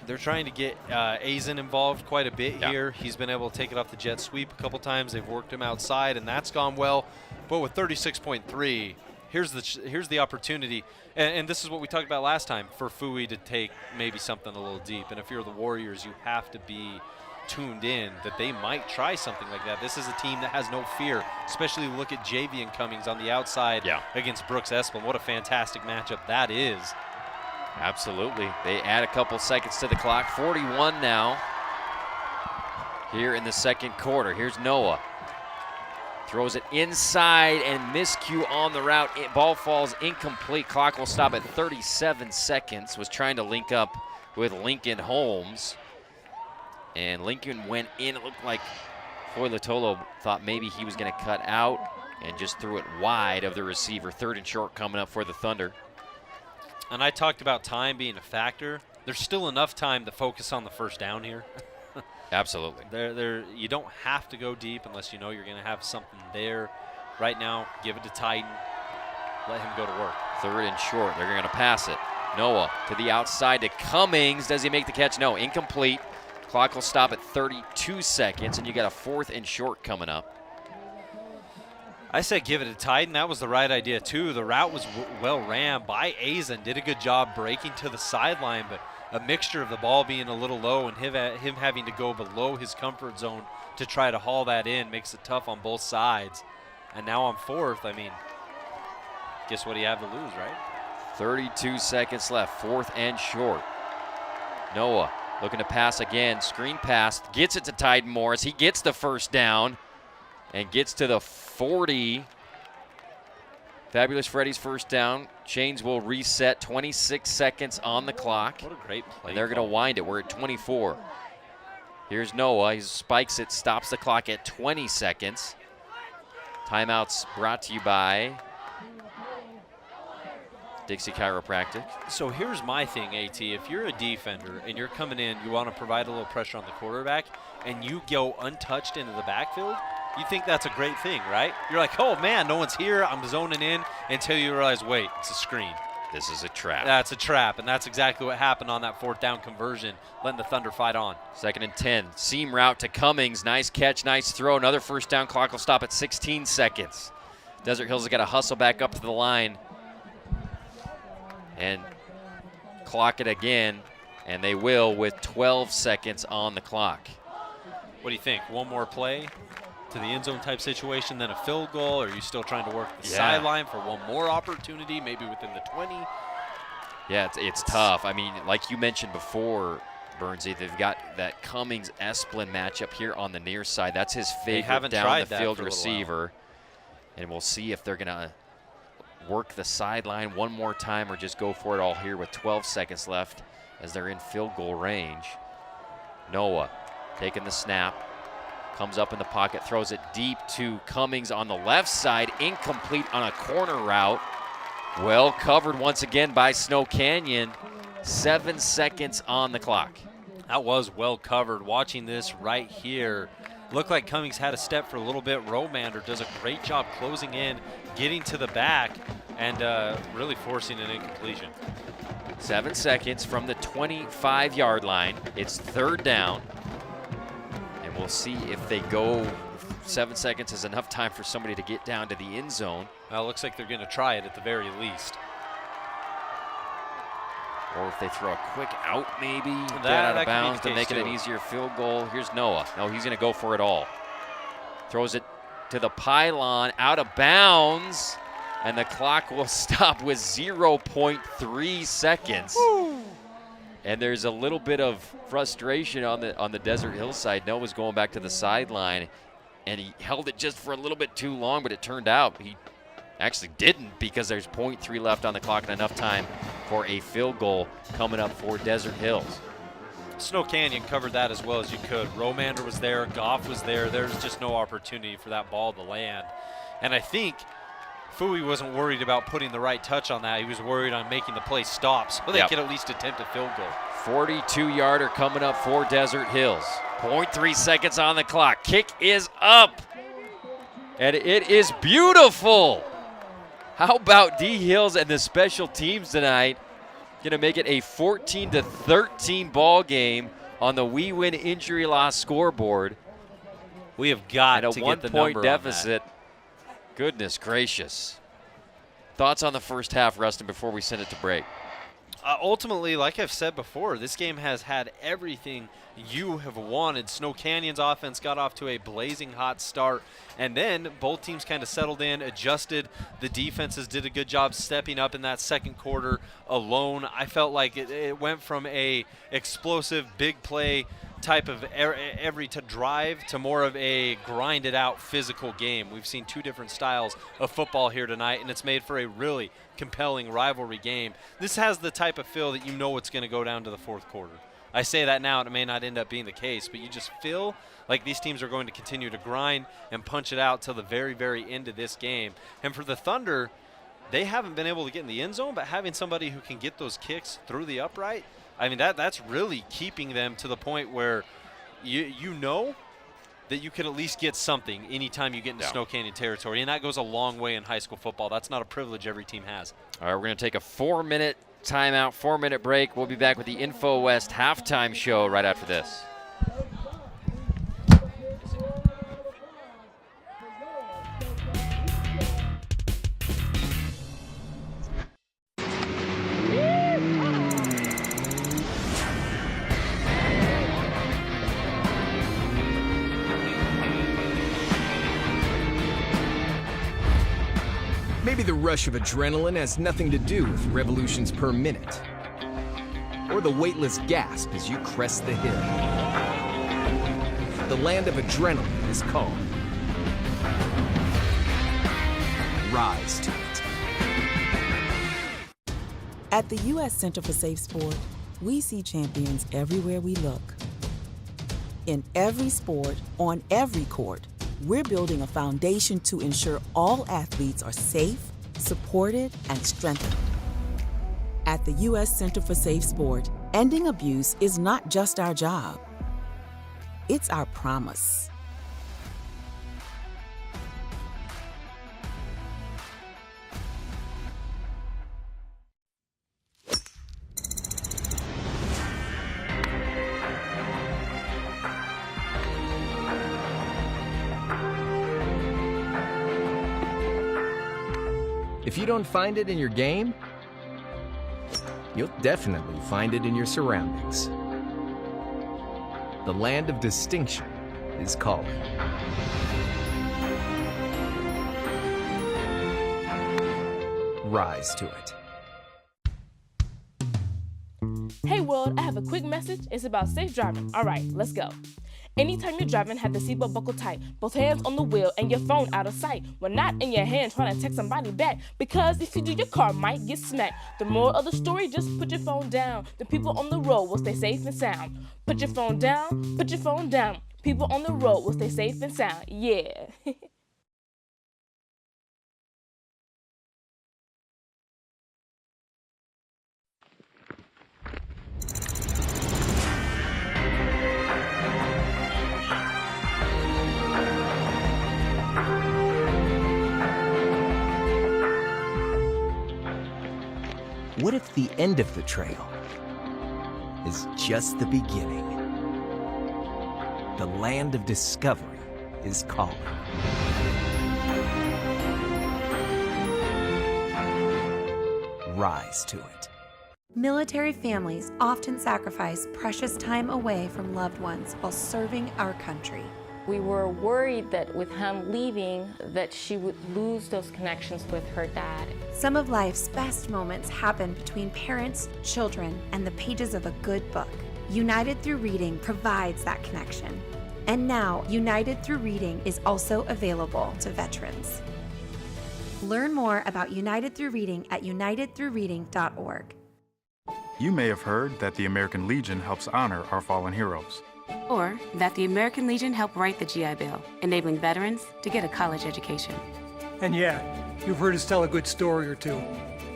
they're trying to get Azen involved quite a bit here. He's been able to take it off the jet sweep a couple times. They've worked him outside, and that's gone well. But with 36.3, here's the opportunity. And this is what we talked about last time, for Fui to take maybe something a little deep. And if you're the Warriors, you have to be tuned in that they might try something like that. This is a team that has no fear, especially look at Javion Cummings on the outside against Brooks Esplin. What a fantastic matchup that is. Absolutely. They add a couple seconds to the clock. 41 now here in the second quarter. Here's Noah. Throws it inside and miscue on the route. Ball falls incomplete. Clock will stop at 37 seconds. Was trying to link up with Lincoln Holmes. And Lincoln went in. It looked like Foylatolo thought maybe he was going to cut out and just threw it wide of the receiver. Third and short coming up for the Thunder. And I talked about time being a factor. There's still enough time to focus on the first down here. Absolutely. You don't have to go deep unless you know you're going to have something there. Right now, give it to Titan. Let him go to work. Third and short. They're going to pass it. Noah to the outside to Cummings. Does he make the catch? No, incomplete. Clock will stop at 32 seconds, and you got a fourth and short coming up. I said give it to Titan. That was the right idea, too. The route was well ran by Azen. Did a good job breaking to the sideline, but a mixture of the ball being a little low and him having to go below his comfort zone to try to haul that in makes it tough on both sides. And now on fourth, I mean, guess what do you have to lose, right? 32 seconds left, fourth and short. Noah looking to pass again, screen pass, gets it to Tyden Morris. He gets the first down and gets to the 40. Fabulous Freddy's first down. Chains will reset, 26 seconds on the clock. What a great play. And they're going to wind it. We're at 24. Here's Noah. He spikes it, stops the clock at 20 seconds. Timeouts brought to you by Dixie Chiropractic. So here's my thing, AT. If you're a defender and you're coming in, you want to provide a little pressure on the quarterback, and you go untouched into the backfield, you think that's a great thing, right? You're like, oh, man, no one's here. I'm zoning in until you realize, wait, it's a screen. This is a trap. That's a trap, and that's exactly what happened on that fourth down conversion, letting the Thunder fight on. Second and 10. Seam route to Cummings. Nice catch, nice throw. Another first down. Clock will stop at 16 seconds. Desert Hills has got to hustle back up to the line and clock it again, and they will with 12 seconds on the clock. What do you think? One more play to the end zone type situation, then a field goal, or are you still trying to work the sideline for one more opportunity, maybe within the 20? Yeah, it's tough. I mean, like you mentioned before, Burnsy, they've got that Cummings-Esplin matchup here on the near side. That's his favorite down the field receiver. And we'll see if they're going to work the sideline one more time or just go for it all here with 12 seconds left as they're in field goal range. Noah taking the snap. Comes up in the pocket, throws it deep to Cummings on the left side. Incomplete on a corner route. Well covered once again by Snow Canyon. 7 seconds on the clock. That was well covered. Watching this right here, looked like Cummings had a step for a little bit. Romander does a great job closing in, getting to the back, and really forcing an incompletion. 7 seconds from the 25-yard line. It's third down. We'll see if they go. 7 seconds is enough time for somebody to get down to the end zone. Well, it looks like they're going to try it at the very least. Or if they throw a quick out, maybe get out of bounds to make it an easier field goal. Here's Noah. No, he's going to go for it all. Throws it to the pylon, out of bounds, and the clock will stop with 0.3 seconds. Woo. And there's a little bit of frustration on the Desert Hill side. Noah's going back to the sideline, and he held it just for a little bit too long, but it turned out he actually didn't, because there's 0.3 left on the clock and enough time for a field goal coming up for Desert Hills. Snow Canyon covered that as well as you could. Romander was there, Goff was there. There's just no opportunity for that ball to land. And I think Fui wasn't worried about putting the right touch on that. He was worried on making the play stop so they could at least attempt a field goal. 42-yarder coming up for Desert Hills. 0.3 seconds on the clock. Kick is up. And it is beautiful. How about D Hills and the special teams tonight? Going to make it a 14-13 ball game on the We Win Injury Loss scoreboard. We have got to get the number on that. And a 1-point deficit. Goodness gracious. Thoughts on the first half, Rustin, before we send it to break? Ultimately, like I've said before, this game has had everything you have wanted. Snow Canyon's offense got off to a blazing hot start, and then both teams kind of settled in, adjusted. The defenses did a good job stepping up in that second quarter alone. I felt like it went from a explosive, big play type of every to drive to more of a grinded out physical game. We've seen two different styles of football here tonight, and it's made for a really compelling rivalry game. This has the type of feel that you know it's going to go down to the fourth quarter. I say that now, and it may not end up being the case, but you just feel like these teams are going to continue to grind and punch it out till the very, very end of this game. And for the Thunder, they haven't been able to get in the end zone, but having somebody who can get those kicks through the upright, I mean, that's really keeping them to the point where you know that you can at least get something anytime you get into Snow Canyon territory, and that goes a long way in high school football. That's not a privilege every team has. All right, we're going to take a 4-minute timeout, 4-minute break. We'll be back with the Info West halftime show right after this. Maybe the rush of adrenaline has nothing to do with revolutions per minute, or the weightless gasp as you crest the hill. The land of adrenaline is calm. Rise to it. At the U.S. Center for Safe Sport, we see champions everywhere we look. In every sport, on every court, we're building a foundation to ensure all athletes are safe, supported, and strengthened. At the U.S. Center for Safe Sport, ending abuse is not just our job. It's our promise. If you don't find it in your game, you'll definitely find it in your surroundings. The land of distinction is calling. Rise to it. Hey world, I have a quick message. It's about safe driving. All right, let's go. Anytime you're driving, have the seatbelt buckled tight, both hands on the wheel and your phone out of sight. When not in your hand trying to text somebody back, because if you do, your car might get smacked. The moral of the story, just put your phone down. The people on the road will stay safe and sound. Put your phone down, put your phone down. People on the road will stay safe and sound. Yeah. What if the end of the trail is just the beginning? The land of discovery is calling. Rise to it. Military families often sacrifice precious time away from loved ones while serving our country. We were worried that with him leaving, that she would lose those connections with her dad. Some of life's best moments happen between parents, children, and the pages of a good book. United Through Reading provides that connection. And now, United Through Reading is also available to veterans. Learn more about United Through Reading at unitedthroughreading.org. You may have heard that the American Legion helps honor our fallen heroes. Or that the American Legion helped write the GI Bill, enabling veterans to get a college education. And yeah, you've heard us tell a good story or two.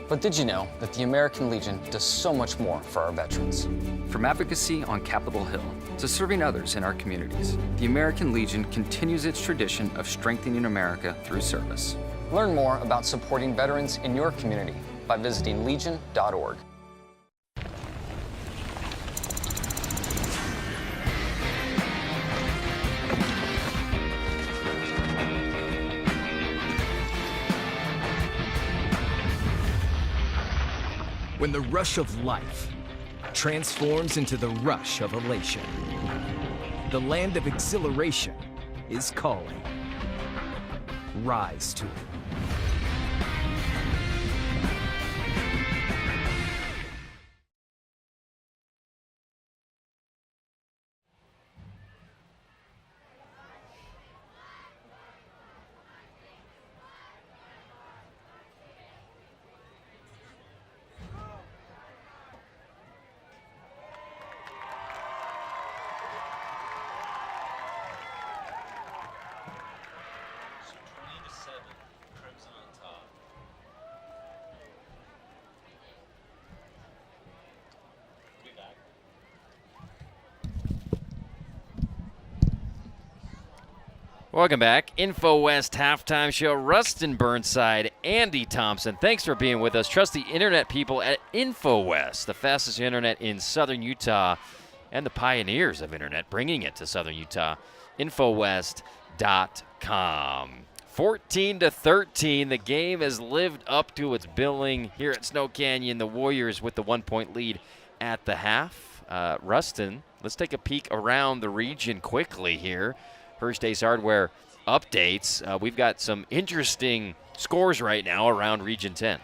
But did you know that the American Legion does so much more for our veterans? From advocacy on Capitol Hill to serving others in our communities, the American Legion continues its tradition of strengthening America through service. Learn more about supporting veterans in your community by visiting legion.org. When the rush of life transforms into the rush of elation, the land of exhilaration is calling. Rise to it. Welcome back. InfoWest Halftime Show. Rustin Burnside, Andy Thompson. Thanks for being with us. Trust the internet people at InfoWest, the fastest internet in southern Utah and the pioneers of internet, bringing it to southern Utah. InfoWest.com. 14-13. The game has lived up to its billing here at Snow Canyon. The Warriors with the 1-point lead at the half. Rustin, let's take a peek around the region quickly here. First Ace Hardware updates. We've got some interesting scores right now around Region 10.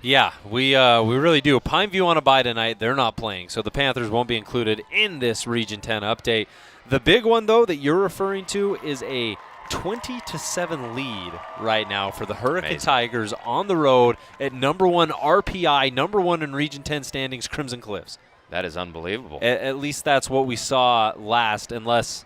Yeah, we really do. Pineview on a bye tonight. They're not playing, so the Panthers won't be included in this Region 10 update. The big one, though, that you're referring to is a 20-7 lead right now for the Hurricane Tigers on the road at number 1 RPI, number 1 in Region 10 standings, Crimson Cliffs. That is unbelievable. At least that's what we saw last, unless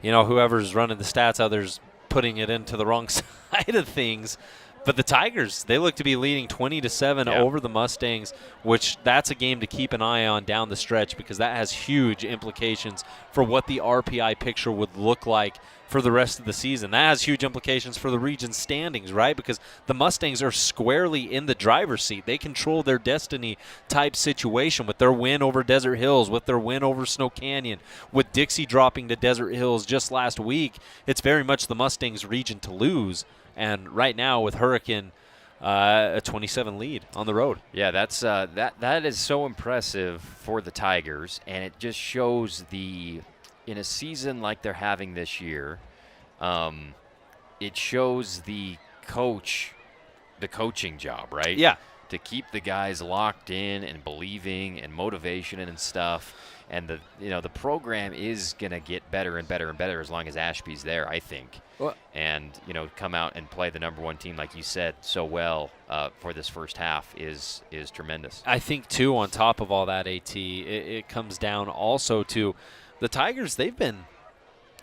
whoever's running the stats out there's putting it into the wrong side of things. But the Tigers, they look to be leading 20-7 over the Mustangs, which that's a game to keep an eye on down the stretch because that has huge implications for what the RPI picture would look like for the rest of the season. That has huge implications for the region standings, right? Because the Mustangs are squarely in the driver's seat. They control their destiny type situation with their win over Desert Hills, with their win over Snow Canyon, with Dixie dropping to Desert Hills just last week. It's very much the Mustangs' region to lose. And right now with Hurricane, a 27 lead on the road. Yeah, that's that is so impressive for the Tigers, and it just shows in a season like they're having this year, it shows the coaching job, right? Yeah. To keep the guys locked in and believing and motivation and stuff. And the program is going to get better and better and better as long as Ashby's there, I think. Well, and, come out and play the number 1 team, like you said, so well for this first half is tremendous. I think, too, on top of all that, AT, it comes down also to the Tigers. They've been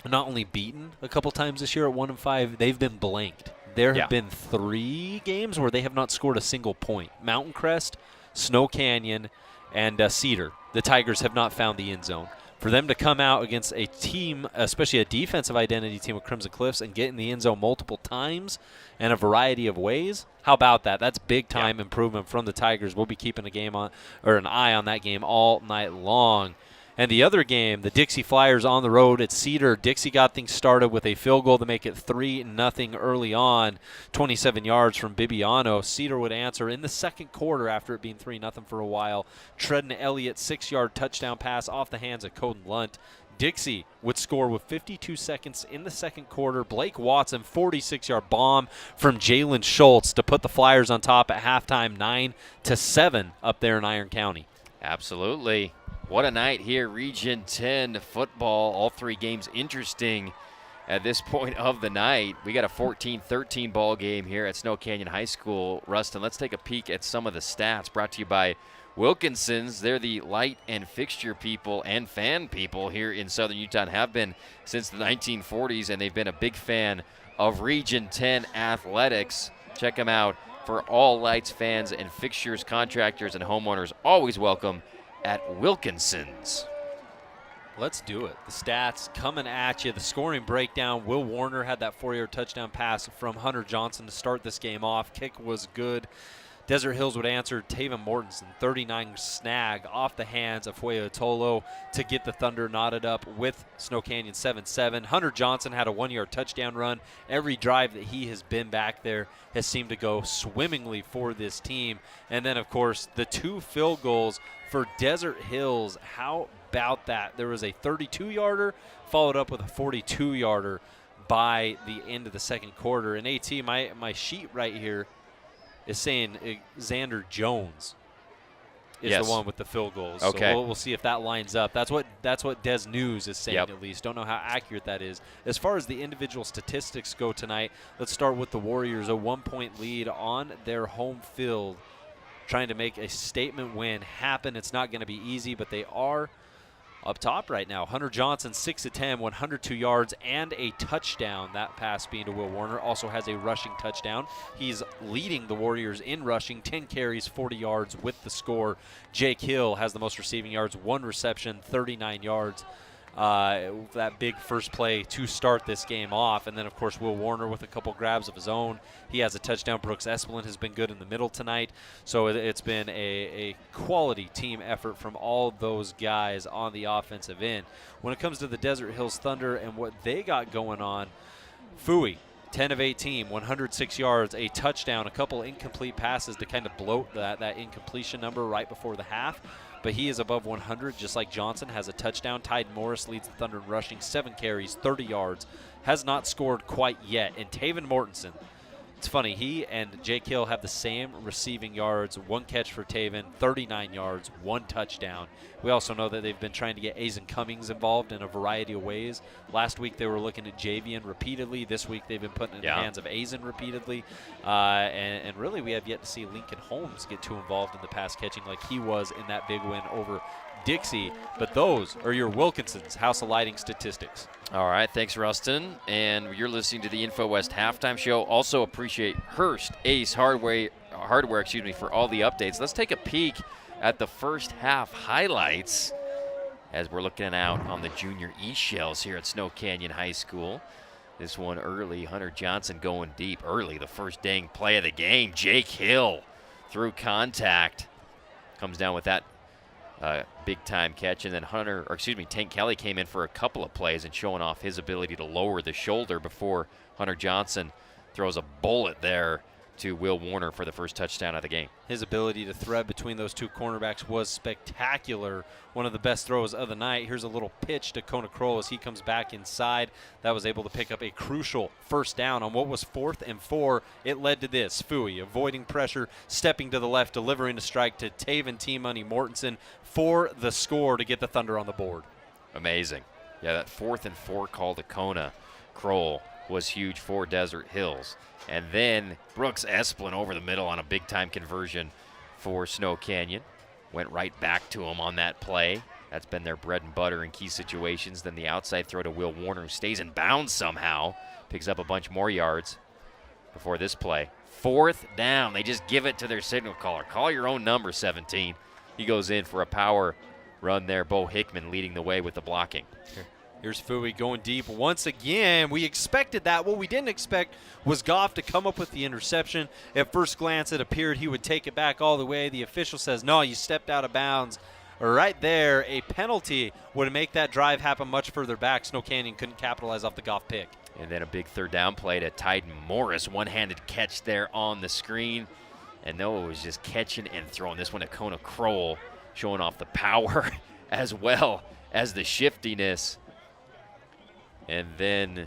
not only beaten a couple times this year at 1-5, they've been blanked. There have been 3 games where they have not scored a single point. Mountain Crest, Snow Canyon, and Cedar. The Tigers have not found the end zone. For them to come out against a team, especially a defensive identity team with Crimson Cliffs, and get in the end zone multiple times in a variety of ways, how about that? That's big-time improvement from the Tigers. We'll be keeping an eye on that game all night long. And the other game, the Dixie Flyers on the road at Cedar. Dixie got things started with a field goal to make it 3-0 early on, 27 yards from Bibiano. Cedar would answer in the second quarter after it being 3-0 for a while. Tredden Elliott, 6-yard touchdown pass off the hands of Coden Lunt. Dixie would score with 52 seconds in the second quarter. Blake Watson, 46-yard bomb from Jalen Schultz to put the Flyers on top at halftime, 9-7 up there in Iron County. Absolutely. What a night here, Region 10 football. All 3 games interesting at this point of the night. We got a 14-13 ball game here at Snow Canyon High School. Rustin, let's take a peek at some of the stats brought to you by Wilkinson's. They're the light and fixture people and fan people here in Southern Utah and have been since the 1940s, and they've been a big fan of Region 10 athletics. Check them out for all lights, fans, and fixtures, contractors, and homeowners. Always welcome at Wilkinson's. Let's do it. The stats coming at you. The scoring breakdown. Will Warner had that 4-yard touchdown pass from Hunter Johnson to start this game off. Kick was good. Desert Hills would answer. Taven Mortensen, 39 snag off the hands of Fuego Tolo to get the Thunder knotted up with Snow Canyon 7-7. Hunter Johnson had a 1-yard touchdown run. Every drive that he has been back there has seemed to go swimmingly for this team. And then, of course, the 2 field goals for Desert Hills. How about that? There was a 32-yarder followed up with a 42-yarder by the end of the second quarter. And AT, my sheet right here is saying Xander Jones is the one with the field goals. Okay. So we'll see if that lines up. That's what Des News is saying, at least. Don't know how accurate that is. As far as the individual statistics go tonight, let's start with the Warriors, a 1-point lead on their home field, trying to make a statement win happen. It's not going to be easy, but they are up top right now. Hunter Johnson, 6-10, 102 yards and a touchdown. That pass being to Will Warner. Also has a rushing touchdown. He's leading the Warriors in rushing, 10 carries, 40 yards with the score. Jake Hill has the most receiving yards, 1 reception, 39 yards. That big first play to start this game off. And then, of course, Will Warner with a couple grabs of his own. He has a touchdown. Brooks Espelin has been good in the middle tonight. So it's been a quality team effort from all those guys on the offensive end. When it comes to the Desert Hills Thunder and what they got going on, Fui, 10 of 18, 106 yards, a touchdown, a couple incomplete passes to kind of bloat that incompletion number right before the half. But he is above 100, just like Johnson, has a touchdown. Tide Morris leads the Thunder in rushing, 7 carries, 30 yards, has not scored quite yet. And Taven Mortensen, it's funny, he and Jake Hill have the same receiving yards, 1 catch for Taven, 39 yards, 1 touchdown. We also know that they've been trying to get Javion Cummings involved in a variety of ways. Last week they were looking at Javion repeatedly. This week they've been putting it in the hands of Javion repeatedly. And really we have yet to see Lincoln Holmes get too involved in the pass catching like he was in that big win over Dixie. But those are your Wilkinson's House of Lighting statistics. All right, thanks, Rustin. And you're listening to the Info West Halftime Show. Also appreciate Hearst Ace Hardware, for all the updates. Let's take a peek at the first half highlights as we're looking out on the Junior E-Shells here at Snow Canyon High School. This one early, Hunter Johnson going deep early, the first dang play of the game. Jake Hill through contact comes down with that big-time catch, and then Tank Kelly came in for a couple of plays and showing off his ability to lower the shoulder before Hunter Johnson throws a bullet there to Will Warner for the first touchdown of the game. His ability to thread between those 2 cornerbacks was spectacular. One of the best throws of the night. Here's a little pitch to Kona Kroll as he comes back inside. That was able to pick up a crucial first down on what was 4th and 4. It led to this. Fui avoiding pressure, stepping to the left, delivering a strike to Taven T-Money Mortensen for the score to get the Thunder on the board. Amazing. Yeah, that 4th and 4 call to Kona Kroll was huge for Desert Hills. And then Brooks Espelin over the middle on a big-time conversion for Snow Canyon. Went right back to him on that play. That's been their bread and butter in key situations. Then the outside throw to Will Warner, who stays in bounds somehow. Picks up a bunch more yards before this play. 4th down. They just give it to their signal caller. Call your own number, 17. He goes in for a power run there. Bo Hickman leading the way with the blocking. Here's Fui going deep once again. We expected that. What we didn't expect was Goff to come up with the interception. At first glance, it appeared he would take it back all the way. The official says, no, you stepped out of bounds. Right there, a penalty would make that drive happen much further back. Snow Canyon couldn't capitalize off the Goff pick. And then a big 3rd down play to Tyden Morris. One-handed catch there on the screen. And Noah was just catching and throwing this one to Kona Kroll, showing off the power as well as the shiftiness And then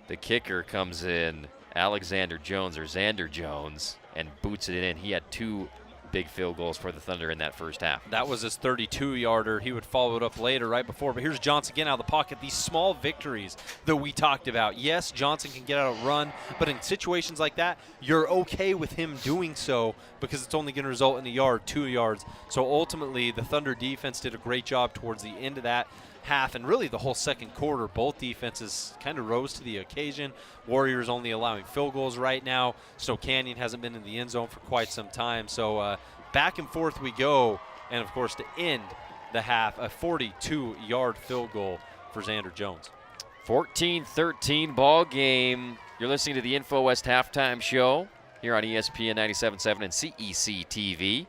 the kicker comes in, Alexander Jones or Xander Jones, and boots it in. He had 2 big field goals for the Thunder in that first half. That was his 32-yarder. He would follow it up later, right before. But here's Johnson again out of the pocket. These small victories that we talked about. Yes, Johnson can get out a run, but in situations like that, you're okay with him doing so because it's only going to result in a yard, 2 yards. So ultimately, the Thunder defense did a great job towards the end of that half, and really the whole second quarter. Both defenses kind of rose to the occasion. Warriors only allowing field goals right now. Snow Canyon hasn't been in the end zone for quite some time. So back and forth we go, and of course to end the half, a 42-yard field goal for Xander Jones. 14-13 ball game. You're listening to the Info West Halftime Show here on ESPN 97.7 and CEC TV.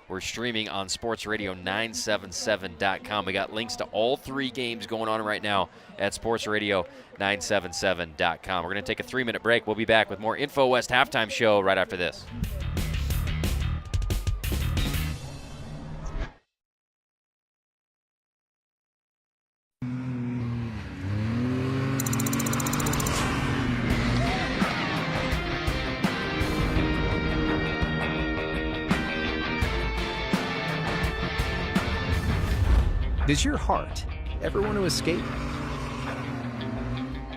We're streaming on sportsradio977.com. We got links to all 3 games going on right now at sportsradio977.com. We're going to take a 3-minute break. We'll be back with more Info West Halftime Show right after this. Does your heart ever want to escape?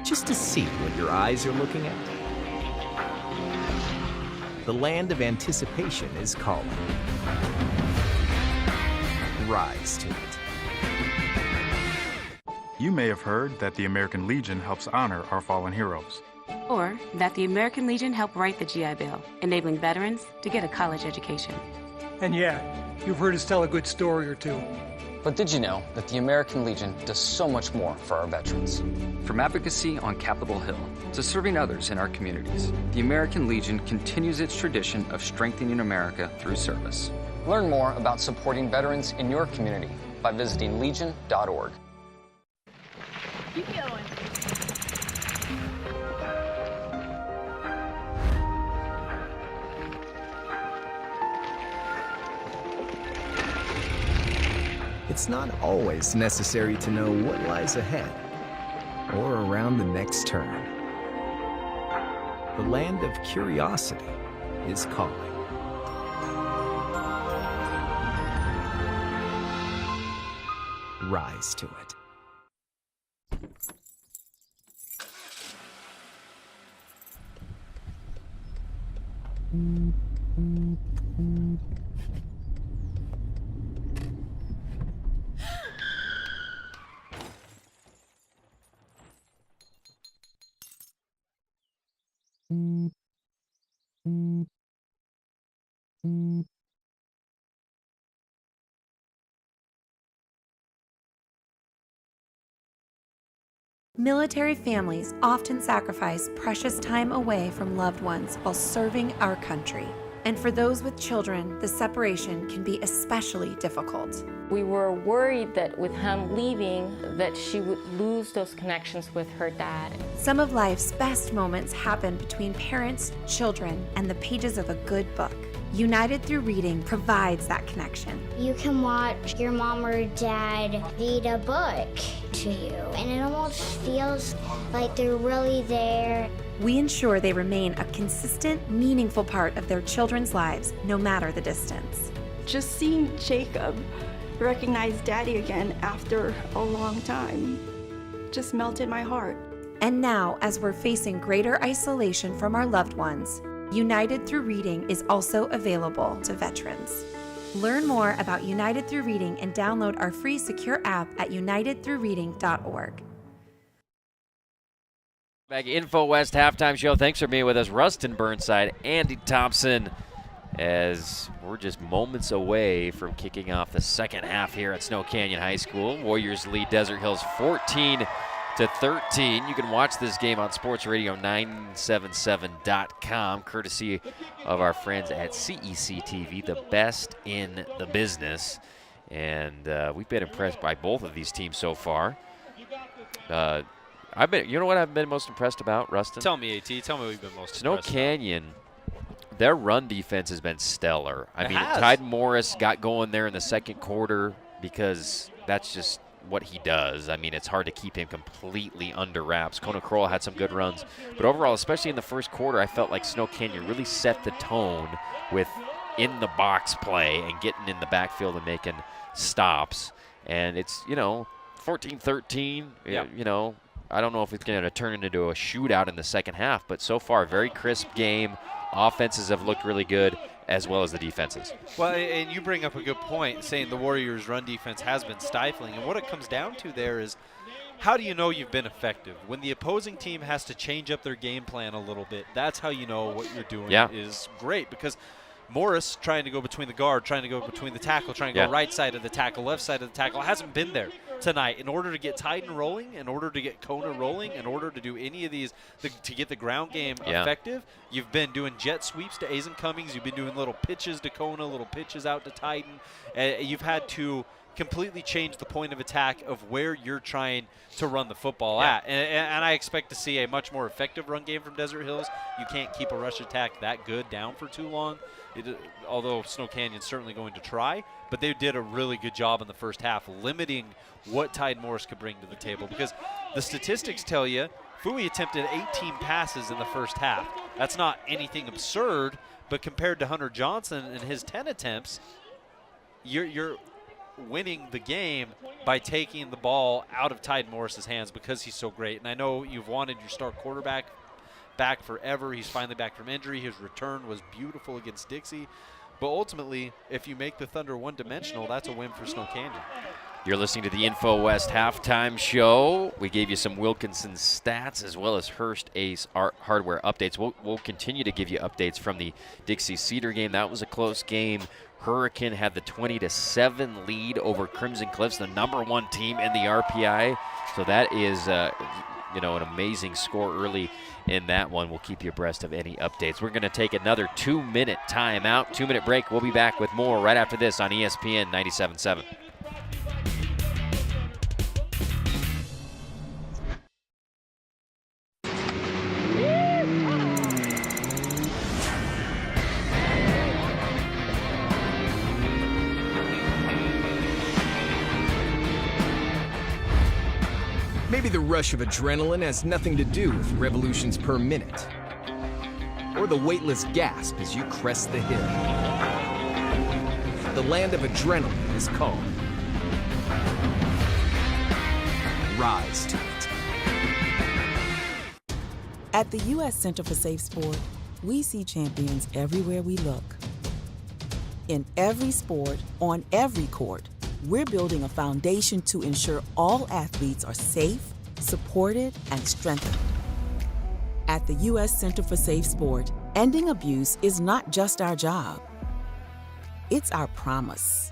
Just to see what your eyes are looking at? The land of anticipation is calling. Rise to it. You may have heard that the American Legion helps honor our fallen heroes. Or that the American Legion helped write the GI Bill, enabling veterans to get a college education. And yeah, you've heard us tell a good story or two. But did you know that the American Legion does so much more for our veterans? From advocacy on Capitol Hill to serving others in our communities, the American Legion continues its tradition of strengthening America through service. Learn more about supporting veterans in your community by visiting legion.org. Keep going. It's not always necessary to know what lies ahead or around the next turn. The land of curiosity is calling. Rise to it. Military families often sacrifice precious time away from loved ones while serving our country. And for those with children, the separation can be especially difficult. We were worried that with him leaving, that she would lose those connections with her dad. Some of life's best moments happen between parents, children, and the pages of a good book. United Through Reading provides that connection. You can watch your mom or dad read a book to you, and it almost feels like they're really there. We ensure they remain a consistent, meaningful part of their children's lives, no matter the distance. Just seeing Jacob recognize Daddy again after a long time just melted my heart. And now, as we're facing greater isolation from our loved ones, United Through Reading is also available to veterans. Learn more about United Through Reading and download our free secure app at unitedthroughreading.org. Back Info West Halftime Show. Thanks for being with us, Rustin Burnside, Andy Thompson, as we're just moments away from kicking off the second half here at Snow Canyon High School. Warriors lead Desert Hills 14-13. You can watch this game on sportsradio977.com, courtesy of our friends at CEC TV, the best in the business. And we've been impressed by both of these teams so far. You know what I've been most impressed about, Rustin? Tell me, AT. Tell me what you've been most Snow impressed Canyon, their run defense has been stellar. I mean, has. Taven Mortensen got going there in the second quarter because that's just what he does. I mean, it's hard to keep him completely under wraps. Kona Kroll had some good runs. But overall, especially in the first quarter, I felt like Snow Canyon really set the tone with in-the-box play and getting in the backfield and making stops. And it's, 14-13, I don't know if it's going to turn into a shootout in the second half, but so far, very crisp game. Offenses have looked really good, as well as the defenses. Well, and you bring up a good point, saying the Warriors' run defense has been stifling. And what it comes down to there is, how do you know you've been effective? When the opposing team has to change up their game plan a little bit, that's how you know what you're doing is great. Because Morris trying to go between the guard, trying to go between the tackle, trying to go right side of the tackle, left side of the tackle, hasn't been there tonight. In order to get Taven rolling, in order to get Kona rolling, in order to do any of these, to get the ground game effective, you've been doing jet sweeps to Javion Cummings. You've been doing little pitches to Kona, little pitches out to Taven. You've had to completely change the point of attack of where you're trying to run the football at. And I expect to see a much more effective run game from Desert Hills. You can't keep a rush attack that good down for too long, although Snow Canyon's certainly going to try. But they did a really good job in the first half limiting what Tide Morris could bring to the table, because the statistics tell you Fui attempted 18 passes in the first half. That's not anything absurd, but compared to Hunter Johnson and his 10 attempts, you're winning the game by taking the ball out of Tide Morris's hands because he's so great. And I know you've wanted your star quarterback back forever. He's finally back from injury. His return was beautiful against Dixie. But ultimately, if you make the Thunder one-dimensional, that's a win for Snow Canyon. You're listening to the Info West Halftime Show. We gave you some Wilkinson stats as well as Hearst Ace hardware updates. We'll continue to give you updates from the Dixie Cedar game. That was a close game. Hurricane had the 20-7 lead over Crimson Cliffs, the #1 team in the RPI. So that is, an amazing score early in that one. We'll keep you abreast of any updates. We're going to take another 2-minute timeout, 2-minute break. We'll be back with more right after this on ESPN 97.7. Maybe the rush of adrenaline has nothing to do with revolutions per minute, or the weightless gasp as you crest the hill. The land of adrenaline is called. Rise to it. At the U.S. Center for Safe Sport, we see champions everywhere we look. In every sport, on every court, we're building a foundation to ensure all athletes are safe, supported, and strengthened. At the U.S. Center for Safe Sport, ending abuse is not just our job. It's our promise.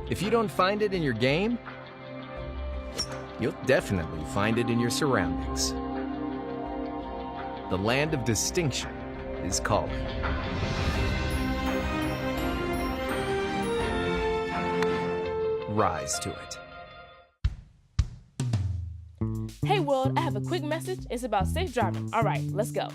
If you don't find it in your game, you'll definitely find it in your surroundings. The land of distinction is calling. Rise to it. Hey world, I have a quick message. It's about safe driving. All right, let's go.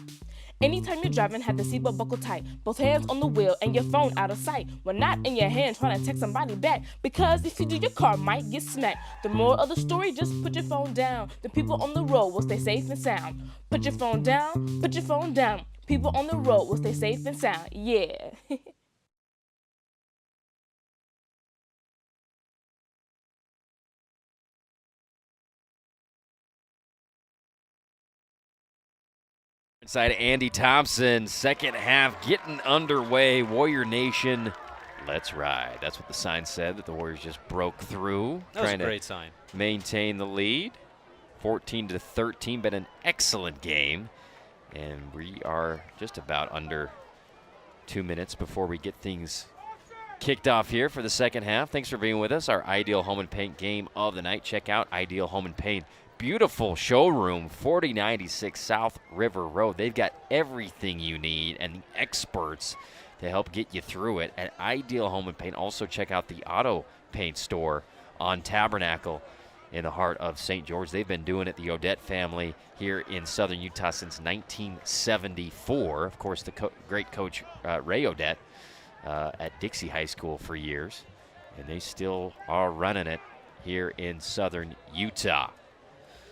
Anytime you're driving, have the seatbelt buckled tight, both hands on the wheel and your phone out of sight. When not in your hand trying to text somebody back, because if you do, your car might get smacked. The moral of the story, just put your phone down. The people on the road will stay safe and sound. Put your phone down, put your phone down. People on the road will stay safe and sound. Yeah. Inside Andy Thompson, second half getting underway. Warrior Nation, let's ride. That's what the sign said, that the Warriors just broke through. That was a great sign. Maintain the lead. 14-13, been an excellent game. And we are just about under 2 minutes before we get things kicked off here for the second half. Thanks for being with us. Our Ideal Home and Paint game of the night. Check out Ideal Home and Paint. Beautiful showroom, 4096 South River Road. They've got everything you need and the experts to help get you through it at Ideal Home and Paint. Also check out the Auto Paint store on Tabernacle in the heart of St. George. They've been doing it, the Odette family, here in southern Utah since 1974. Of course, the great coach Ray Odette at Dixie High School for years. And they still are running it here in southern Utah.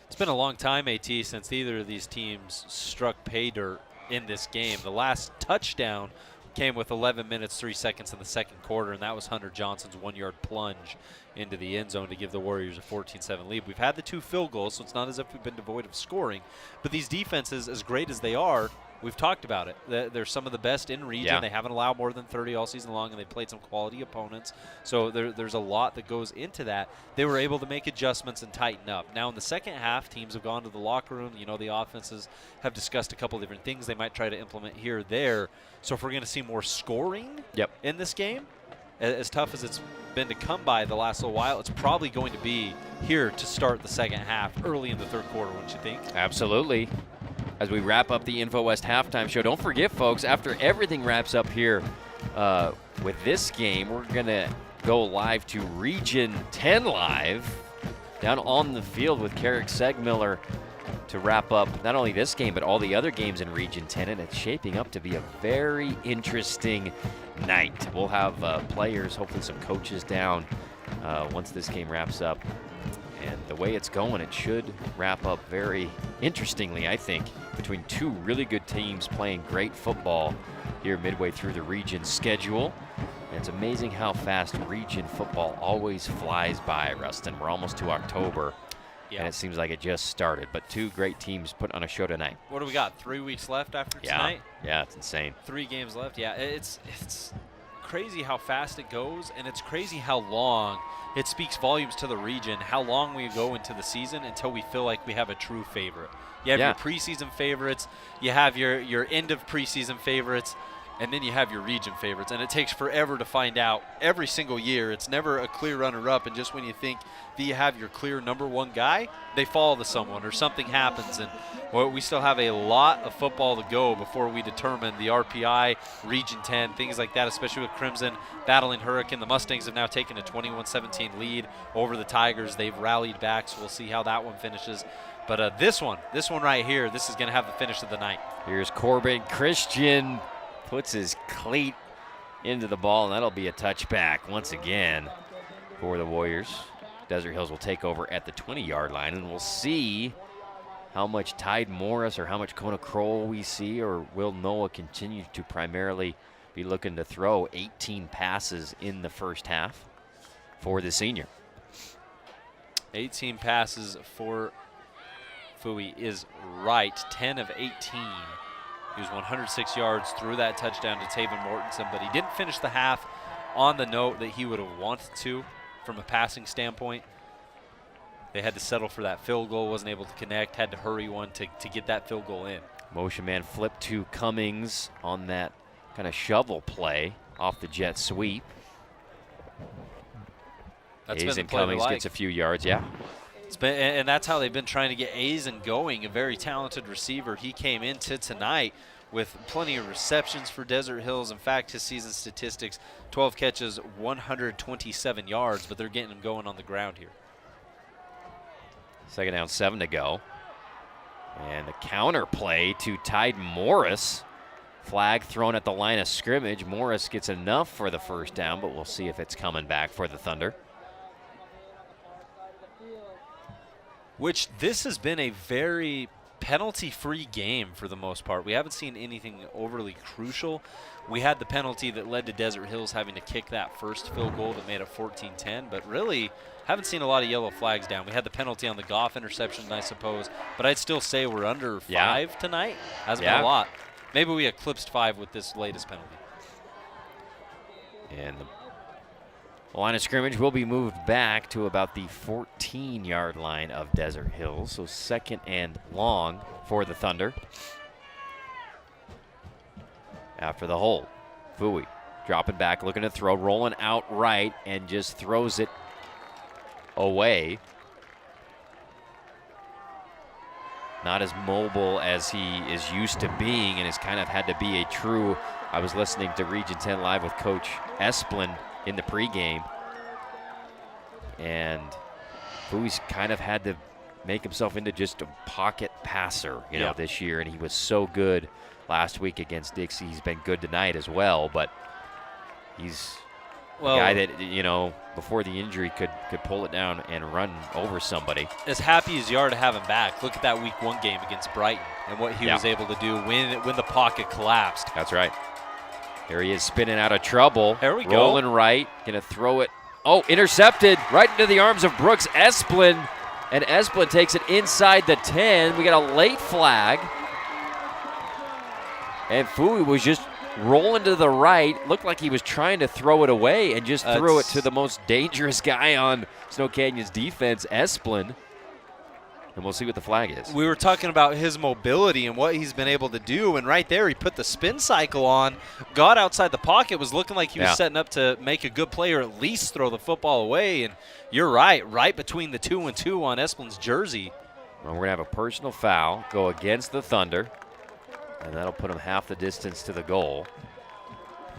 It's been a long time, AT, since either of these teams struck pay dirt in this game. The last touchdown came with 11 minutes, 3 seconds in the second quarter, and that was Hunter Johnson's 1-yard plunge into the end zone to give the Warriors a 14-7 lead. We've had the 2 field goals, so it's not as if we've been devoid of scoring. But these defenses, as great as they are, we've talked about it. They're some of the best in region. Yeah. They haven't allowed more than 30 all season long, and they played some quality opponents. So there's a lot that goes into that. They were able to make adjustments and tighten up. Now in the second half, teams have gone to the locker room. You know, the offenses have discussed a couple different things they might try to implement here or there. So if we're going to see more scoring in this game, as tough as it's been to come by the last little while, it's probably going to be here to start the second half early in the third quarter, wouldn't you think? Absolutely. As we wrap up the InfoWest halftime show, don't forget, folks, after everything wraps up here with this game, we're going to go live to Region 10 Live down on the field with Carrick Segmiller to wrap up not only this game, but all the other games in Region 10, and it's shaping up to be a very interesting night. We'll have players, hopefully some coaches down once this game wraps up. And the way it's going, it should wrap up very interestingly, I think, between 2 really good teams playing great football here midway through the region schedule. And it's amazing how fast region football always flies by, Rustin. We're almost to October, and it seems like it just started. But 2 great teams put on a show tonight. What do we got, 3 weeks left after tonight? Yeah, it's insane. 3 games left. Yeah, it's crazy how fast it goes, and it's crazy how long. It speaks volumes to the region, how long we go into the season until we feel like we have a true favorite. You have your preseason favorites, you have your end of preseason favorites, and then you have your region favorites. And it takes forever to find out every single year. It's never a clear runner-up, and just when you think that you have your clear number 1 guy, they fall to someone or something happens. And we still have a lot of football to go before we determine the RPI, Region 10, things like that, especially with Crimson battling Hurricane. The Mustangs have now taken a 21-17 lead over the Tigers. They've rallied back, so we'll see how that one finishes. But this one right here, this is going to have the finish of the night. Here's Corbin Christian. Puts his cleat into the ball, and that'll be a touchback once again for the Warriors. Desert Hills will take over at the 20-yard line, and we'll see how much Tide Morris or how much Kona Kroll we see, or will Noah continue to primarily be looking to throw 18 passes in the first half for the senior. 18 passes for Fui is right, 10 of 18. He was 106 yards, threw that touchdown to Taven Mortensen, but he didn't finish the half on the note that he would have wanted to from a passing standpoint. They had to settle for that field goal, wasn't able to connect, had to hurry one to get that field goal in. Motion man flip to Cummings on that kind of shovel play off the jet sweep. That's Azen Cummings gets a few yards, It's been, and that's how they've been trying to get Azen going, a very talented receiver. He came into tonight with plenty of receptions for Desert Hills. In fact, his season statistics, 12 catches, 127 yards, but they're getting him going on the ground here. Second down, 7 to go. And the counter play to Tide Morris. Flag thrown at the line of scrimmage. Morris gets enough for the first down, but we'll see if it's coming back for the Thunder. Which this has been a very penalty-free game for the most part. We haven't seen anything overly crucial. We had the penalty that led to Desert Hills having to kick that first field goal that made it 14-10, but really haven't seen a lot of yellow flags down. We had the penalty on the Goff interception, I suppose, but I'd still say we're under 5 tonight. Hasn't been a lot. Maybe we eclipsed 5 with this latest penalty. And the line of scrimmage will be moved back to about the 14-yard line of Desert Hills. So second and long for the Thunder. After the hold, Fui dropping back, looking to throw, rolling out right, and just throws it away. not as mobile as he is used to being, and has kind of had to be a true. I was listening to Region 10 Live with Coach Esplin in the pregame, and Fooey's kind of had to make himself into just a pocket passer, you know, this year, and he was so good last week against Dixie. He's been good tonight as well, but he's a guy that, you know, before the injury could pull it down and run over somebody. As happy as you are to have him back, look at that Week 1 game against Brighton and what he was able to do when the pocket collapsed. That's right. Here he is spinning out of trouble. There we go. Rolling right, gonna throw it. Oh, intercepted right into the arms of Brooks Esplin, and Esplin takes it inside the 10. We got a late flag. And Fooey was just rolling to the right. Looked like he was trying to throw it away and just threw it to the most dangerous guy on Snow Canyon's defense, Esplin. And we'll see what the flag is. We were talking about his mobility and what he's been able to do, and right there he put the spin cycle on, got outside the pocket, was looking like he was setting up to make a good play or at least throw the football away. And you're right between the 2 and 2 on Esplin's jersey. Well, we're going to have a personal foul go against the Thunder, and that'll put him half the distance to the goal.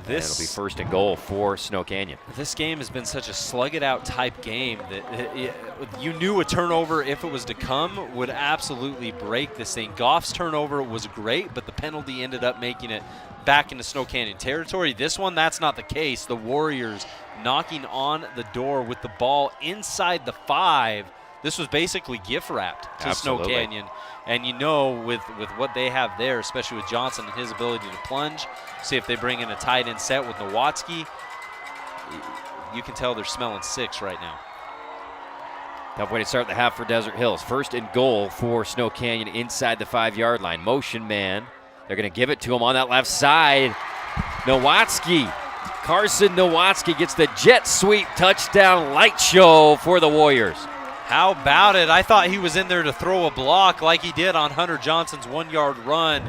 It'll be first and goal for Snow Canyon. This game has been such a slug-it-out type game that you knew a turnover, if it was to come, would absolutely break this thing. Goff's turnover was great, but the penalty ended up making it back into Snow Canyon territory. This one, that's not the case. The Warriors knocking on the door with the ball inside the 5. This was basically gift wrapped to Snow Canyon. And you know, with what they have there, especially with Johnson and his ability to plunge, see if they bring in a tight end set with Nowatzki, you can tell they're smelling 6 right now. Tough way to start the half for Desert Hills. First and goal for Snow Canyon inside the 5-yard line. Motion man. They're going to give it to him on that left side. Nowatzki. Carson Nowatzki gets the jet sweep touchdown light show for the Warriors. How about it? I thought he was in there to throw a block like he did on Hunter Johnson's 1-yard run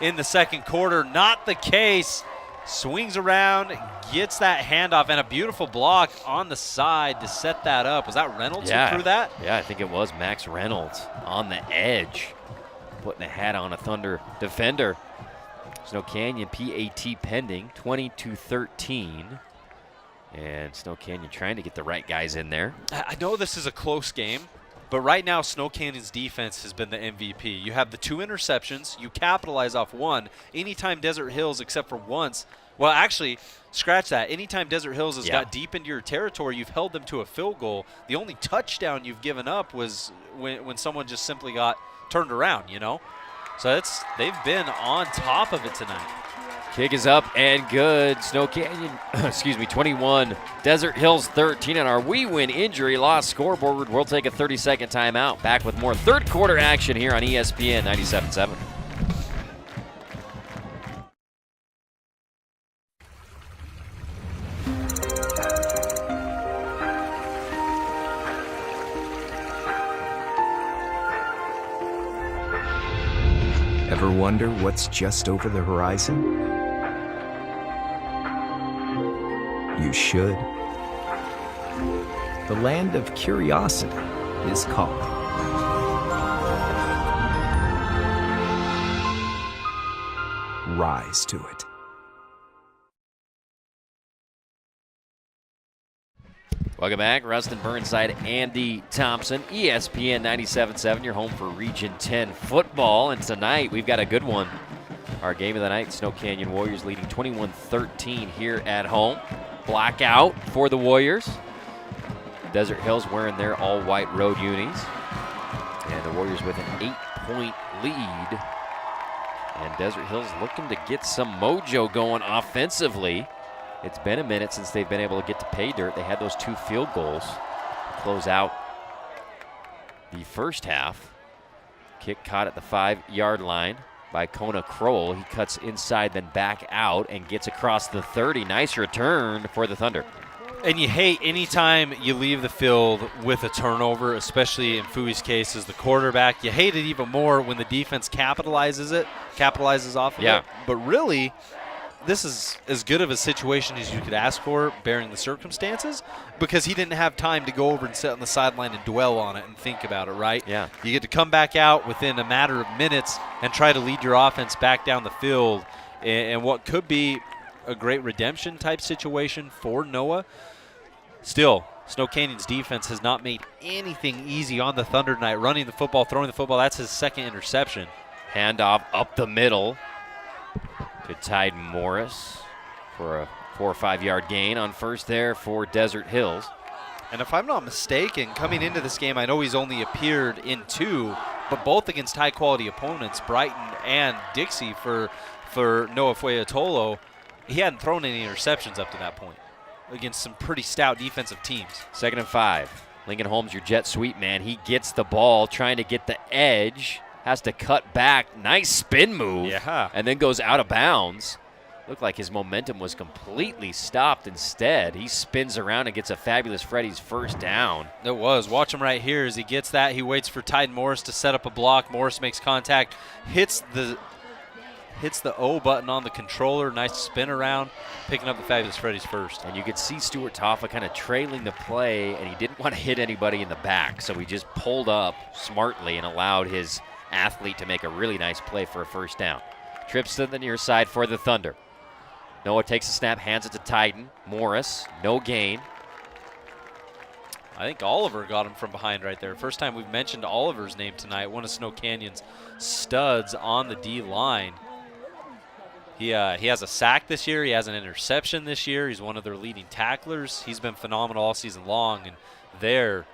in the second quarter. Not the case. Swings around, gets that handoff, and a beautiful block on the side to set that up. Was that Reynolds who threw that? Yeah, I think it was Max Reynolds on the edge, putting a hat on a Thunder defender. Snow Canyon PAT pending, 20-13. And Snow Canyon trying to get the right guys in there. I know this is a close game, but right now Snow Canyon's defense has been the MVP. You have the 2 interceptions. You capitalize off 1. Anytime Desert Hills, except for once, well, actually, scratch that. Anytime Desert Hills has got deep into your territory, you've held them to a field goal. The only touchdown you've given up was when someone just simply got turned around, you know? So they've been on top of it tonight. Kick is up and good. Snow Canyon, 21. Desert Hills 13. And our We Win injury loss scoreboard. We'll take a 30-second timeout. Back with more third quarter action here on ESPN 97.7. Ever wonder what's just over the horizon? You should. The land of curiosity is calling. Rise to it. Welcome back. Rustin Burnside, Andy Thompson, ESPN 97.7, your home for Region 10 football. And tonight we've got a good one. Our game of the night, Snow Canyon Warriors leading 21-13 here at home. Blackout for the Warriors. Desert Hills wearing their all-white road unis. And the Warriors with an 8-point lead. And Desert Hills looking to get some mojo going offensively. It's been a minute since they've been able to get to pay dirt. They had those 2 field goals to close out the first half. Kick caught at the 5-yard line by Kona Kroll. He cuts inside, then back out, and gets across the 30. Nice return for the Thunder. And you hate anytime you leave the field with a turnover, especially in Fooey's case as the quarterback. You hate it even more when the defense capitalizes off of it. But really, this is as good of a situation as you could ask for, bearing the circumstances, because he didn't have time to go over and sit on the sideline and dwell on it and think about it, right? Yeah. You get to come back out within a matter of minutes and try to lead your offense back down the field, and what could be a great redemption type situation for Noah. Still, Snow Canyon's defense has not made anything easy on the Thunder tonight. Running the football, throwing the football, that's his second interception. Handoff up the middle to Taven Morris for a 4 or 5 yard gain on first there for Desert Hills. And if I'm not mistaken, coming into this game, I know he's only appeared in 2, but both against high-quality opponents, Brighton and Dixie for Noah Fuetolo. He hadn't thrown any interceptions up to that point against some pretty stout defensive teams. 2nd and 5. Lincoln Holmes, your jet sweep man. He gets the ball, trying to get the edge. Has to cut back. Nice spin move. Yeah. And then goes out of bounds. Looked like his momentum was completely stopped instead. He spins around and gets a fabulous Freddy's first down. It was. Watch him right here as he gets that. He waits for Taven Morris to set up a block. Morris makes contact, hits the O button on the controller. Nice spin around, picking up the fabulous Freddy's first. And you could see Stuart Toffa kind of trailing the play, and he didn't want to hit anybody in the back, so he just pulled up smartly and allowed his athlete to make a really nice play for a first down. Trips to the near side for the Thunder. Noah takes a snap, hands it to Taven Morris. No gain. I think Oliver got him from behind right there. First time we've mentioned Oliver's name tonight. One of Snow Canyon's studs on the D-line. He has a sack this year. He has an interception this year. He's one of their leading tacklers. He's been phenomenal all season long, and they're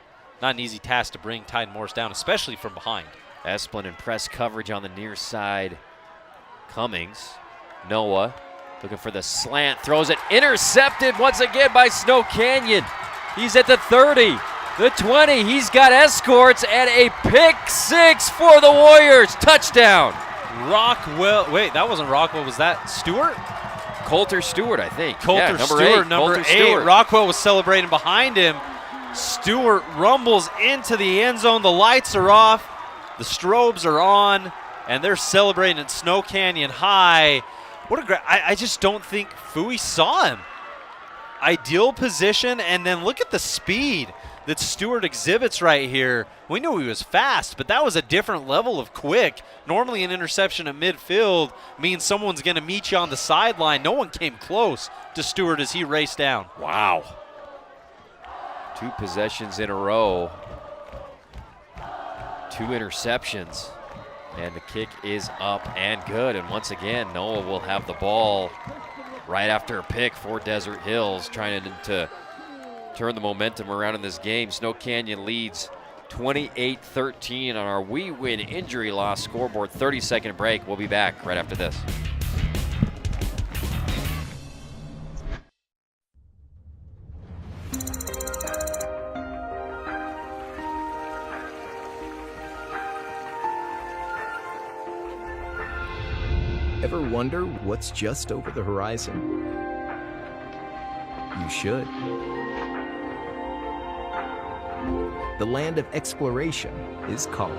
not an easy task to bring Taven Morris down, especially from behind. Esplin in press coverage on the near side. Cummings. Noah looking for the slant. Throws it. Intercepted once again by Snow Canyon. He's at the 30, the 20. He's got escorts and a pick 6 for the Warriors. Touchdown. Rockwell. Wait, that wasn't Rockwell. Was that Stewart? Coulter Stewart, I think. Coulter number Stewart, 8. number Coulter 8. Stewart. Rockwell was celebrating behind him. Stewart rumbles into the end zone. The lights are off. The strobes are on, and they're celebrating at Snow Canyon High. What a great! I just don't think Fui saw him. Ideal position, and then look at the speed that Stewart exhibits right here. We knew he was fast, but that was a different level of quick. Normally an interception at midfield means someone's going to meet you on the sideline. No one came close to Stewart as he raced down. Wow. 2 possessions in a row. 2 interceptions. And the kick is up and good. And once again, Noah will have the ball right after a pick for Desert Hills, trying to turn the momentum around in this game. Snow Canyon leads 28-13 on our We Win injury loss scoreboard. 30-second break. We'll be back right after this. Ever wonder what's just over the horizon? You should. The land of exploration is calling.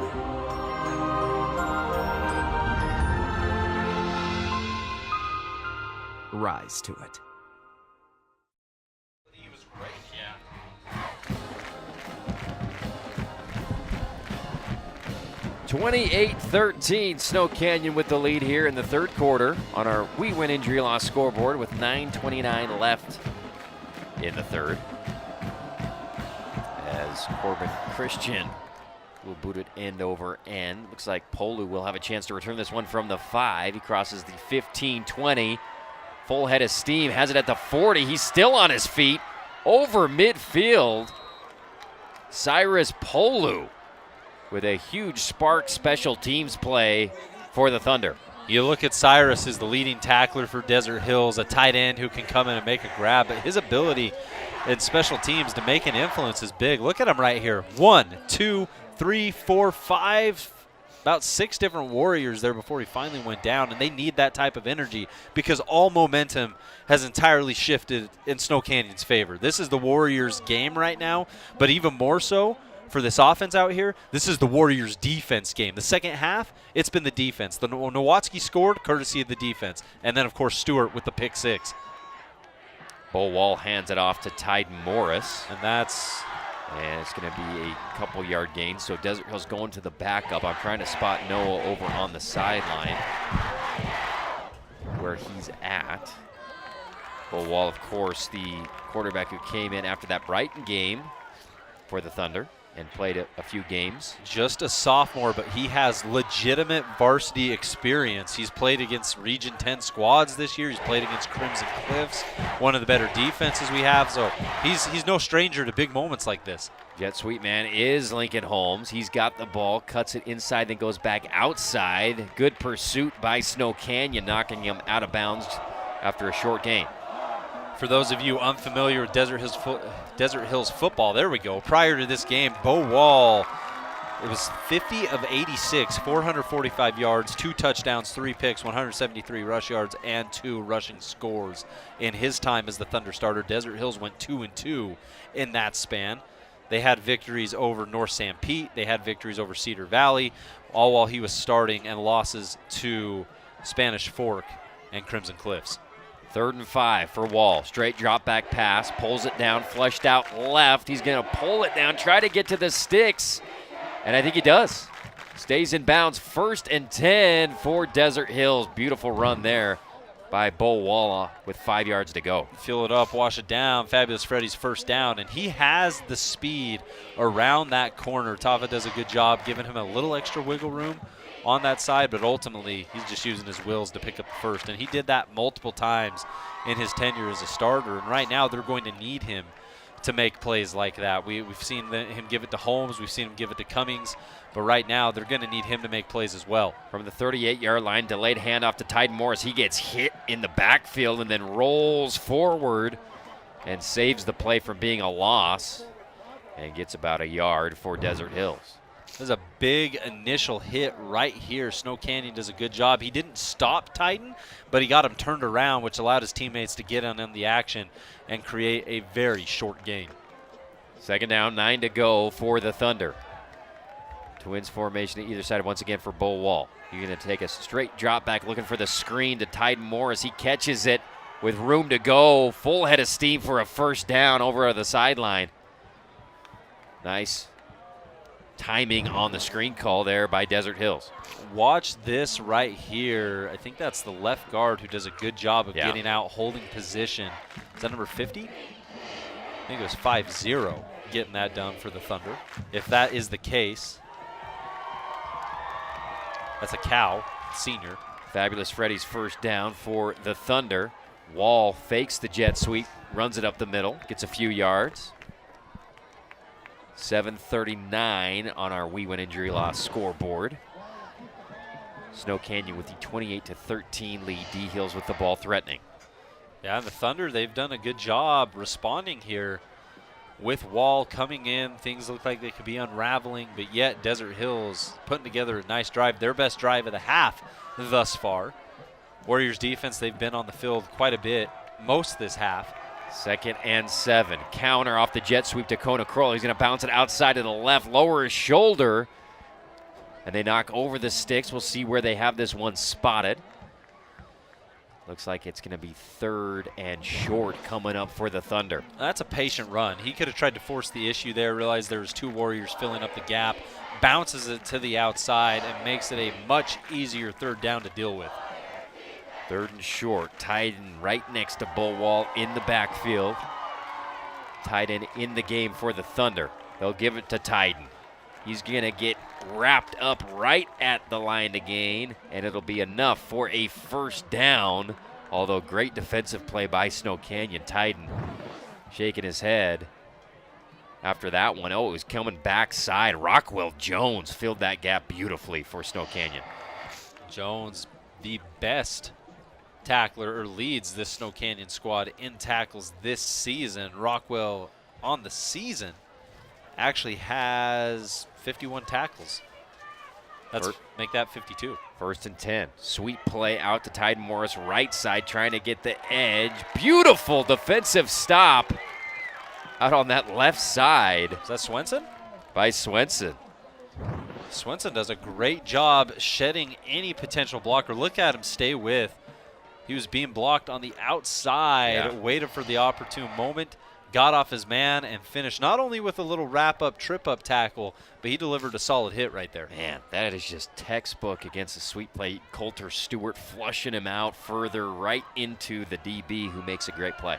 Rise to it. 28-13, Snow Canyon with the lead here in the third quarter on our We Win injury loss scoreboard with 9:29 left in the third. As Corbin Christian will boot it end over end. Looks like Polu will have a chance to return this one from the 5. He crosses the 15-20. Full head of steam, has it at the 40. He's still on his feet over midfield. Cyrus Polu with a huge spark special teams play for the Thunder. You look at Cyrus as the leading tackler for Desert Hills, a tight end who can come in and make a grab, but his ability in special teams to make an influence is big. Look at him right here. 1, 2, 3, 4, 5, about 6 different Warriors there before he finally went down, and they need that type of energy because all momentum has entirely shifted in Snow Canyon's favor. This is the Warriors' game right now, but even more so, for this offense out here, this is the Warriors' defense game. The second half, it's been the defense. The Nowatzki scored courtesy of the defense. And then, of course, Stewart with the pick 6. Bo Wall hands it off to Taven Morris. And that's... And it's going to be a couple yard gain. So Desert Hill's going to the backup. I'm trying to spot Noah over on the sideline where he's at. Bo Wall, of course, the quarterback who came in after that Brighton game for the Thunder and played a few games. Just a sophomore, but he has legitimate varsity experience. He's played against Region 10 squads this year. He's played against Crimson Cliffs, one of the better defenses we have. So he's no stranger to big moments like this. Jet sweep man is Lincoln Holmes. He's got the ball, cuts it inside, then goes back outside. Good pursuit by Snow Canyon, knocking him out of bounds after a short gain. For those of you unfamiliar with Desert Hills football, there we go. Prior to this game, Bo Wall, it was 50 of 86, 445 yards, 2 touchdowns, 3 picks, 173 rush yards, and 2 rushing scores in his time as the Thunder starter. Desert Hills went 2-2 in that span. They had victories over North San Pete. They had victories over Cedar Valley, all while he was starting, and losses to Spanish Fork and Crimson Cliffs. 3rd and 5 for Wall. Straight drop back pass, pulls it down, flushed out left. He's going to pull it down, try to get to the sticks, and I think he does. Stays in bounds. 1st and 10 for Desert Hills. Beautiful run there by Bo Walla with 5 yards to go. Fill it up, wash it down. Fabulous Freddy's first down, and he has the speed around that corner. Tava does a good job giving him a little extra wiggle room on that side, but ultimately he's just using his wills to pick up the first, and he did that multiple times in his tenure as a starter, and right now they're going to need him to make plays like that. We've seen him give it to Holmes, we've seen him give it to Cummings, but right now they're going to need him to make plays as well. From the 38-yard line, delayed handoff to Taven Morris. He gets hit in the backfield and then rolls forward and saves the play from being a loss and gets about a yard for Desert Hills. There's a big initial hit right here. Snow Canyon does a good job. He didn't stop Titan, but he got him turned around, which allowed his teammates to get on the action and create a very short gain. 2nd down, 9 to go for the Thunder. Twins formation to either side once again for Bo Wall. You're going to take a straight drop back looking for the screen to Taven Morris. He catches it with room to go. Full head of steam for a 1st down over the sideline. Nice timing on the screen call there by Desert Hills. Watch this right here. I think that's the left guard who does a good job of getting out, holding position. Is that number 50? I think it was 5-0 getting that done for the Thunder. If that is the case, that's a cow, senior. Fabulous Freddy's 1st down for the Thunder. Wall fakes the jet sweep, runs it up the middle, gets a few yards. 7:39 on our We Win Injury Loss scoreboard. Snow Canyon with the 28-13 lead. D Hills with the ball threatening. Yeah, and the Thunder, they've done a good job responding here with Wall coming in. Things look like they could be unraveling, but yet Desert Hills putting together a nice drive, their best drive of the half thus far. Warriors defense, they've been on the field quite a bit most this half. 2nd and 7. Counter off the jet sweep to Kona Kroll. He's going to bounce it outside to the left, lower his shoulder, and they knock over the sticks. We'll see where they have this one spotted. Looks like it's going to be 3rd and short coming up for the Thunder. That's a patient run. He could have tried to force the issue there, realized there was 2 Warriors filling up the gap, bounces it to the outside, and makes it a much easier 3rd down to deal with. 3rd and short. Titan right next to Bo Wall in the backfield. Titan in the game for the Thunder. They'll give it to Titan. He's going to get wrapped up right at the line to gain, and it'll be enough for a 1st down. Although great defensive play by Snow Canyon. Titan shaking his head after that one. Oh, it was coming backside. Rockwell Jones filled that gap beautifully for Snow Canyon. Jones, the best tackler, or leads this Snow Canyon squad in tackles this season. Rockwell on the season actually has 51 tackles. Make that 52. 1st and 10. Sweet play out to Taven Morris, right side, trying to get the edge. Beautiful defensive stop out on that left side. Is that Swenson? by Swenson. Swenson does a great job shedding any potential blocker. Look at him stay with. He was being blocked on the outside, waited for the opportune moment, got off his man, and finished not only with a little wrap-up, trip-up tackle, but he delivered a solid hit right there. Man, that is just textbook against the sweep play. Coulter Stewart flushing him out further right into the DB, who makes a great play.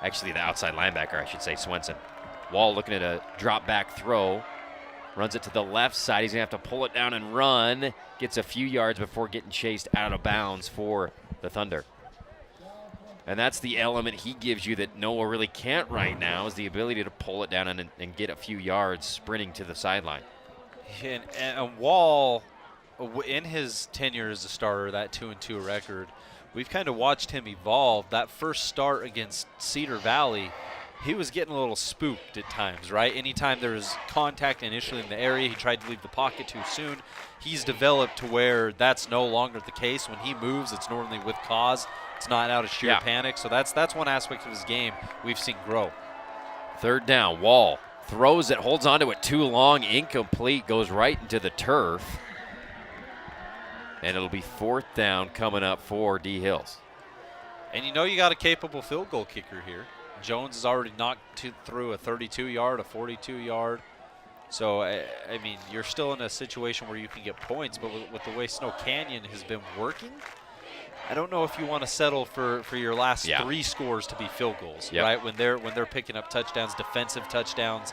Actually, the outside linebacker, I should say, Swenson. Wall looking at a drop-back throw. Runs it to the left side. He's going to have to pull it down and run. Gets a few yards before getting chased out of bounds for the Thunder. And that's the element he gives you that Noah really can't right now, is the ability to pull it down and get a few yards sprinting to the sideline. And Wall, in his tenure as a starter, that 2-2 record, we've kind of watched him evolve. That first start against Cedar Valley, he was getting a little spooked at times, right? Anytime there was contact initially in the area, he tried to leave the pocket too soon. He's developed to where that's no longer the case. When he moves, it's normally with cause. It's not out of sheer panic. So that's one aspect of his game we've seen grow. Third down, Wall throws it, holds onto it too long, incomplete, goes right into the turf. And it'll be fourth down coming up for D Hills. And you know you got a capable field goal kicker here. Jones has already knocked through a 32-yard, a 42-yard. So, I mean, you're still in a situation where you can get points, but with the way Snow Canyon has been working, I don't know if you want to settle for your last three scores to be field goals, right? When they're picking up touchdowns, defensive touchdowns.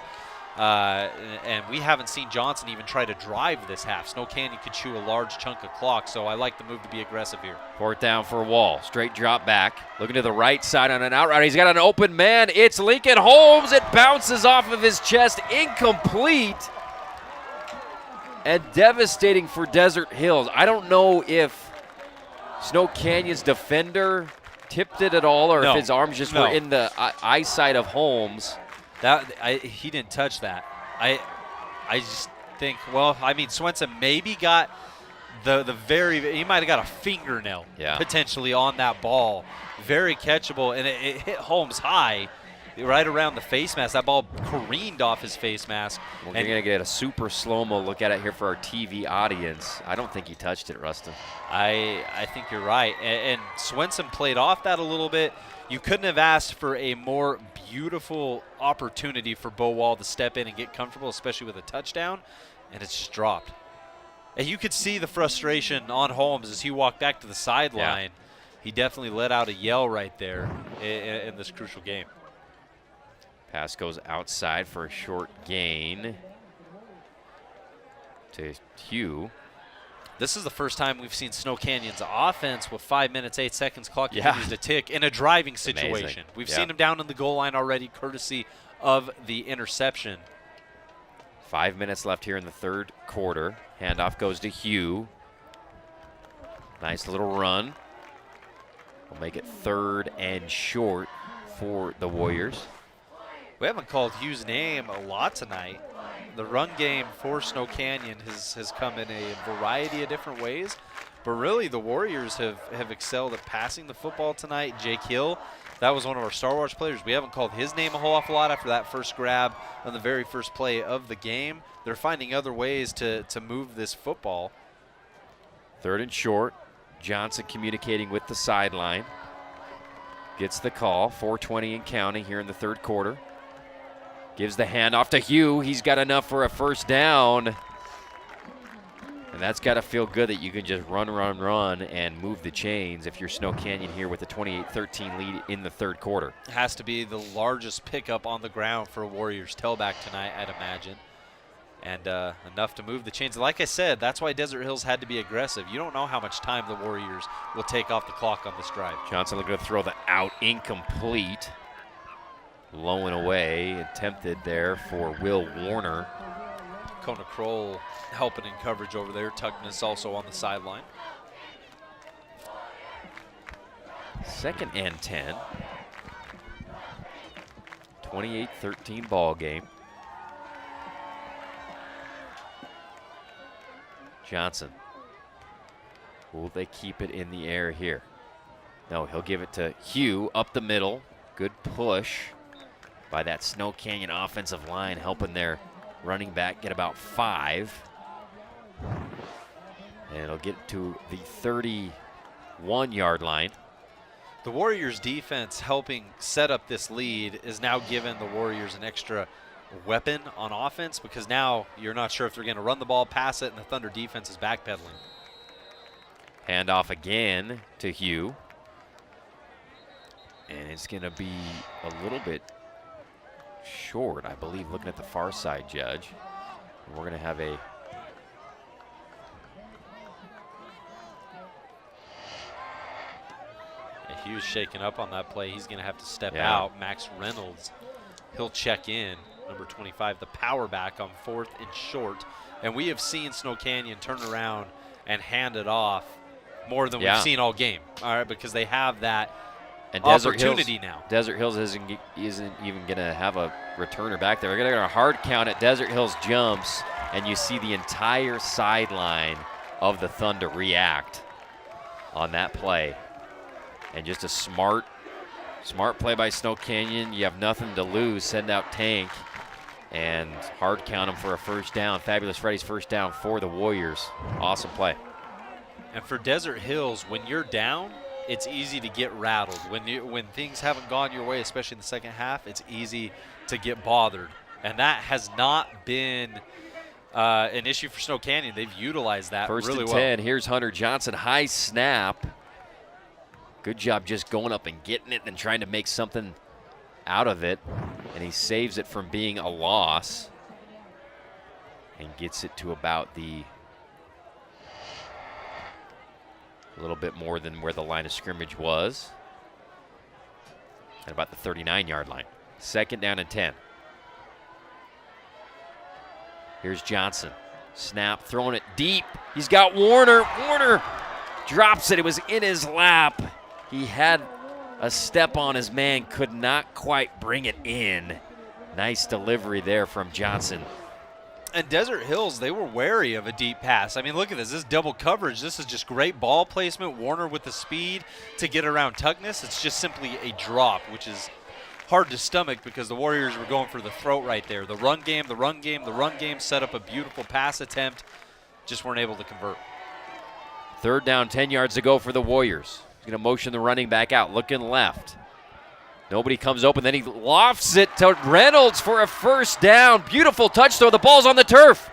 And we haven't seen Johnson even try to drive this half. Snow Canyon could chew a large chunk of clock, so I like the move to be aggressive here. Fourth down for Wall. Straight drop back. Looking to the right side on an out route. He's got an open man. It's Lincoln Holmes. It bounces off of his chest. Incomplete. And devastating for Desert Hills. I don't know if Snow Canyon's defender tipped it at all, or if his arms just were in the eyesight of Holmes. He didn't touch that. I just think, well, I mean, Swenson maybe got he might have got a fingernail potentially on that ball. Very catchable, and it hit Holmes high right around the face mask. That ball careened off his face mask. We're going to get a super slow-mo look at it here for our TV audience. I don't think he touched it, Rustin. I think you're right. And Swenson played off that a little bit. You couldn't have asked for a more beautiful opportunity for Bo Wall to step in and get comfortable, especially with a touchdown, and it's just dropped. And you could see the frustration on Holmes as he walked back to the sideline. He definitely let out a yell right there in this crucial game. Pass goes outside for a short gain to Hugh. This is the first time we've seen Snow Canyon's offense with 5 minutes, 8 seconds clock continues to tick in a driving situation. Amazing. We've seen him down in the goal line already, courtesy of the interception. 5 minutes left here in the third quarter. Handoff goes to Hugh. Nice little run. We'll make it third and short for the Warriors. We haven't called Hugh's name a lot tonight. The run game for Snow Canyon has come in a variety of different ways, but really the Warriors have excelled at passing the football tonight. Jake Hill, that was one of our Star Wars players. We haven't called his name a whole awful lot after that first grab on the very first play of the game. They're finding other ways to move this football. Third and short. Johnson communicating with the sideline. Gets the call. 4:20 and counting here in the third quarter. Gives the handoff to Hugh. He's got enough for a first down. And that's got to feel good that you can just run and move the chains if you're Snow Canyon here with a 28-13 lead in the third quarter. It has to be the largest pickup on the ground for a Warriors tailback tonight, I'd imagine. And enough to move the chains. Like I said, that's why Desert Hills had to be aggressive. You don't know how much time the Warriors will take off the clock on this drive. Johnson looking to throw the out, incomplete. Low and away, attempted there for Will Warner. Kona Kroll helping in coverage over there. Tugnas also on the sideline. Second and 10. 28-13 ball game. Johnson. Will they keep it in the air here? No, he'll give it to Hugh up the middle. Good push. by that Snow Canyon offensive line, helping their running back get about 5. And it'll get to the 31-yard line. The Warriors defense helping set up this lead is now giving the Warriors an extra weapon on offense, because now you're not sure if they're going to run the ball, pass it, and the Thunder defense is backpedaling. Handoff again to Hugh. And it's going to be a little bit short, I believe, looking at the far side, Judge. We're going to have a Hughes shaking up on that play. He's going to have to step Yeah. out. Max Reynolds, he'll check in, number 25, the power back on 4th and short. And we have seen Snow Canyon turn around and hand it off more than we've seen all game, all right, because they have that opportunity now. Desert Hills isn't even going to have a returner back there. They're going to hard count it. Desert Hills jumps, and you see the entire sideline of the Thunder react on that play. And just a smart play by Snow Canyon. You have nothing to lose. Send out Tank and hard count him for a first down. Fabulous Freddy's first down for the Warriors. Awesome play. And for Desert Hills, when you're down, it's easy to get rattled. When things haven't gone your way, especially in the second half, it's easy to get bothered. And that has not been an issue for Snow Canyon. They've utilized that First really and well. 10. Here's Hunter Johnson. High snap. Good job just going up and getting it and trying to make something out of it. And he saves it from being a loss and gets it to about a little bit more than where the line of scrimmage was. At about the 39-yard line. 2nd down and 10. Here's Johnson. Snap, throwing it deep. He's got Warner. Warner drops it. It was in his lap. He had a step on his man, could not quite bring it in. Nice delivery there from Johnson. And Desert Hills, they were wary of a deep pass. I mean, look at this. This is double coverage. This is just great ball placement. Warner with the speed to get around Tuckness. It's just simply a drop, which is hard to stomach because the Warriors were going for the throat right there. The run game set up a beautiful pass attempt. Just weren't able to convert. 3rd down, 10 yards to go for the Warriors. He's going to motion the running back out, looking left. Nobody comes open. Then he lofts it to Reynolds for a first down. Beautiful touch throw. The ball's on the turf.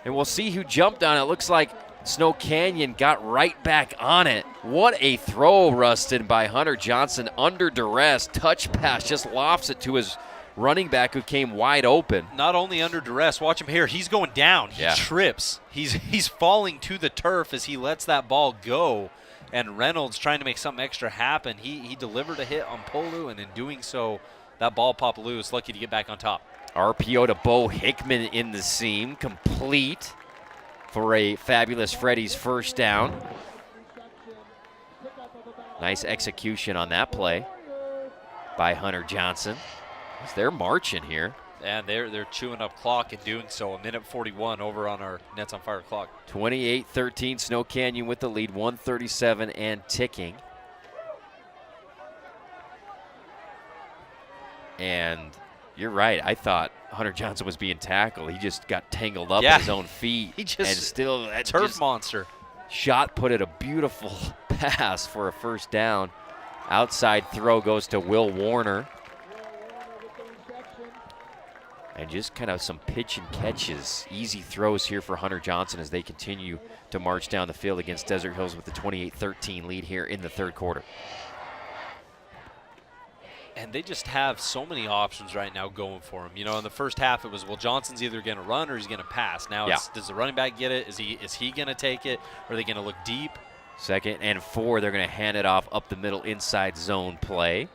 And we'll see who jumped on it. Looks like Snow Canyon got right back on it. What a throw, Rustin, by Hunter Johnson under duress. Touch pass, just lofts it to his running back who came wide open. Not only under duress, watch him here. He's going down. He trips. He's falling to the turf as he lets that ball go. And Reynolds trying to make something extra happen. He delivered a hit on Polu, and in doing so, that ball popped loose. Lucky to get back on top. RPO to Bo Hickman in the seam, complete for a Fabulous Freddy's first down. Nice execution on that play by Hunter Johnson. They're marching here. And they're chewing up clock in doing so. 1:41 over on our Nets on Fire clock. 28-13, Snow Canyon with the lead, 1:37 and ticking. And you're right. I thought Hunter Johnson was being tackled. He just got tangled up in his own feet. He just and still turf monster. Shot put it a beautiful pass for a first down. Outside throw goes to Will Warner. And just kind of some pitch and catches, easy throws here for Hunter Johnson as they continue to march down the field against Desert Hills with the 28-13 lead here in the 3rd quarter. And they just have so many options right now going for them. You know, in the first half it was, well, Johnson's either going to run or he's going to pass. Now does the running back get it? Is he going to take it? Or are they going to look deep? 2nd and 4, they're going to hand it off up the middle inside zone play.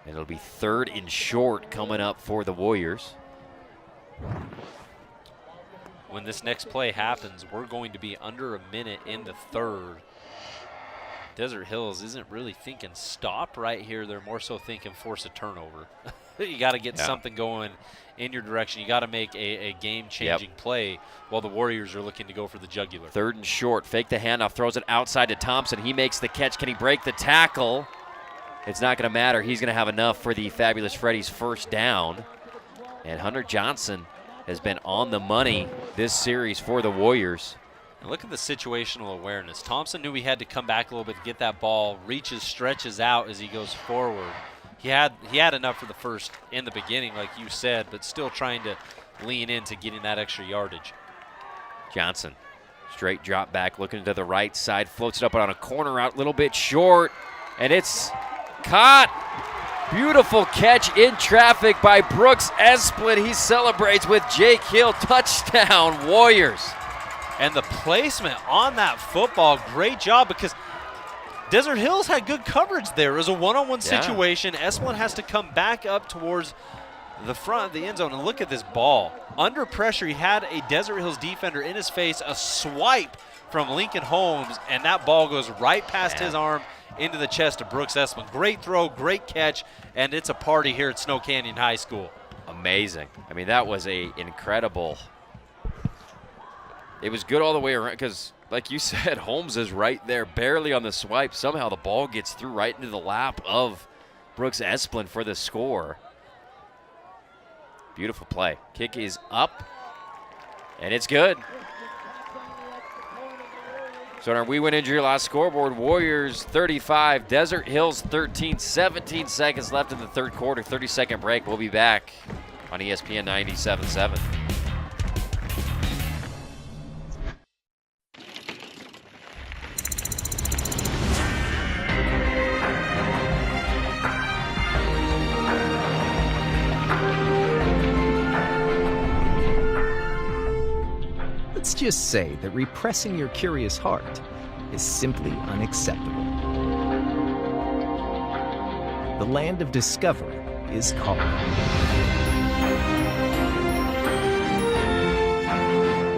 And it'll be 3rd and short coming up for the Warriors. When this next play happens, we're going to be under a minute in the 3rd. Desert Hills isn't really thinking stop right here. They're more so thinking force a turnover. You got to get something going in your direction. You got to make a game-changing play while the Warriors are looking to go for the jugular. 3rd and short. Fake the handoff. Throws it outside to Thompson. He makes the catch. Can he break the tackle? it's not going to matter. He's going to have enough for the Fabulous Freddy's first down. And Hunter Johnson has been on the money this series for the Warriors. And look at the situational awareness. Thompson knew he had to come back a little bit to get that ball, reaches, stretches out as he goes forward. He had enough for the first in the beginning, like you said, but still trying to lean into getting that extra yardage. Johnson, straight drop back, looking to the right side, floats it up on a corner route, a little bit short, and it's caught. Beautiful catch in traffic by Brooks Esplin. He celebrates with Jake Hill. Touchdown, Warriors. And the placement on that football, great job, because Desert Hills had good coverage there. It was a one-on-one situation. Esplin has to come back up towards the front of the end zone. And look at this ball. Under pressure, he had a Desert Hills defender in his face, a swipe from Lincoln Holmes, and that ball goes right past his arm into the chest of Brooks Esplin. Great throw, great catch, and it's a party here at Snow Canyon High School. Amazing. I mean, that was a incredible. It was good all the way around because, like you said, Holmes is right there, barely on the swipe. Somehow the ball gets through right into the lap of Brooks Esplin for the score. Beautiful play. Kick is up, and it's good. So on our We Win Injury Loss scoreboard, Warriors 35, Desert Hills 13, 17 seconds left in the third quarter, 30-second break. We'll be back on ESPN 97.7. Let's just say that repressing your curious heart is simply unacceptable. The land of discovery is calling.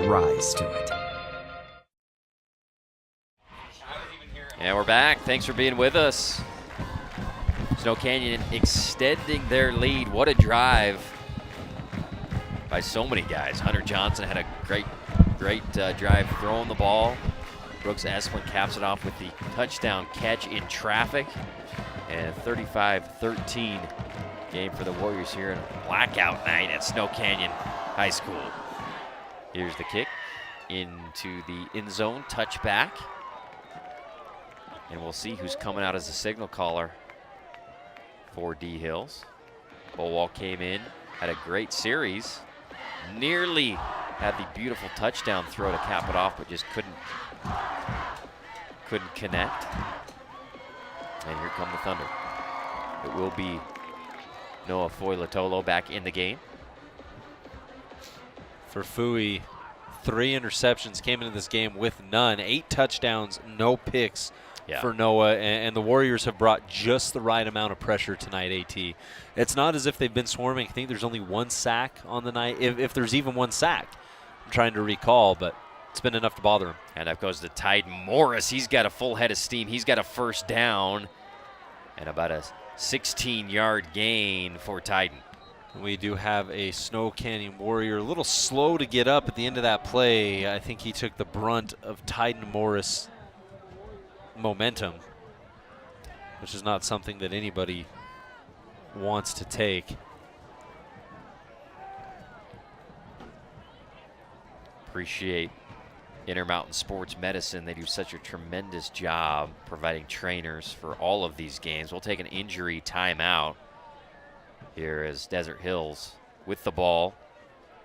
Rise to it. And we're back. Thanks for being with us. Snow Canyon extending their lead. What a drive by so many guys. Hunter Johnson had a great drive throwing the ball. Brooks Esplin caps it off with the touchdown catch in traffic. And 35-13 game for the Warriors here in a blackout night at Snow Canyon High School. Here's the kick into the end zone, touchback. And we'll see who's coming out as a signal caller for D Hills. Bolwall came in, had a great series. Nearly had the beautiful touchdown throw to cap it off, but just couldn't connect. And here come the Thunder. It will be Noah Foy-Latolo back in the game. For Fui, 3 interceptions, came into this game with none. 8 touchdowns, no picks for Noah, and the Warriors have brought just the right amount of pressure tonight, AT. It's not as if they've been swarming. I think there's only 1 sack on the night, if there's even 1 sack. I'm trying to recall, but it's been enough to bother him. And up goes the Taven Morris. He's got a full head of steam. He's got a first down and about a 16-yard gain for Taven. We do have a Snow Canyon Warrior a little slow to get up at the end of that play. I think he took the brunt of Taven Morris' momentum, which is not something that anybody wants to take. Appreciate Intermountain Sports Medicine. They do such a tremendous job providing trainers for all of these games. We'll take an injury timeout here as Desert Hills with the ball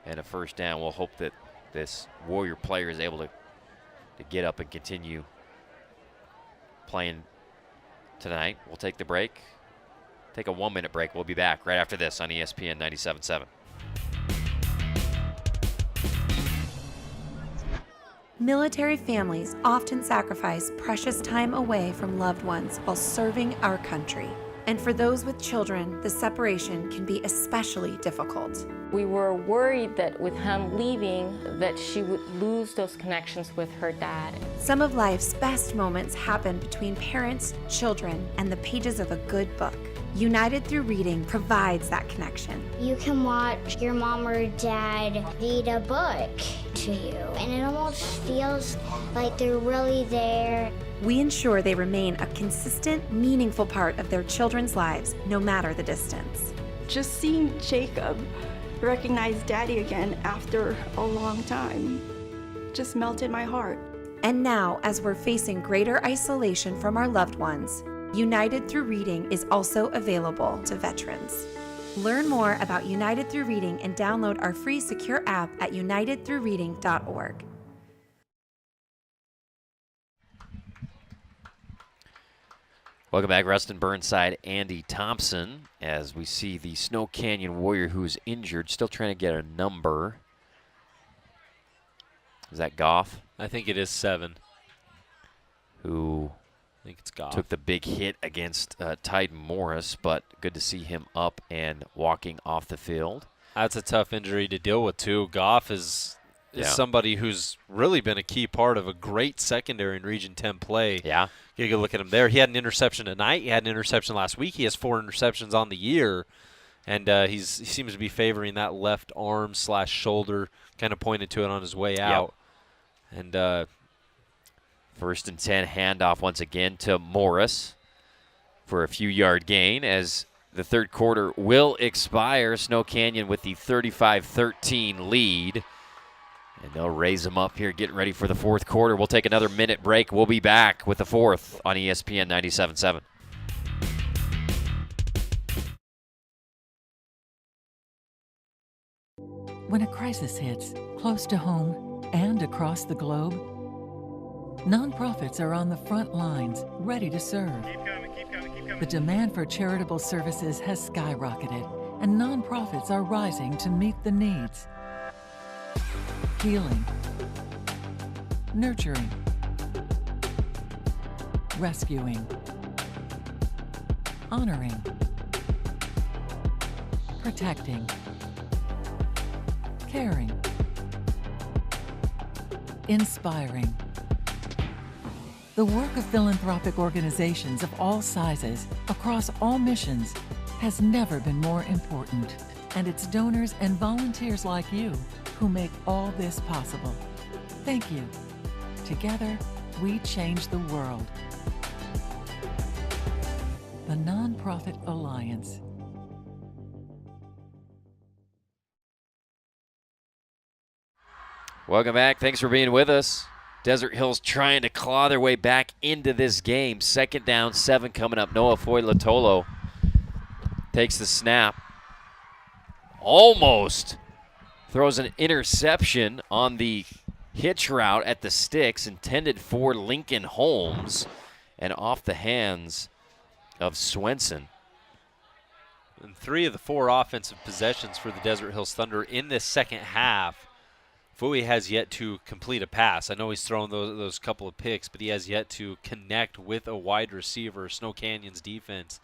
and a first down. We'll hope that this Warrior player is able to get up and continue playing tonight. We'll take the break. Take a 1-minute break. We'll be back right after this on ESPN 97.7. Military families often sacrifice precious time away from loved ones while serving our country. And for those with children, the separation can be especially difficult. We were worried that with him leaving, that she would lose those connections with her dad. Some of life's best moments happen between parents, children, and the pages of a good book. United Through Reading provides that connection. You can watch your mom or dad read a book to you, and it almost feels like they're really there. we ensure they remain a consistent, meaningful part of their children's lives, no matter the distance. Just seeing Jacob recognize Daddy again after a long time just melted my heart. And now, as we're facing greater isolation from our loved ones, United Through Reading is also available to veterans. Learn more about United Through Reading and download our free secure app at unitedthroughreading.org. Welcome back, Rustin Burnside, Andy Thompson, as we see the Snow Canyon Warrior who is injured, still trying to get a number. Is that Goff? I think it is 7. Who I think it's Goff. Took the big hit against Taven Mortensen, but good to see him up and walking off the field. That's a tough injury to deal with, too. Goff is somebody who's really been a key part of a great secondary in Region 10 play. Yeah. Get a good look at him there. He had an interception tonight. He had an interception last week. He has 4 interceptions on the year, and he seems to be favoring that left arm / shoulder, kind of pointed to it on his way out. And 1st and 10, handoff once again to Morris for a few-yard gain as the third quarter will expire. Snow Canyon with the 35-13 lead. And they'll raise them up here, getting ready for the fourth quarter. We'll take another minute break. We'll be back with the fourth on ESPN 97.7. When a crisis hits, close to home and across the globe, nonprofits are on the front lines, ready to serve. The demand for charitable services has skyrocketed, and nonprofits are rising to meet the needs. Healing, nurturing, rescuing, honoring, protecting, caring, inspiring. The work of philanthropic organizations of all sizes, across all missions, has never been more important. And it's donors and volunteers like you who make all this possible. Thank you. Together, we change the world. The Nonprofit Alliance. Welcome back. Thanks for being with us. Desert Hills trying to claw their way back into this game. 2nd down, 7 coming up. Noah Foy-Latolo takes the snap. Almost throws an interception on the hitch route at the sticks intended for Lincoln Holmes and off the hands of Swenson. And 3 of the 4 offensive possessions for the Desert Hills Thunder in this second half, Fui has yet to complete a pass. I know he's thrown those couple of picks, but he has yet to connect with a wide receiver. Snow Canyon's defense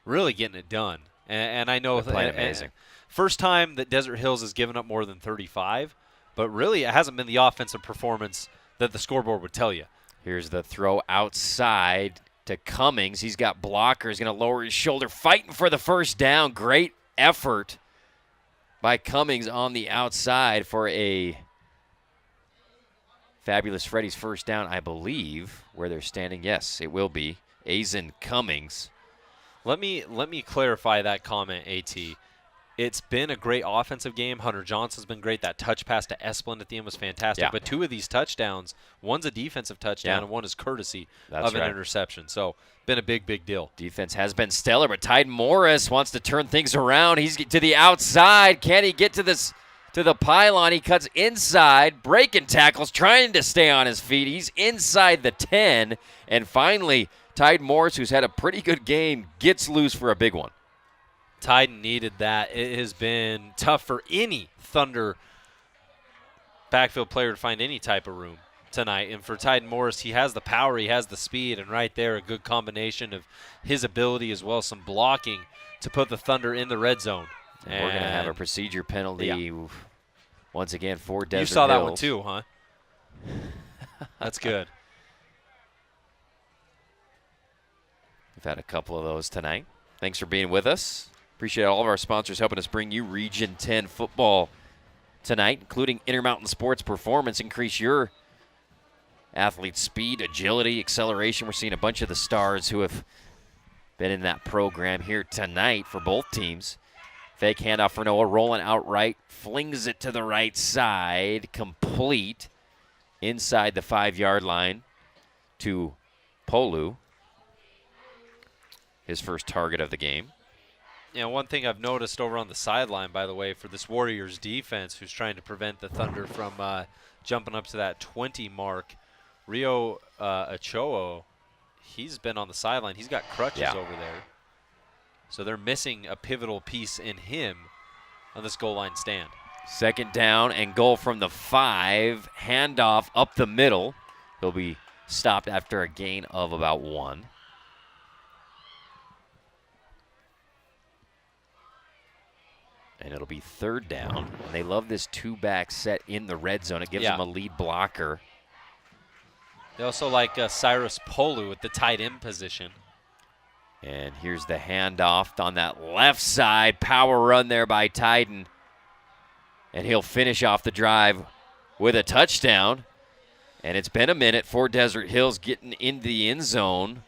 really getting it done. And I know they're playing amazing. First time that Desert Hills has given up more than 35, but really it hasn't been the offensive performance that the scoreboard would tell you. Here's the throw outside to Cummings. He's got blockers, going to lower his shoulder, fighting for the first down. Great effort by Cummings on the outside for a Fabulous Freddy's first down, I believe, where they're standing. Yes, it will be. Azen Cummings. Let me clarify that comment, AT. It's been a great offensive game. Hunter Johnson's been great. That touch pass to Esplin at the end was fantastic. Yeah. But 2 of these touchdowns, one's a defensive touchdown and one is courtesy of an interception. So been a big, big deal. Defense has been stellar, but Taven Morris wants to turn things around. He's to the outside. Can he get to the pylon? He cuts inside, breaking tackles, trying to stay on his feet. He's inside the 10, and finally Taven Morris, who's had a pretty good game, gets loose for a big one. Taven needed that. It has been tough for any Thunder backfield player to find any type of room tonight. And for Taven Morris, he has the power, he has the speed, and right there a good combination of his ability as well as some blocking to put the Thunder in the red zone. And we're going to have a procedure penalty once again for Desert Hills. You saw that one too, huh? That's good. We've had a couple of those tonight. Thanks for being with us. Appreciate all of our sponsors helping us bring you Region 10 football tonight, including Intermountain Sports Performance. Increase your athletes' speed, agility, acceleration. We're seeing a bunch of the stars who have been in that program here tonight for both teams. Fake handoff for Noah, rolling outright, flings it to the right side, complete inside the 5-yard line to Polu, his first target of the game. Yeah, one thing I've noticed over on the sideline, by the way, for this Warriors defense, who's trying to prevent the Thunder from jumping up to that 20 mark, Rio Ochoa, he's been on the sideline. He's got crutches over there. So they're missing a pivotal piece in him on this goal line stand. Second down and goal from the 5. Handoff up the middle. He'll be stopped after a gain of about 1. And it'll be third down. And they love this 2-back set in the red zone. It gives them a lead blocker. They also like Cyrus Polu at the tight end position. And here's the handoff on that left side. Power run there by Taven. And he'll finish off the drive with a touchdown. And it's been a minute for Desert Hills getting into the end zone.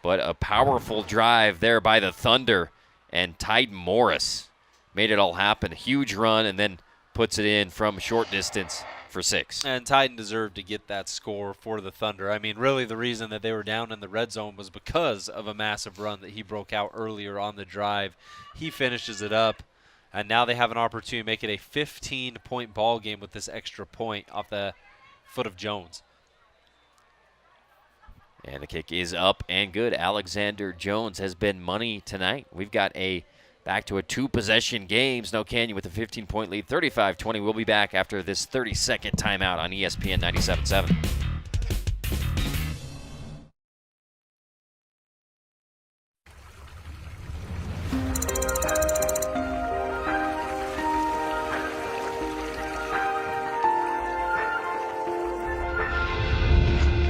But a powerful drive there by the Thunder. And Taven Morris made it all happen. Huge run and then puts it in from short distance for 6. And Titan deserved to get that score for the Thunder. I mean, really the reason that they were down in the red zone was because of a massive run that he broke out earlier on the drive. He finishes it up, and now they have an opportunity to make it a 15-point ball game with this extra point off the foot of Jones. And the kick is up and good. Alexander Jones has been money tonight. We've got back to a 2-possession game. Snow Canyon with a 15-point lead, 35-20. We'll be back after this 30-second timeout on ESPN 97.7.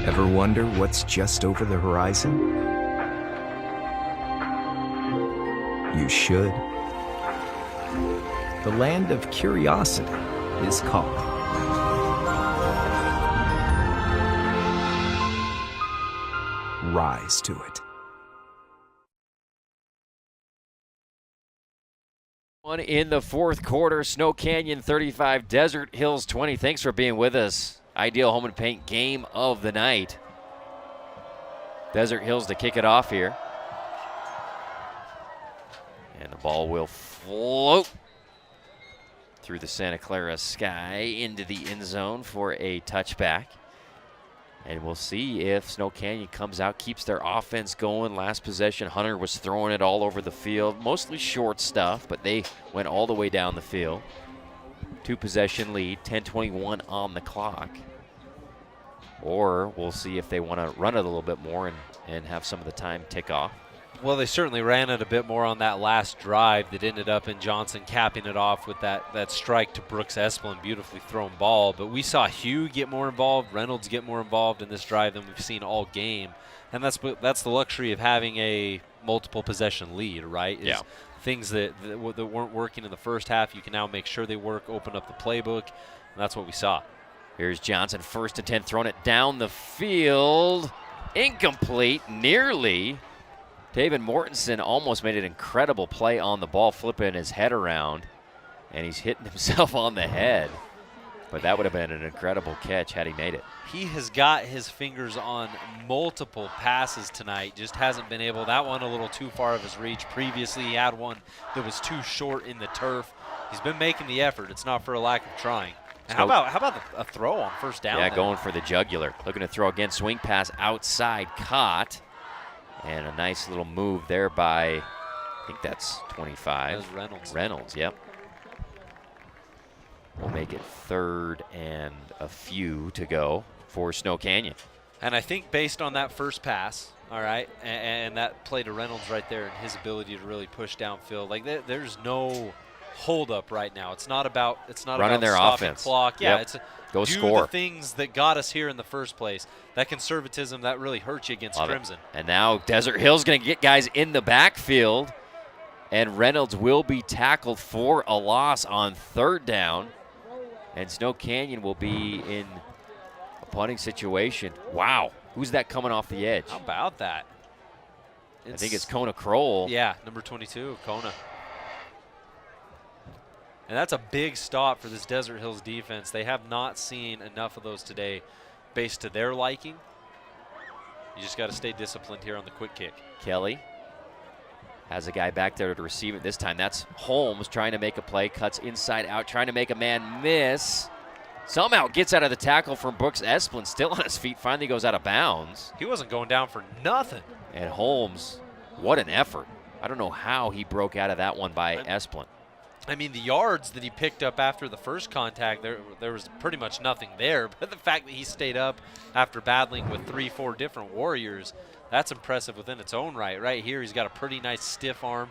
Ever wonder what's just over the horizon? You should. The land of curiosity is calling. Rise to it. One in the fourth quarter. Snow Canyon 35, Desert Hills 20. Thanks for being with us. Ideal Home and Paint game of the night. Desert Hills to kick it off here. And the ball will float through the Santa Clara sky into the end zone for a touchback. And we'll see if Snow Canyon comes out, keeps their offense going. Last possession, Hunter was throwing it all over the field. Mostly short stuff, but they went all the way down the field. 2-possession lead, 10:21 on the clock. Or we'll see if they want to run it a little bit more and have some of the time tick off. Well, they certainly ran it a bit more on that last drive that ended up in Johnson capping it off with that strike to Brooks Esplin, beautifully thrown ball. But we saw Hugh get more involved, Reynolds get more involved in this drive than we've seen all game. And that's the luxury of having a multiple possession lead, right? Yeah. Things that weren't working in the first half, you can now make sure they work, open up the playbook, and that's what we saw. Here's Johnson, 1st and 10, throwing it down the field. Incomplete, nearly. Taven Mortensen almost made an incredible play on the ball, flipping his head around, and he's hitting himself on the head. But that would have been an incredible catch had he made it. He has got his fingers on multiple passes tonight, just hasn't been able. That one a little too far of his reach. Previously, he had one that was too short in the turf. He's been making the effort. It's not for a lack of trying. And how about a throw on first down? Yeah, there? Going for the jugular. Looking to throw again, swing pass outside, caught. And a nice little move there by, I think that's 25. That was Reynolds. Reynolds, yep. We'll make it 3rd and a few to go for Snow Canyon. And I think based on that first pass, all right, and that play to Reynolds right there and his ability to really push downfield, like there's no hold up right now. It's not about running their stopping offense. Clock. Yeah, Yep. it's go do score. The things that got us here in the first place. That conservatism that really hurt you against Love Crimson. It. And now Desert Hill's going to get guys in the backfield, and Reynolds will be tackled for a loss on 3rd down. And Snow Canyon will be in punting situation. Wow. Who's that coming off the edge? How about that? I think it's Kona Kroll. Yeah, number 22, Kona. And that's a big stop for this Desert Hills defense. They have not seen enough of those today based to their liking. You just got to stay disciplined here on the quick kick. Kelly has a guy back there to receive it this time. That's Holmes trying to make a play, cuts inside out, trying to make a man miss. Somehow gets out of the tackle from Brooks Esplin, still on his feet, finally goes out of bounds. He wasn't going down for nothing. And Holmes, what an effort. I don't know how he broke out of that one by Esplin. I mean, the yards that he picked up after the first contact, there was pretty much nothing there. But the fact that he stayed up after battling with 3-4 different Warriors, that's impressive within its own right. Right here, he's got a pretty nice stiff arm.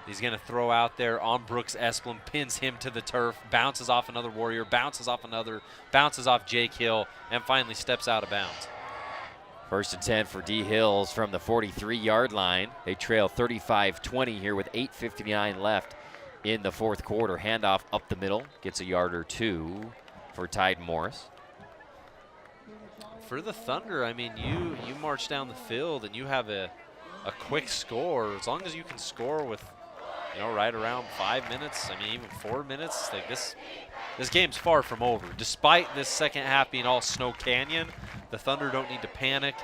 He's going to throw out there on Brooks Esplin, pins him to the turf, bounces off another Warrior, bounces off another, bounces off Jake Hill, and finally steps out of bounds. 1st and 10 for D Hills from the 43-yard line. They trail 35-20 here with 8:59 left in the fourth quarter. Handoff up the middle, gets a yard or two for Taven Mortensen. For the Thunder, I mean, you march down the field and you have a quick score. As long as you can score with, right around 5 minutes, I mean, even 4 minutes, like this game's far from over. Despite this second half being all Snow Canyon, the Thunder don't need to panic.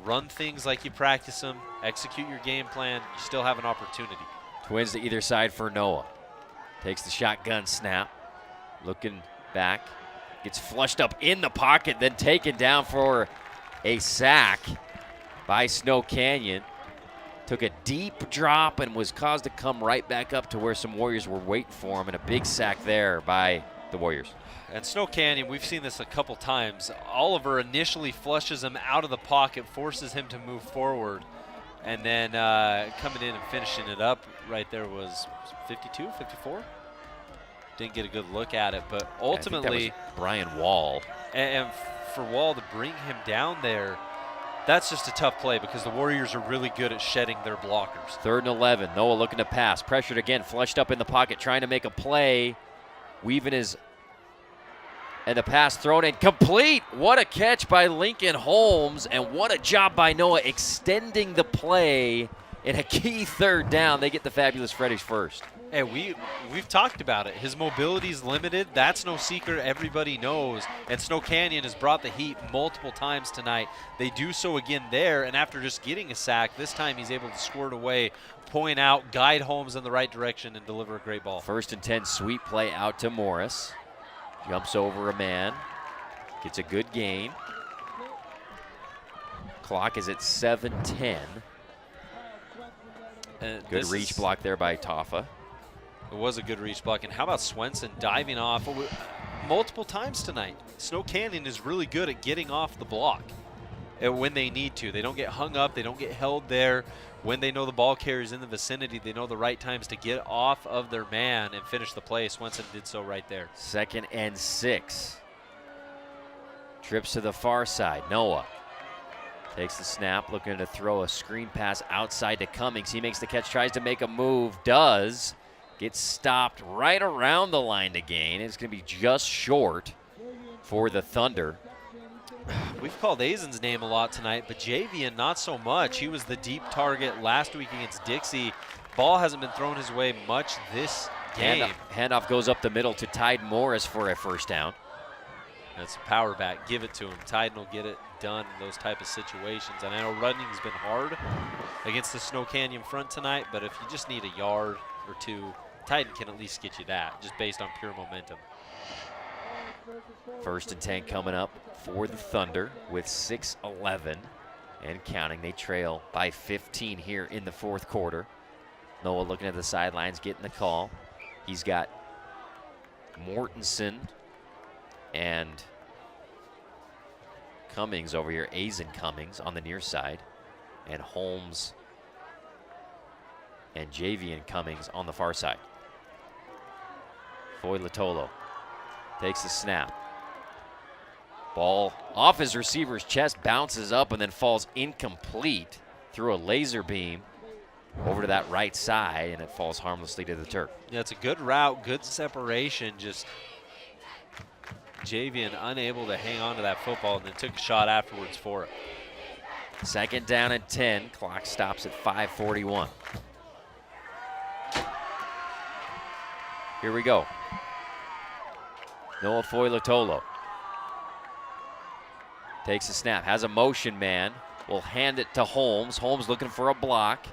Run things like you practice them. Execute your game plan. You still have an opportunity. Twins to either side for Noah. Takes the shotgun snap. Looking back. Gets flushed up in the pocket, then taken down for a sack by Snow Canyon. Took a deep drop and was caused to come right back up to where some Warriors were waiting for him, and a big sack there by the Warriors. And Snow Canyon, we've seen this a couple times. Oliver initially flushes him out of the pocket, forces him to move forward, and then coming in and finishing it up right there was 52, 54? Didn't get a good look at it, but ultimately, I think that was Brian Wall. And for Wall to bring him down there, that's just a tough play because the Warriors are really good at shedding their blockers. 3rd and 11. Noah looking to pass. Pressured again. Flushed up in the pocket. Trying to make a play. Weaving his... And the pass thrown in. Complete! What a catch by Lincoln Holmes. And what a job by Noah extending the play in a key 3rd down. They get the fabulous Freddies first. Hey, we've talked about it. His mobility is limited. That's no secret. Everybody knows. And Snow Canyon has brought the heat multiple times tonight. They do so again there, and after just getting a sack, this time he's able to squirt away, point out, guide Holmes in the right direction, and deliver a great ball. 1st and 10, sweep play out to Morris. Jumps over a man. Gets a good gain. Clock is at 7:10. Good reach block there by Taffa. It was a good reach block. And how about Swenson diving off multiple times tonight? Snow Canyon is really good at getting off the block when they need to. They don't get hung up. They don't get held there. When they know the ball carrier's in the vicinity, they know the right times to get off of their man and finish the play. Swenson did so right there. 2nd and 6. Trips to the far side. Noah takes the snap, looking to throw a screen pass outside to Cummings. He makes the catch, tries to make a move, does. Gets stopped right around the line to gain. It's going to be just short for the Thunder. We've called Azen's name a lot tonight, but Javion not so much. He was the deep target last week against Dixie. Ball hasn't been thrown his way much this game. Handoff goes up the middle to Taven Morris for a 1st down. That's a power back. Give it to him. Taven will get it done in those type of situations. And I know running's been hard against the Snow Canyon front tonight, but if you just need a yard or two, Taven can at least get you that, just based on pure momentum. 1st and 10 coming up for the Thunder with 6:11 and counting. They trail by 15 here in the fourth quarter. Noah looking at the sidelines, getting the call. He's got Mortensen and Cummings over here, Azen Cummings on the near side, and Holmes and Javion Cummings on the far side. Foy Latolo takes the snap. Ball off his receiver's chest, bounces up and then falls incomplete through a laser beam over to that right side, and it falls harmlessly to the turf. Yeah, it's a good route, good separation, just Javion unable to hang on to that football and then took a shot afterwards for it. 2nd down and 10. Clock stops at 5:41. Here we go. Noah Foilatolo takes a snap, has a motion man, will hand it to Holmes. Holmes looking for a block.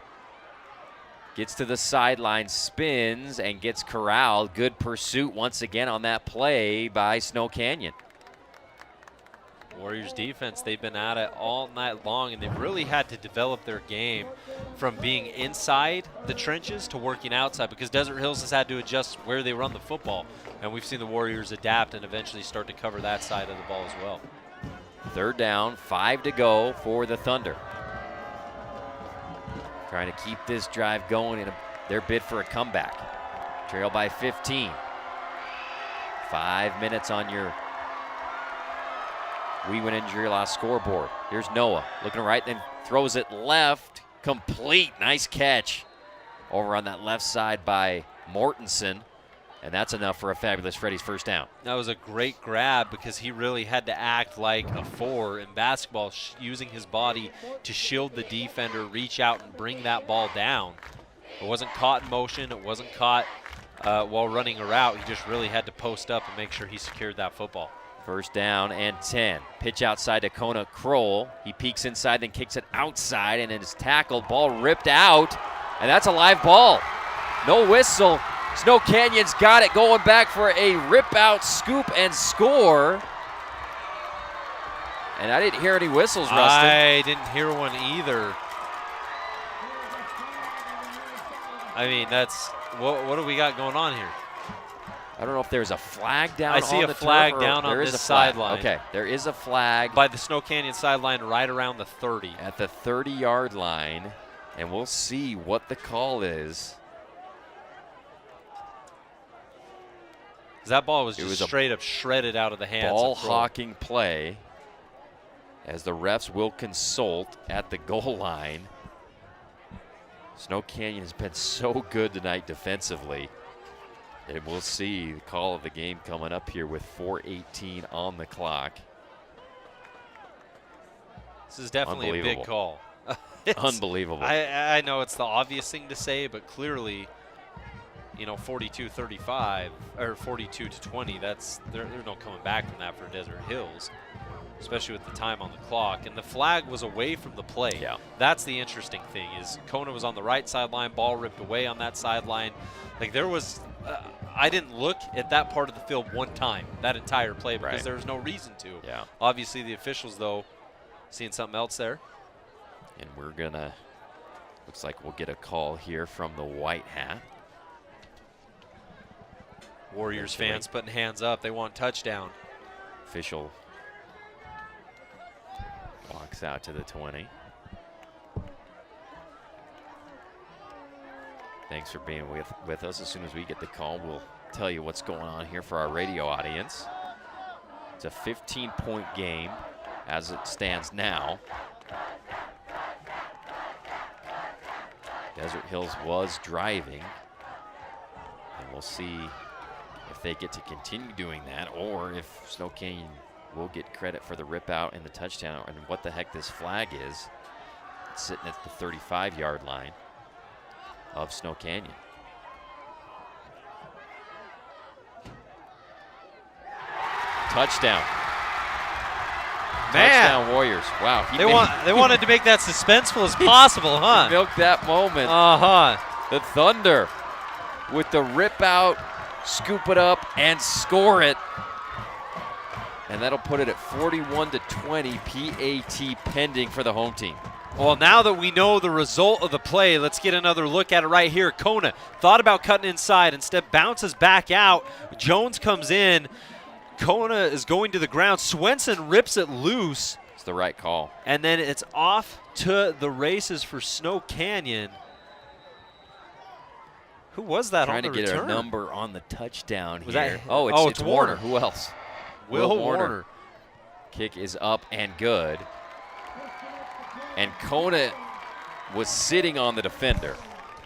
Gets to the sideline, spins, and gets corralled. Good pursuit once again on that play by Snow Canyon. Warriors defense, they've been at it all night long, and they've really had to develop their game from being inside the trenches to working outside, because Desert Hills has had to adjust where they run the football. And we've seen the Warriors adapt and eventually start to cover that side of the ball as well. 3rd down, 5 to go for the Thunder. Trying to keep this drive going in their bid for a comeback. Trail by 15. 5 minutes on your We Win Injury Loss scoreboard. Here's Noah looking right, then throws it left. Complete. Nice catch over on that left side by Mortensen. And that's enough for a Fabulous Freddy's 1st down. That was a great grab because he really had to act like a 4 in basketball, using his body to shield the defender, reach out and bring that ball down. It wasn't caught in motion. It wasn't caught while running a route. He just really had to post up and make sure he secured that football. 1st down and 10. Pitch outside to Kona Kroll. He peeks inside, then kicks it outside, and it is tackled. Ball ripped out, and that's a live ball. No whistle. Snow Canyon's got it, going back for a rip-out scoop and score. And I didn't hear any whistles, Rustin. I didn't hear one either. I mean, that's what do we got going on here? I don't know if there's a flag down I see on a the flag turf, down on there is this a flag. sideline. Okay, there is a flag. By the Snow Canyon sideline right around the 30. At the 30-yard line, and we'll see what the call is. That ball was just straight up shredded out of the hands. Ball hawking play as the refs will consult at the goal line. Snow Canyon has been so good tonight defensively. And we'll see the call of the game coming up here with 4:18 on the clock. This is definitely a big call. Unbelievable. I know it's the obvious thing to say, but clearly, you know, 42-35 or 42-20. There's no coming back from that for Desert Hills, especially with the time on the clock. And the flag was away from the play. Yeah. That's the interesting thing is Kona was on the right sideline, ball ripped away on that sideline. Like there was, I didn't look at that part of the field one time that entire play because there was no reason to. Yeah. Obviously the officials though, seeing something else there. And we're gonna, looks like we'll get a call here from the white hat. Warriors fans putting hands up. They want touchdown. Official walks out to the 20. Thanks for being with us. As soon as we get the call, we'll tell you what's going on here for our radio audience. It's a 15-point game as it stands now. Desert Hills was driving, and we'll see if they get to continue doing that or if Snow Canyon will get credit for the rip out and the touchdown. And what the heck this flag is, it's sitting at the 35-yard line of Snow Canyon. Touchdown. Man. Touchdown Warriors. Wow. They wanted to make that suspenseful as possible, huh? Milk that moment. The Thunder with the rip out, scoop it up, and score it. And that'll put it at 41-20, PAT pending for the home team. Well, now that we know the result of the play, let's get another look at it right here. Kona thought about cutting inside, instead bounces back out. Jones comes in. Kona is going to the ground. Swenson rips it loose. It's the right call. And then it's off to the races for Snow Canyon. Who was that on the return? Trying to get a number on the touchdown was here. That, it's Warner. Who else? Will Warner. Kick is up and good. And Kona was sitting on the defender.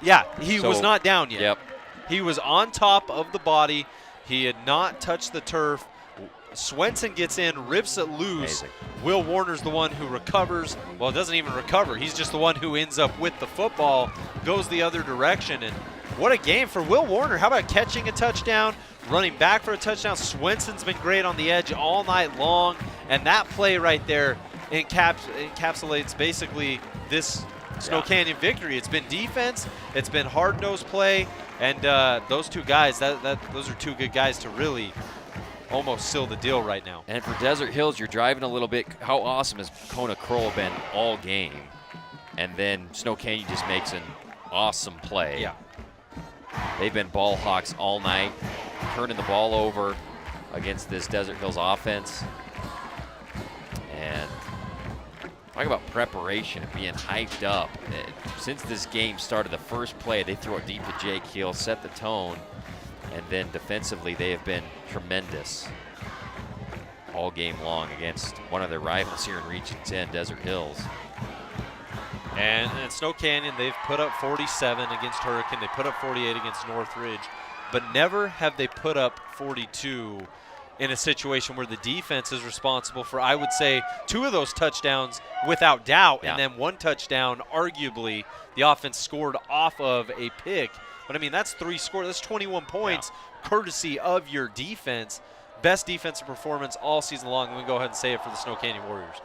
Yeah, he was not down yet. Yep. He was on top of the body. He had not touched the turf. Swenson gets in, rips it loose. Amazing. Will Warner's the one who recovers. Well, doesn't even recover. He's just the one who ends up with the football, goes the other direction. And what a game for Will Warner. How about catching a touchdown, running back for a touchdown? Swenson's been great on the edge all night long. And that play right there encapsulates basically this Snow Canyon victory. It's been defense, it's been hard-nosed play, and those two guys, those are two good guys to really almost seal the deal right now. And for Desert Hills, you're driving a little bit. How awesome has Kona Kroll been all game? And then Snow Canyon just makes an awesome play. Yeah. They've been ball hawks all night, turning the ball over against this Desert Hills offense. And talk about preparation and being hyped up. Since this game started, the first play, they throw it deep to Jake Hill, set the tone, and then defensively they have been tremendous all game long against one of their rivals here in Region 10, Desert Hills. And Snow Canyon, they've put up 47 against Hurricane. They put up 48 against Northridge, but never have they put up 42 in a situation where the defense is responsible for, I would say, 2 of those touchdowns without doubt, and then 1 touchdown, arguably, the offense scored off of a pick. But, I mean, that's 3 scores. That's 21 points courtesy of your defense. Best defensive performance all season long. Let me go ahead and say it for the Snow Canyon Warriors.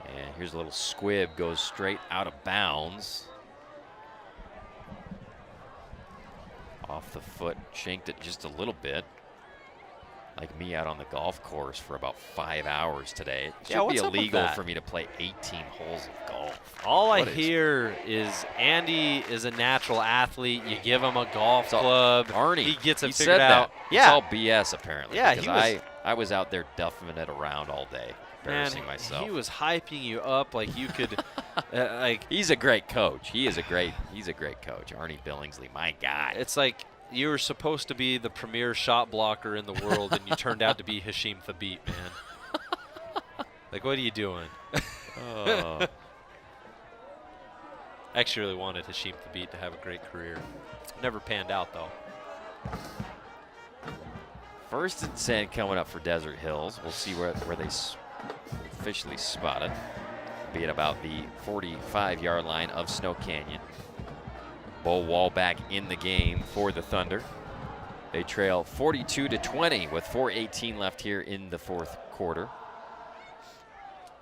And here's a little squib, goes straight out of bounds. Off the foot, shanked it just a little bit. Like me out on the golf course for about 5 hours today. It should be illegal for me to play 18 holes of golf. All I hear is Andy is a natural athlete. You give him a golf club. Arnie, he gets it he figured said out. That. It's all BS apparently. Yeah, because I was out there duffing it around all day, embarrassing myself. He was hyping you up like you could. He's a great coach. He's a great coach. Arnie Billingsley, my guy. It's like you were supposed to be the premier shot blocker in the world, and you turned out to be Hashim Thabit, man. Like, what are you doing? Oh. I actually really wanted Hashim Thabit to have a great career. Never panned out, though. 1st and 10 coming up for Desert Hills. We'll see where they officially spot it. Be at about the 45-yard line of Snow Canyon. Bo Wall back in the game for the Thunder. They trail 42-20 with 4:18 left here in the 4th quarter.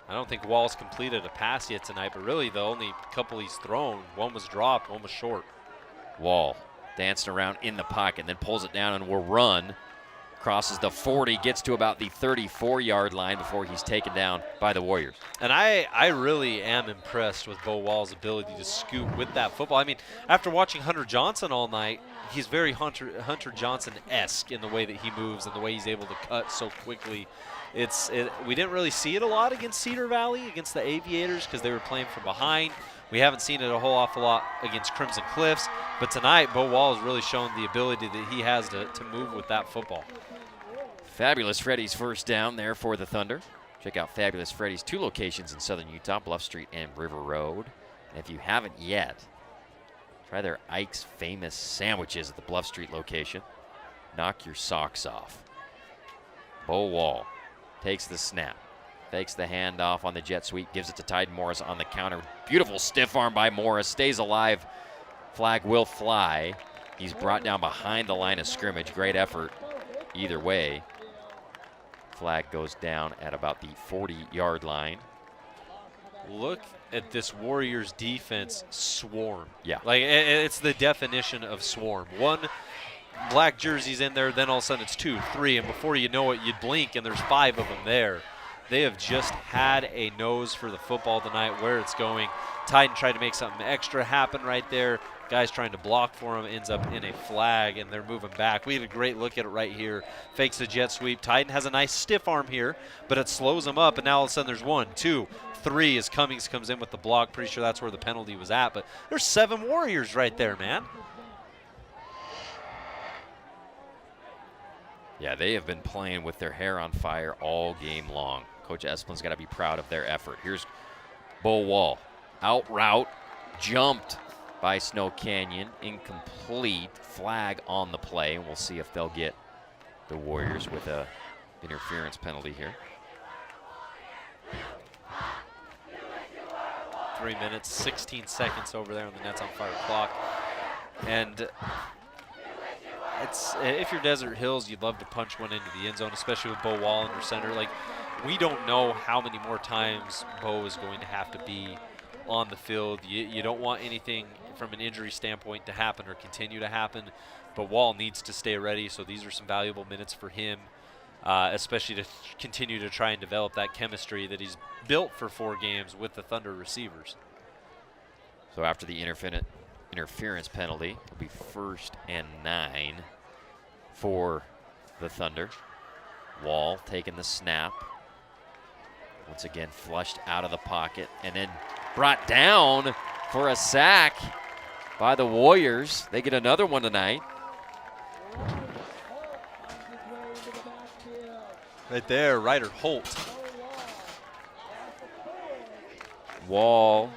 I don't think Wall's completed a pass yet tonight, but really the only couple he's thrown, one was dropped, one was short. Wall dancing around in the pocket, then pulls it down and will run. Crosses the 40, gets to about the 34-yard line before he's taken down by the Warriors. And I really am impressed with Bo Wall's ability to scoop with that football. I mean, after watching Hunter Johnson all night, he's very Hunter Johnson-esque in the way that he moves and the way he's able to cut so quickly. We didn't really see it a lot against Cedar Valley, against the Aviators, because they were playing from behind. We haven't seen it a whole awful lot against Crimson Cliffs. But tonight, Bo Wall has really shown the ability that he has to move with that football. Fabulous Freddy's first down there for the Thunder. Check out Fabulous Freddy's 2 locations in southern Utah, Bluff Street and River Road. And if you haven't yet, try their Ike's Famous Sandwiches at the Bluff Street location. Knock your socks off. Bo Wall takes the snap, fakes the handoff on the jet sweep, gives it to Taven Mortensen on the counter. Beautiful stiff arm by Morris, stays alive. Flag will fly. He's brought down behind the line of scrimmage. Great effort either way. Flag goes down at about the 40-yard line. Look at this Warriors defense swarm. Yeah. Like, it's the definition of swarm. One black jersey's in there, then all of a sudden it's 2, 3, and before you know it, you'd blink and there's 5 of them there. They have just had a nose for the football tonight, where it's going. Titan tried to make something extra happen right there. Guy's trying to block for him, ends up in a flag, and they're moving back. We had a great look at it right here. Fakes the jet sweep. Titan has a nice stiff arm here, but it slows him up, and now all of a sudden there's 1, 2, 3 as Cummings comes in with the block. Pretty sure that's where the penalty was at, but there's 7 Warriors right there, man. Yeah, they have been playing with their hair on fire all game long. Coach Esplin's got to be proud of their effort. Here's Bo Wall. Out route, jumped by Snow Canyon. Incomplete. Flag on the play, and we'll see if they'll get the Warriors with a interference penalty here. 3 minutes, 16 seconds over there on the Nets on Fire clock. And it's, if you're Desert Hills, you'd love to punch one into the end zone, especially with Bo Wall under center. Like, we don't know how many more times Bo is going to have to be on the field. You don't want anything from an injury standpoint to happen or continue to happen, but Wall needs to stay ready, so these are some valuable minutes for him, especially to continue to try and develop that chemistry that he's built for 4 games with the Thunder receivers. So after the interference penalty, it'll be 1st and 9 for the Thunder. Wall taking the snap. Once again, flushed out of the pocket and then brought down for a sack by the Warriors. They get another one tonight. Right there, Ryder Holt. Wall.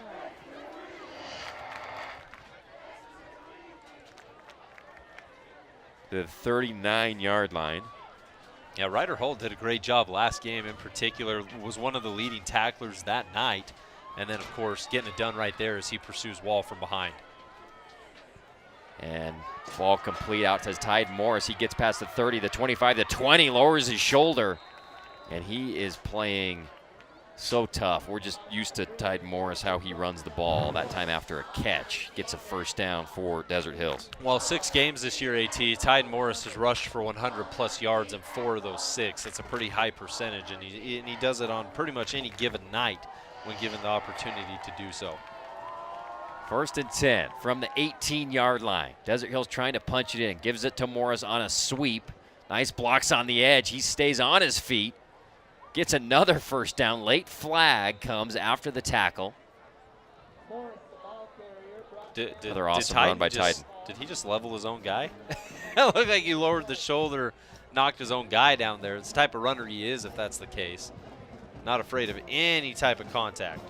The 39-yard line. Yeah, Ryder Holt did a great job last game in particular, was one of the leading tacklers that night. And then, of course, getting it done right there as he pursues Wall from behind. And ball complete out to Taven Morris. He gets past the 30, the 25, the 20, lowers his shoulder. And he is playing so tough. We're just used to Taven Morris, how he runs the ball. That time after a catch, gets a 1st down for Desert Hills. Well, 6 games this year, AT. Taven Morris has rushed for 100-plus yards in 4 of those 6. That's a pretty high percentage, and he does it on pretty much any given night when given the opportunity to do so. 1st and 10 from the 18-yard line. Desert Hills trying to punch it in. Gives it to Morris on a sweep. Nice blocks on the edge. He stays on his feet. Gets another 1st down. Late flag comes after the tackle. Another awesome run by Taven. Did he just level his own guy? It looked like he lowered the shoulder, knocked his own guy down there. It's the type of runner he is if that's the case. Not afraid of any type of contact.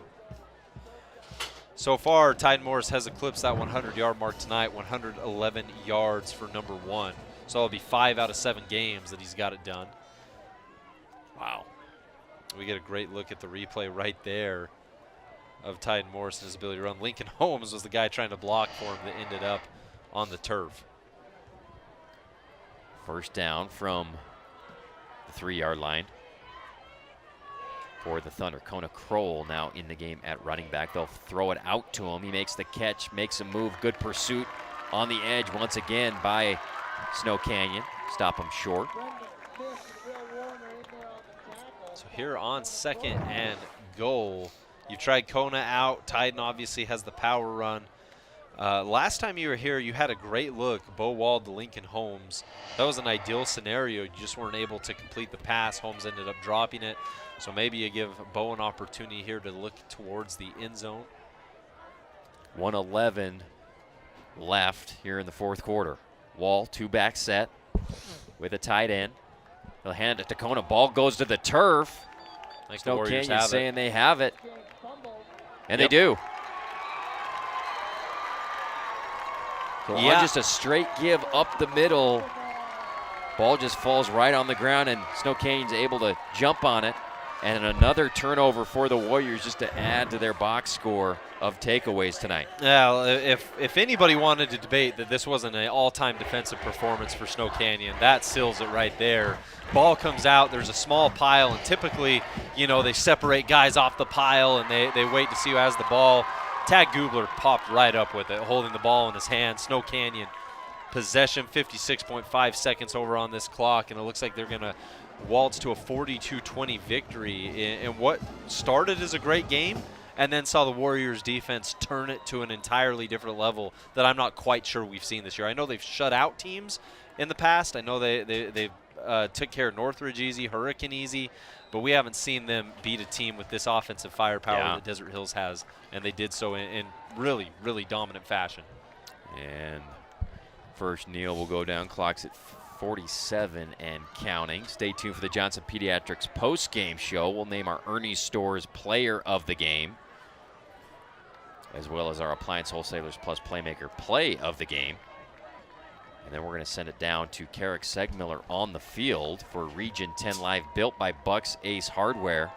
So far, Taven Morris has eclipsed that 100-yard mark tonight, 111 yards for number 1. So it'll be 5 out of 7 games that he's got it done. Wow. We get a great look at the replay right there of Taven Morris and his ability to run. Lincoln Holmes was the guy trying to block for him that ended up on the turf. 1st down from the 3-yard line for the Thunder. Kona Kroll now in the game at running back. They'll throw it out to him. He makes the catch, makes a move. Good pursuit on the edge once again by Snow Canyon. Stop him short. So here on 2nd and goal, you tried Kona out. Taven obviously has the power run. Last time you were here, you had a great look. Bo Wall to Lincoln Holmes. That was an ideal scenario. You just weren't able to complete the pass. Holmes ended up dropping it. So maybe you give Bo an opportunity here to look towards the end zone. 1:11 left here in the 4th quarter. Wall, 2-back set with a tight end. They'll hand it to Kona. Ball goes to the turf. Snow Canyon saying they have it. And they do. So on just a straight give up the middle, ball just falls right on the ground, and Snow Canyon's able to jump on it. And another turnover for the Warriors just to add to their box score of takeaways tonight. Yeah, if anybody wanted to debate that this wasn't an all-time defensive performance for Snow Canyon, that seals it right there. Ball comes out, there's a small pile, and typically, you know, they separate guys off the pile and they wait to see who has the ball. Tad Gubler popped right up with it, holding the ball in his hand. Snow Canyon possession, 56.5 seconds over on this clock, and it looks like they're going to waltz to a 42-20 victory in what started as a great game and then saw the Warriors defense turn it to an entirely different level that I'm not quite sure we've seen this year. I know they've shut out teams in the past. I know they took care of Northridge easy, Hurricane easy, but we haven't seen them beat a team with this offensive firepower that Desert Hills has, and they did so in really, really dominant fashion. And first kneel will go down, clocks at 47 and counting. Stay tuned for the Johnson Pediatrics post-game show. We'll name our Ernie Stores Player of the Game, as well as our Appliance Wholesalers Plus Playmaker Play of the Game. And then we're going to send it down to Carrick Segmiller on the field for Region 10 Live, built by Bucks Ace Hardware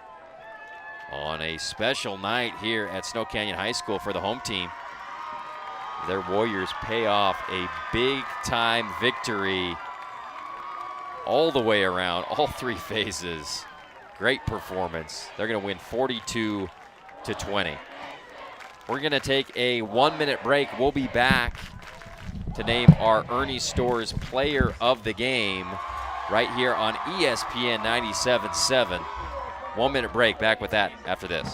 on a special night here at Snow Canyon High School for the home team. Their Warriors pay off a big-time victory all the way around, all three phases. Great performance. They're going to win 42-20. We're going to take a 1-minute break. We'll be back to name our Ernie Stores Player of the Game right here on ESPN 97.7. 1-minute break. Back with that after this.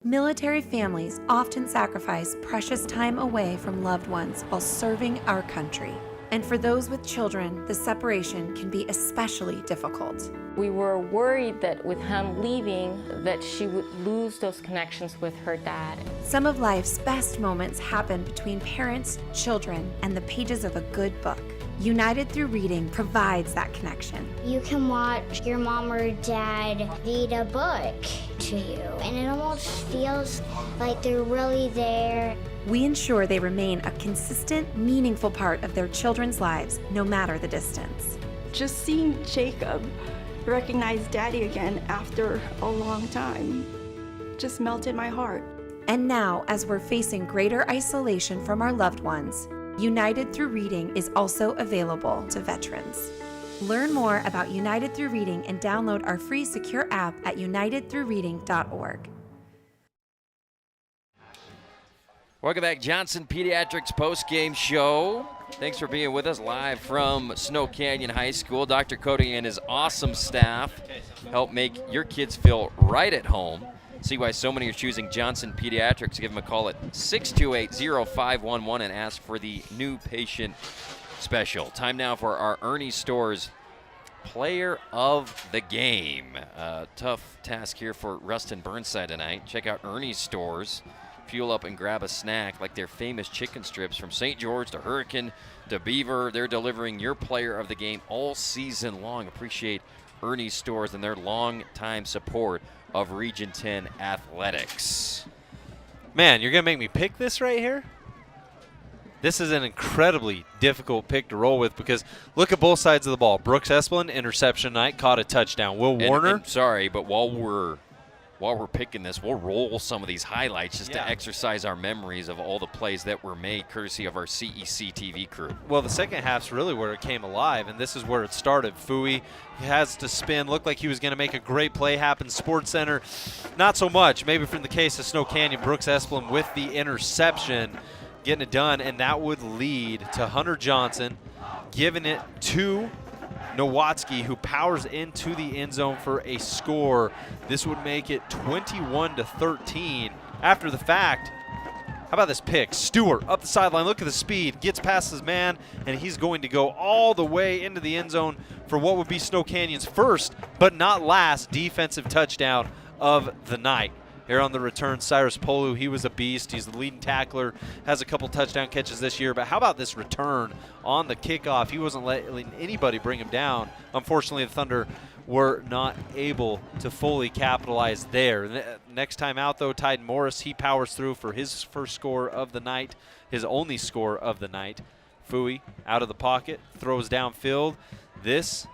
Military families often sacrifice precious time away from loved ones while serving our country. And for those with children, the separation can be especially difficult. We were worried that with him leaving, that she would lose those connections with her dad. Some of life's best moments happen between parents, children, and the pages of a good book. United Through Reading provides that connection. You can watch your mom or dad read a book to you, and it almost feels like they're really there. We ensure they remain a consistent, meaningful part of their children's lives, no matter the distance. Just seeing Jacob recognize Daddy again after a long time just melted my heart. And now, as we're facing greater isolation from our loved ones, United Through Reading is also available to veterans. Learn more about United Through Reading and download our free secure app at unitedthroughreading.org. Welcome back, Johnson Pediatrics post-game show. Thanks for being with us live from Snow Canyon High School. Dr. Cody and his awesome staff help make your kids feel right at home. See why so many are choosing Johnson Pediatrics. Give them a call at 628-0511 and ask for the new patient special. Time now for our Ernie Stores Player of the Game. Tough task here for Rustin Burnside tonight. Check out Ernie Stores. Fuel up and grab a snack like their famous chicken strips from St. George to Hurricane to Beaver. They're delivering your player of the game all season long. Appreciate Ernie Stores and their long-time support of Region 10 athletics. Man, you're going to make me pick this right here? This is an incredibly difficult pick to roll with because look at both sides of the ball. Brooks Esplin, interception night, caught a touchdown. Will Warner. And sorry, but while we're picking this, we'll roll some of these highlights just to exercise our memories of all the plays that were made courtesy of our CEC TV crew. Well, the second half's really where it came alive, and this is where it started. Fui has to spin. Looked like he was going to make a great play happen. Sports Center, not so much. Maybe from the case of Snow Canyon, Brooks Esplin with the interception, getting it done, and that would lead to Hunter Johnson giving it to Nowatzki, who powers into the end zone for a score. This would make it 21-13. After the fact, how about this pick? Stewart up the sideline. Look at the speed. Gets past his man, and he's going to go all the way into the end zone for what would be Snow Canyon's first, but not last, defensive touchdown of the night. Here on the return, Cyrus Polu, he was a beast. He's the leading tackler, has a couple touchdown catches this year. But how about this return on the kickoff? He wasn't letting anybody bring him down. Unfortunately, the Thunder were not able to fully capitalize there. Next time out, though, Taven Morris, he powers through for his first score of the night, his only score of the night. Fui out of the pocket, throws downfield. This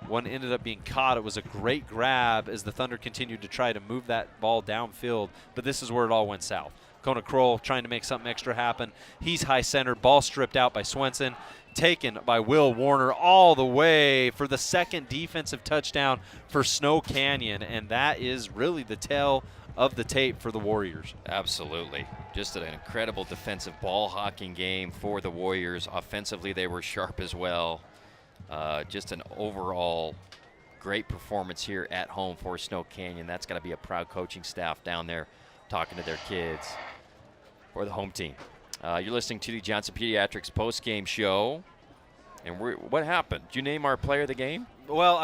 one ended up being caught. It was a great grab as the Thunder continued to try to move that ball downfield, but this is where it all went south. Kona Kroll trying to make something extra happen. He's high center, ball stripped out by Swenson, taken by Will Warner all the way for the second defensive touchdown for Snow Canyon, and that is really the tale of the tape for the Warriors. Absolutely. Just an incredible defensive ball hawking game for the Warriors. Offensively, they were sharp as well. Just an overall great performance here at home for Snow Canyon. That's got to be a proud coaching staff down there talking to their kids for the home team. You're listening to the Johnson Pediatrics postgame show. And what happened? Did you name our player of the game? Well,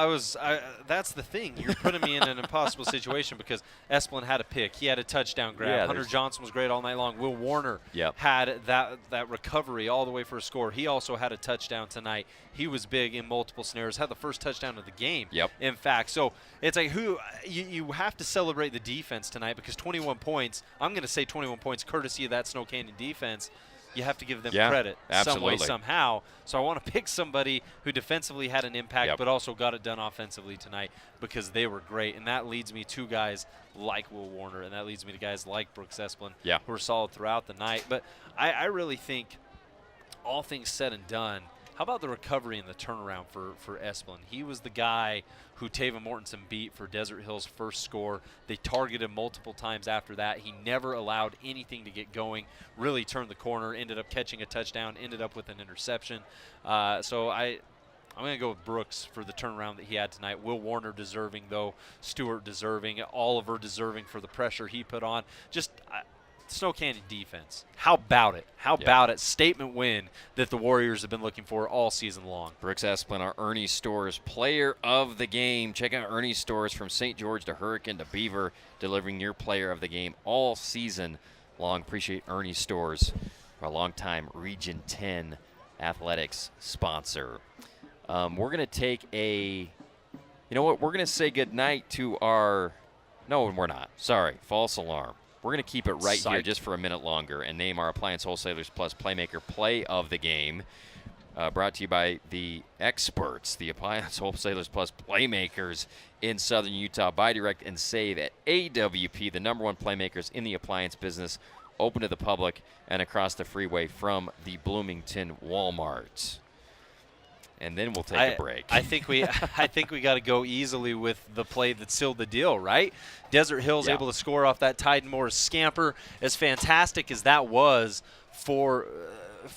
that's the thing. You're putting me in an impossible situation because Esplin had a pick. He had a touchdown grab. Yeah, Hunter Johnson was great all night long. Will Warner Yep. had that recovery all the way for a score. He also had a touchdown tonight. He was big in multiple scenarios. Had the first touchdown of the game. Yep. In fact, so it's like you have to celebrate the defense tonight because 21 points. I'm going to say 21 points courtesy of that Snow Canyon defense. You have to give them credit some way, somehow. So I want to pick somebody who defensively had an impact but also got it done offensively tonight because they were great. And that leads me to guys like Will Warner, and that leads me to guys like Brooks Esplin who were solid throughout the night. But I really think all things said and done, how about the recovery and the turnaround for Esplin? He was the guy who Taven Mortensen beat for Desert Hill's first score. They targeted him multiple times after that. He never allowed anything to get going, really turned the corner, ended up catching a touchdown, ended up with an interception. So I'm going to go with Brooks for the turnaround that he had tonight. Will Warner deserving, though. Stewart deserving. Oliver deserving for the pressure he put on. Just Snow Canyon defense. How about it? How about it? Statement win that the Warriors have been looking for all season long. Brooks Esplin, our Ernie Stores player of the game. Check out Ernie Stores from St. George to Hurricane to Beaver, delivering your player of the game all season long. Appreciate Ernie Stores, our longtime Region 10 athletics sponsor. We're going to take we're going to say goodnight to our – no, we're not. Sorry, false alarm. We're going to keep it right here just for a minute longer and name our Appliance Wholesalers Plus Playmaker Play of the Game. Brought to you by the experts, the Appliance Wholesalers Plus Playmakers in Southern Utah. Buy direct and save at AWP, the #1 playmakers in the appliance business, open to the public and across the freeway from the Bloomington Walmart. And then we'll take a break. I think we got to go easily with the play that sealed the deal, right? Desert Hill's able to score off that Tyden Morris scamper. As fantastic as that was for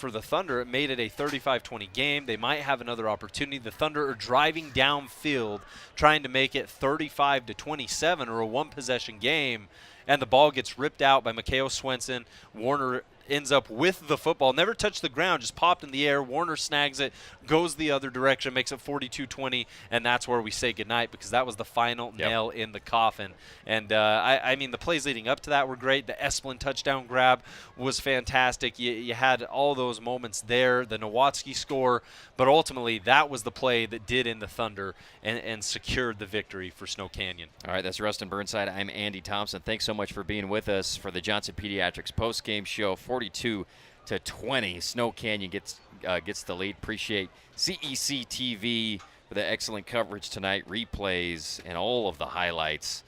the Thunder, it made it a 35-20 game. They might have another opportunity. The Thunder are driving downfield, trying to make it 35-27 or a one-possession game, and the ball gets ripped out by Mikhail Swenson. Warner ends up with the football, never touched the ground, just popped in the air. Warner snags it, goes the other direction, makes it 42-20, and that's where we say goodnight because that was the final nail in the coffin. And, I mean, the plays leading up to that were great. The Esplin touchdown grab was fantastic. You had all those moments there, the Nowatzki score, but ultimately that was the play that did in the Thunder and secured the victory for Snow Canyon. All right, that's Rustin Burnside. I'm Andy Thompson. Thanks so much for being with us for the Johnson Pediatrics postgame show. 42-20. Snow Canyon gets the lead. Appreciate CEC TV for the excellent coverage tonight, replays, and all of the highlights.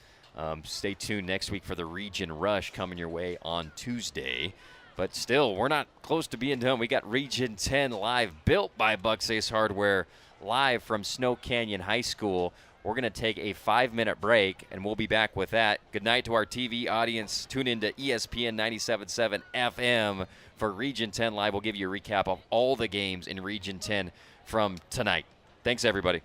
Stay tuned next week for the Region Rush coming your way on Tuesday. But still, we're not close to being done. We got Region 10 live, built by Bucks Ace Hardware, live from Snow Canyon High School. We're going to take a 5-minute break, and we'll be back with that. Good night to our TV audience. Tune in to ESPN 97.7 FM for Region 10 Live. We'll give you a recap of all the games in Region 10 from tonight. Thanks, everybody.